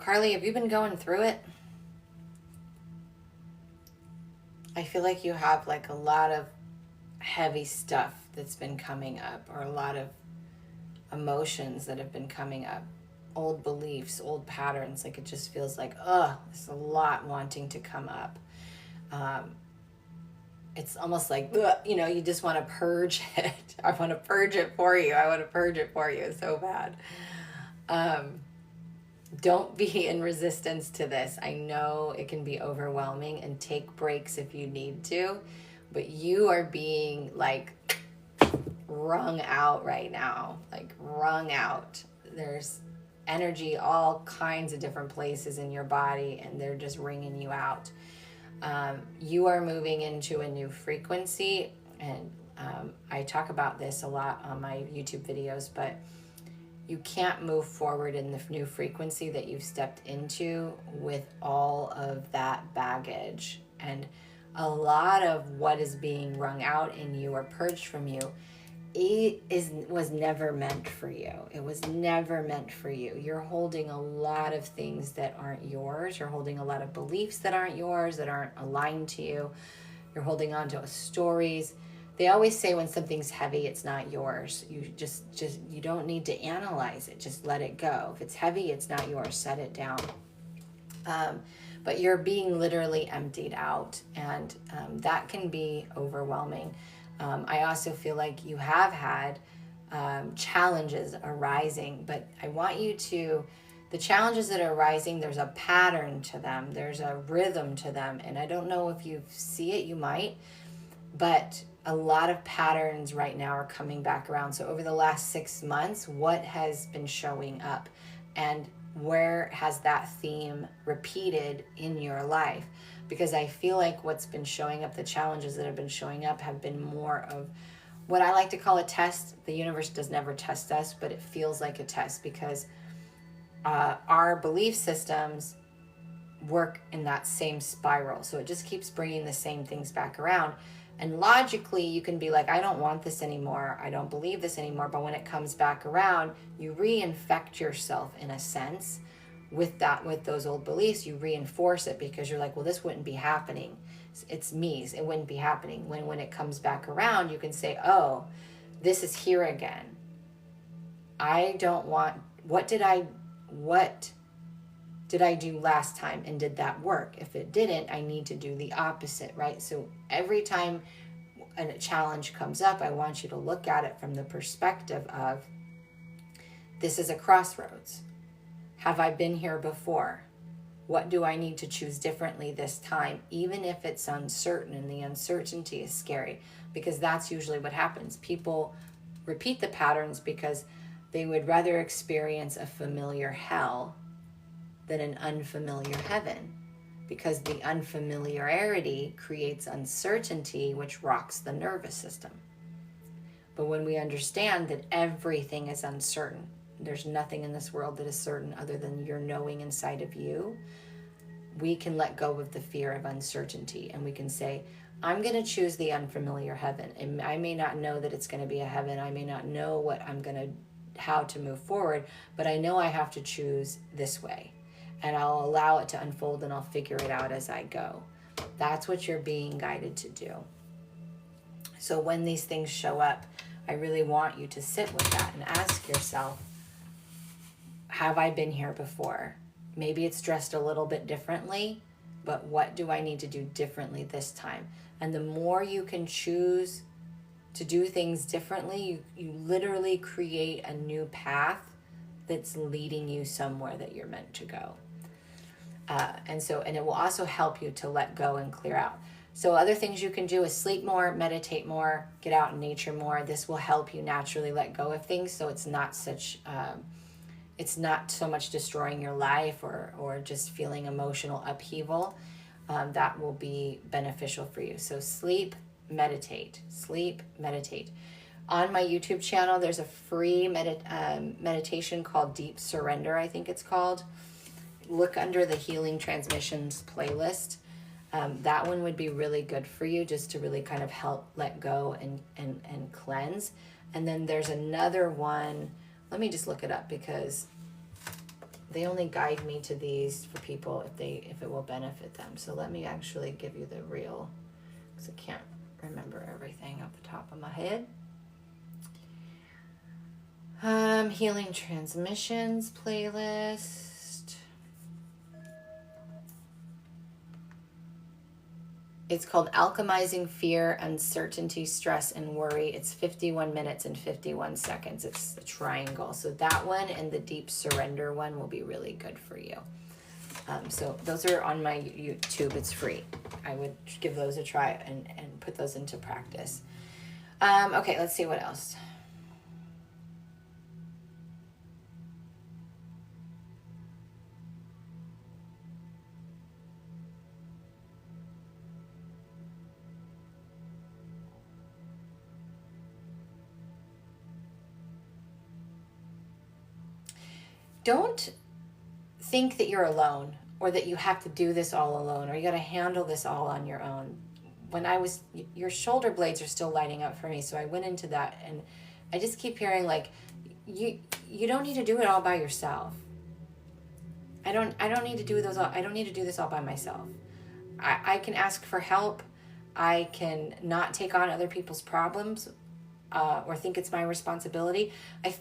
Speaker 1: Carly, have you been going through it? I feel like you have like a lot of heavy stuff that's been coming up, or a lot of emotions that have been coming up, old beliefs, old patterns. Like it just feels like, there's a lot wanting to come up. It's almost like, you just want to purge it. I want to purge it for you. I want to purge it for you so bad. Don't be in resistance to this. I know it can be overwhelming, and take breaks if you need to, but you are being like wrung out right now, like wrung out. There's energy all kinds of different places in your body, and they're just wringing you out. You are moving into a new frequency, and I talk about this a lot on my YouTube videos, but you can't move forward in the new frequency that you've stepped into with all of that baggage. And a lot of what is being wrung out in you or purged from you, was never meant for you. It was never meant for you. You're holding a lot of things that aren't yours. You're holding a lot of beliefs that aren't yours, that aren't aligned to you. You're holding on to stories. They always say when something's heavy, it's not yours. You just you don't need to analyze it. Just let it go. If it's heavy, it's not yours. Set it down. But you're being literally emptied out, and that can be overwhelming. I also feel like you have had challenges arising, but I want you to, the challenges that are arising, there's a pattern to them. There's a rhythm to them. And I don't know if you see it, you might, but a lot of patterns right now are coming back around. So over the last 6 months, what has been showing up, and where has that theme repeated in your life? Because I feel like what's been showing up, the challenges that have been showing up, have been more of what I like to call a test. The universe does never test us, but it feels like a test, because our belief systems work in that same spiral. So it just keeps bringing the same things back around. And logically, you can be like, I don't want this anymore. I don't believe this anymore. But when it comes back around, you reinfect yourself in a sense with those old beliefs. You reinforce it, because you're like, well, this wouldn't be happening. It's me. It wouldn't be happening. When it comes back around, you can say, oh, this is here again. I don't want, what did I do last time, and did that work? If it didn't, I need to do the opposite, right? So every time a challenge comes up, I want you to look at it from the perspective of, this is a crossroads. Have I been here before? What do I need to choose differently this time, even if it's uncertain, and the uncertainty is scary? Because that's usually what happens. People repeat the patterns because they would rather experience a familiar hell than an unfamiliar heaven, because the unfamiliarity creates uncertainty, which rocks the nervous system. But when we understand that everything is uncertain, there's nothing in this world that is certain other than your knowing inside of you, we can let go of the fear of uncertainty, and we can say, I'm going to choose the unfamiliar heaven. And I may not know that it's going to be a heaven. I may not know how to move forward, but I know I have to choose this way. And I'll allow it to unfold, and I'll figure it out as I go. That's what you're being guided to do. So when these things show up, I really want you to sit with that and ask yourself, have I been here before? Maybe it's dressed a little bit differently, but what do I need to do differently this time? And the more you can choose to do things differently, you literally create a new path that's leading you somewhere that you're meant to go. And it will also help you to let go and clear out. So other things you can do is sleep more, meditate more, get out in nature more. This will help you naturally let go of things, so it's not so much destroying your life or just feeling emotional upheaval. That will be beneficial for you. So sleep, meditate. On my YouTube channel, there's a free meditation called Deep Surrender, I think it's called. Look under the Healing Transmissions playlist. That one would be really good for you, just to really kind of help let go and cleanse. And then there's another one. Let me just look it up, because they only guide me to these for people if it will benefit them. So let me actually give you the real, because I can't remember everything off the top of my head. Healing transmissions playlist. It's called Alchemizing Fear, Uncertainty, Stress, and Worry. It's 51 minutes and 51 seconds. It's the triangle. So that one and the deep surrender one will be really good for you. So those are on my YouTube. It's free. I would give those a try and put those into practice. Okay, let's see what else. Don't think that you're alone or that you have to do this all alone or you got to handle this all on your own. Your shoulder blades are still lighting up for me. So I went into that and I just keep hearing like, you don't need to do it all by yourself. I don't need to do those. I don't need to do this all by myself. I can ask for help. I can not take on other people's problems. Or think it's my responsibility.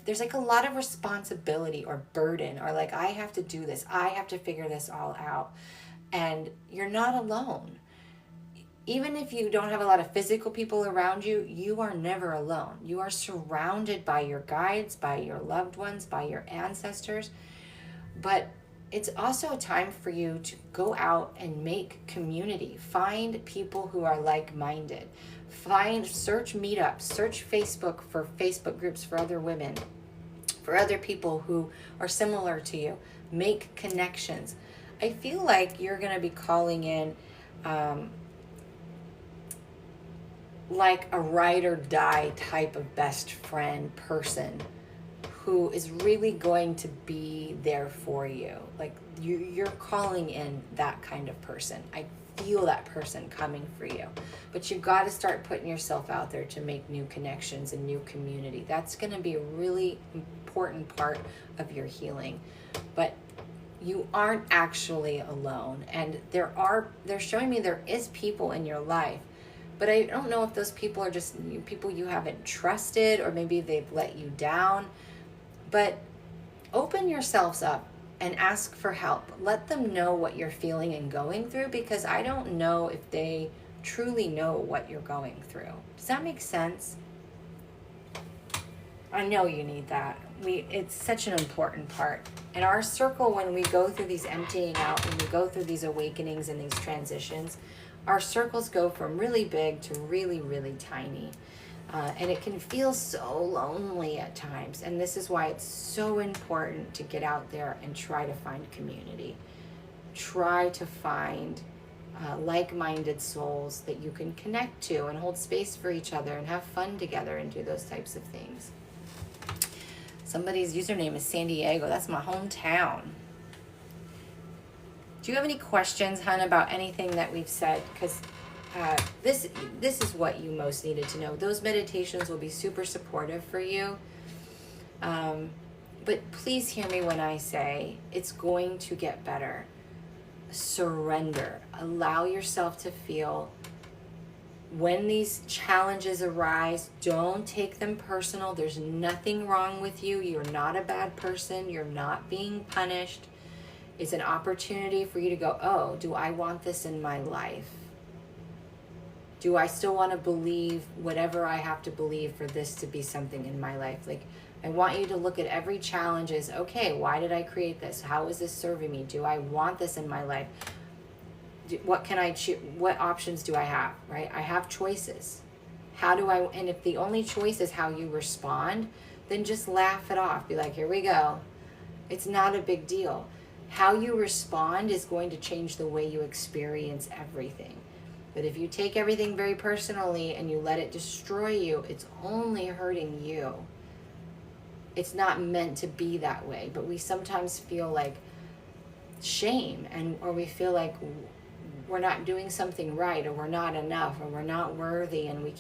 Speaker 1: There's like a lot of responsibility or burden or like I have to do this. I have to figure this all out. And you're not alone. Even if you don't have a lot of physical people around you, you are never alone. You are surrounded by your guides, by your loved ones, by your ancestors. But it's also a time for you to go out and make community. Find people who are like-minded. Search meetups, search Facebook for Facebook groups for other women, for other people who are similar to you. Make connections. I feel like you're going to be calling in like a ride or die type of best friend person who is really going to be there for you. Like you're calling in that kind of person. I feel that person coming for you. But you've got to start putting yourself out there to make new connections and new community. That's going to be a really important part of your healing. But you aren't actually alone. And they're showing me there is people in your life. But I don't know if those people are just people you haven't trusted or maybe they've let you down. But open yourselves up and ask for help. Let them know what you're feeling and going through, because I don't know if they truly know what you're going through. Does that make sense? I know you need that. It's such an important part. In our circle, when we go through these emptying out, when we go through these awakenings and these transitions, our circles go from really big to really, really tiny. And it can feel so lonely at times. And this is why it's so important to get out there and try to find community. Try to find like-minded souls that you can connect to and hold space for each other and have fun together and do those types of things. Somebody's username is San Diego. That's my hometown. Do you have any questions, hun, about anything that we've said? Because this is what you most needed to know. Those meditations will be super supportive for you. But please hear me when I say it's going to get better. Surrender. Allow yourself to feel. When these challenges arise, don't take them personal. There's nothing wrong with you. You're not a bad person. You're not being punished. It's an opportunity for you to go, oh, do I want this in my life? Do I still want to believe whatever I have to believe for this to be something in my life? Like, I want you to look at every challenge as, okay, why did I create this? How is this serving me? Do I want this in my life? What can I choose? What options do I have, right? I have choices. And if the only choice is how you respond, then just laugh it off. Be like, here we go. It's not a big deal. How you respond is going to change the way you experience everything. But if you take everything very personally and you let it destroy you, it's only hurting you. It's not meant to be that way. But we sometimes feel like shame, or we feel like we're not doing something right, or we're not enough, or we're not worthy, and we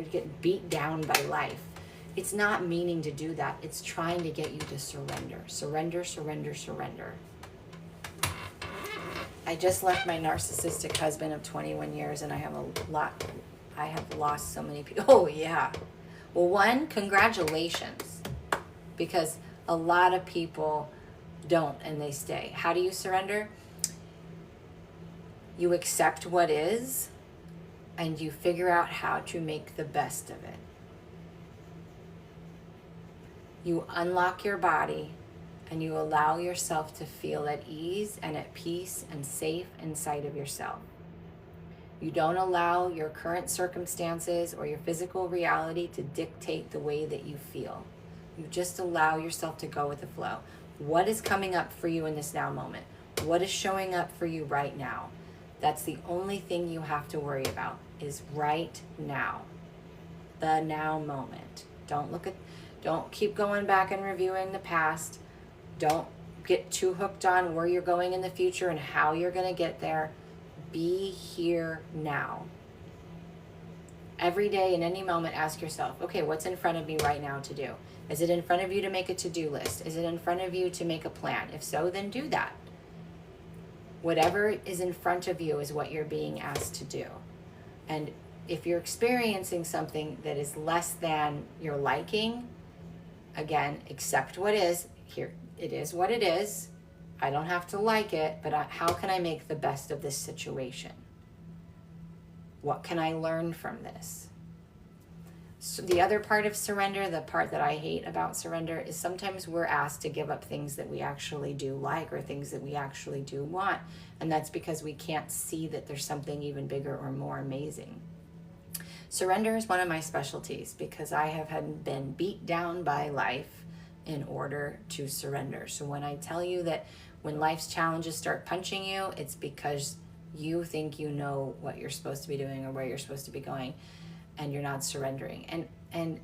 Speaker 1: get beat down by life. It's not meaning to do that. It's trying to get you to surrender. Surrender, surrender, surrender. I just left my narcissistic husband of 21 years and I have lost so many people. Oh, yeah. Well, one, congratulations, because a lot of people don't and they stay. How do you surrender? You accept what is and you figure out how to make the best of it. You unlock your body and you allow yourself to feel at ease and at peace and safe inside of yourself. You don't allow your current circumstances or your physical reality to dictate the way that you feel. You just allow yourself to go with the flow. What is coming up for you in this now moment? What is showing up for you right now? That's the only thing you have to worry about, is right now. The now moment. Don't keep going back and reviewing the past. Don't get too hooked on where you're going in the future and how you're going to get there. Be here now. Every day, in any moment, ask yourself, okay, what's in front of me right now to do? Is it in front of you to make a to-do list? Is it in front of you to make a plan? If so, then do that. Whatever is in front of you is what you're being asked to do. And if you're experiencing something that is less than your liking, again, accept what is. Here, it is what it is. I don't have to like it, but how can I make the best of this situation? What can I learn from this? So the other part of surrender, the part that I hate about surrender, is sometimes we're asked to give up things that we actually do like or things that we actually do want. And that's because we can't see that there's something even bigger or more amazing. Surrender is one of my specialties because I have been beat down by life in order to surrender. So when I tell you that when life's challenges start punching you, it's because you think you know what you're supposed to be doing or where you're supposed to be going, and you're not surrendering. And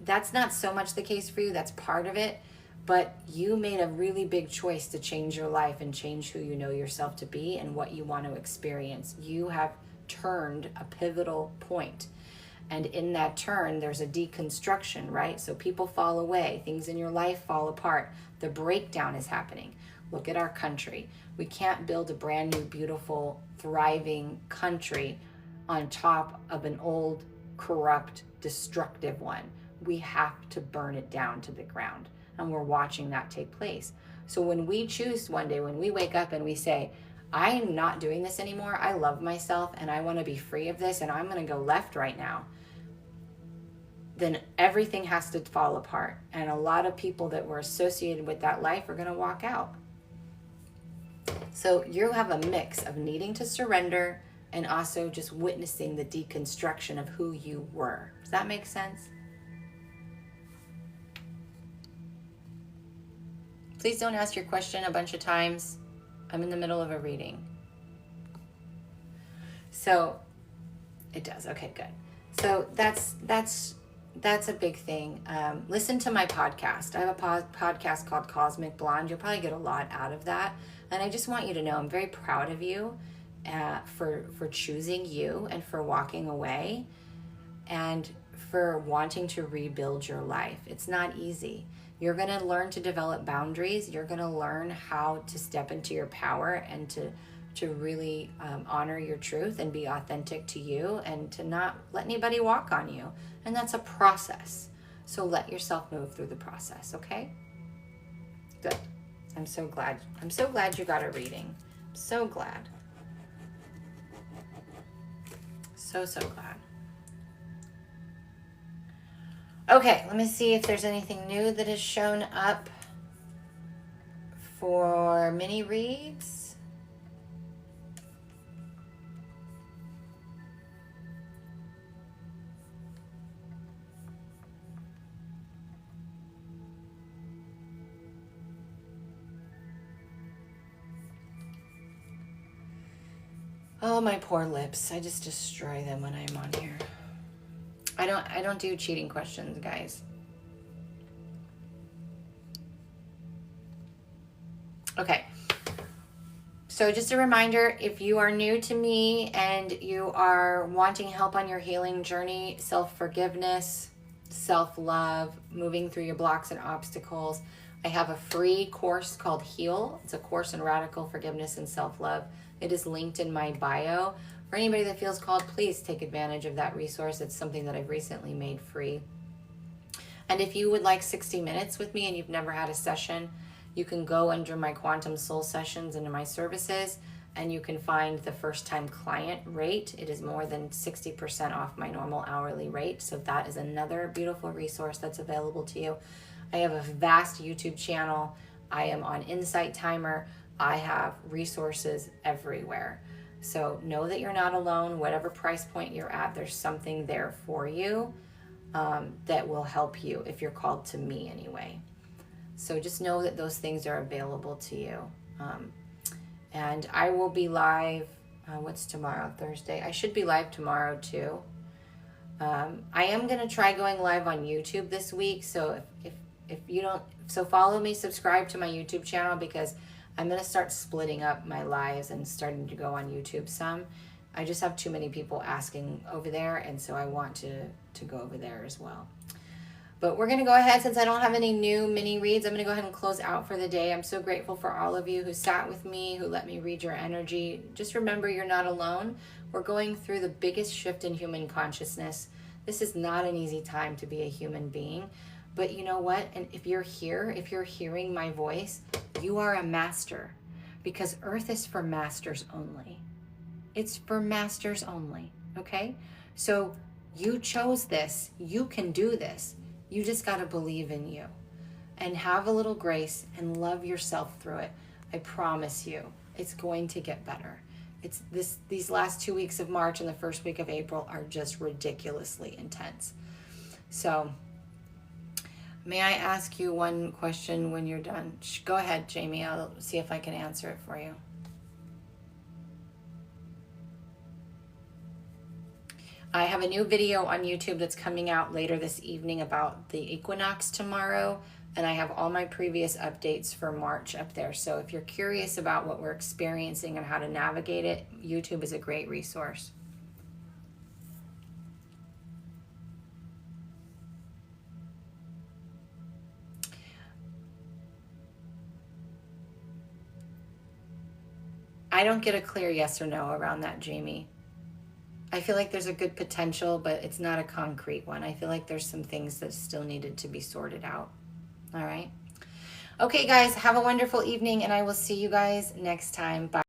Speaker 1: that's not so much the case for you. That's part of it. But you made a really big choice to change your life and change who you know yourself to be and what you want to experience. You have turned a pivotal point. And in that turn, there's a deconstruction, right? So people fall away. Things in your life fall apart. The breakdown is happening. Look at our country. We can't build a brand new, beautiful, thriving country on top of an old, corrupt, destructive one. We have to burn it down to the ground. And we're watching that take place. So when we choose one day, when we wake up and we say, I'm not doing this anymore, I love myself and I want to be free of this and I'm going to go left right now, then everything has to fall apart. And a lot of people that were associated with that life are going to walk out. So you have a mix of needing to surrender and also just witnessing the deconstruction of who you were. Does that make sense? Please don't ask your question a bunch of times. I'm in the middle of a reading. So it does. Okay, good. So that's a big thing. Listen to my podcast. I have a podcast called Cosmic Blonde. You'll probably get a lot out of that. And I just want you to know I'm very proud of you for choosing you and for walking away and for wanting to rebuild your life. It's not easy. You're going to learn to develop boundaries. You're going to learn how to step into your power and to really honor your truth and be authentic to you and to not let anybody walk on you. And that's a process. So let yourself move through the process, okay? Good. I'm so glad you got a reading. I'm so glad. So glad. Okay, let me see if there's anything new that has shown up for mini reads. Oh, my poor lips. I just destroy them when I'm on here. I don't do cheating questions, guys. Okay. So just a reminder, if you are new to me and you are wanting help on your healing journey, self-forgiveness, self-love, moving through your blocks and obstacles. I have a free course called Heal. It's a course in radical forgiveness and self-love. It is linked in my bio. For anybody that feels called, please take advantage of that resource. It's something that I've recently made free. And if you would like 60 minutes with me and you've never had a session, you can go under my Quantum Soul Sessions into my services, and you can find the first time client rate. It is more than 60% off my normal hourly rate. So that is another beautiful resource that's available to you. I have a vast YouTube channel. I am on Insight Timer. I have resources everywhere. So know that you're not alone. Whatever price point you're at, there's something there for you that will help you if you're called to me anyway. So just know that those things are available to you. And I will be live, what's tomorrow, Thursday? I should be live tomorrow too. I am going to try going live on YouTube this week. So if you don't, so follow me, subscribe to my YouTube channel, because I'm going to start splitting up my lives and starting to go on YouTube some. I just have too many people asking over there, and so I want to go over there as well. But we're going to go ahead, since I don't have any new mini reads, I'm going to go ahead and close out for the day. I'm so grateful for all of you who sat with me, who let me read your energy. Just remember, you're not alone. We're going through the biggest shift in human consciousness. This is not an easy time to be a human being. But you know what? And if you're here, if you're hearing my voice, you are a master, because Earth is for masters only. It's for masters only, okay? So you chose this. You can do this. You just got to believe in you and have a little grace and love yourself through it. I promise you, it's going to get better. These last 2 weeks of March and the first week of April are just ridiculously intense. So may I ask you one question when you're done? Go ahead, Jamie. I'll see if I can answer it for you. I have a new video on YouTube that's coming out later this evening about the equinox tomorrow, and I have all my previous updates for March up there. So if you're curious about what we're experiencing and how to navigate it, YouTube is a great resource. I don't get a clear yes or no around that, Jamie. I feel like there's a good potential, but it's not a concrete one. I feel like there's some things that still needed to be sorted out. All right. Okay, guys, have a wonderful evening, and I will see you guys next time. Bye.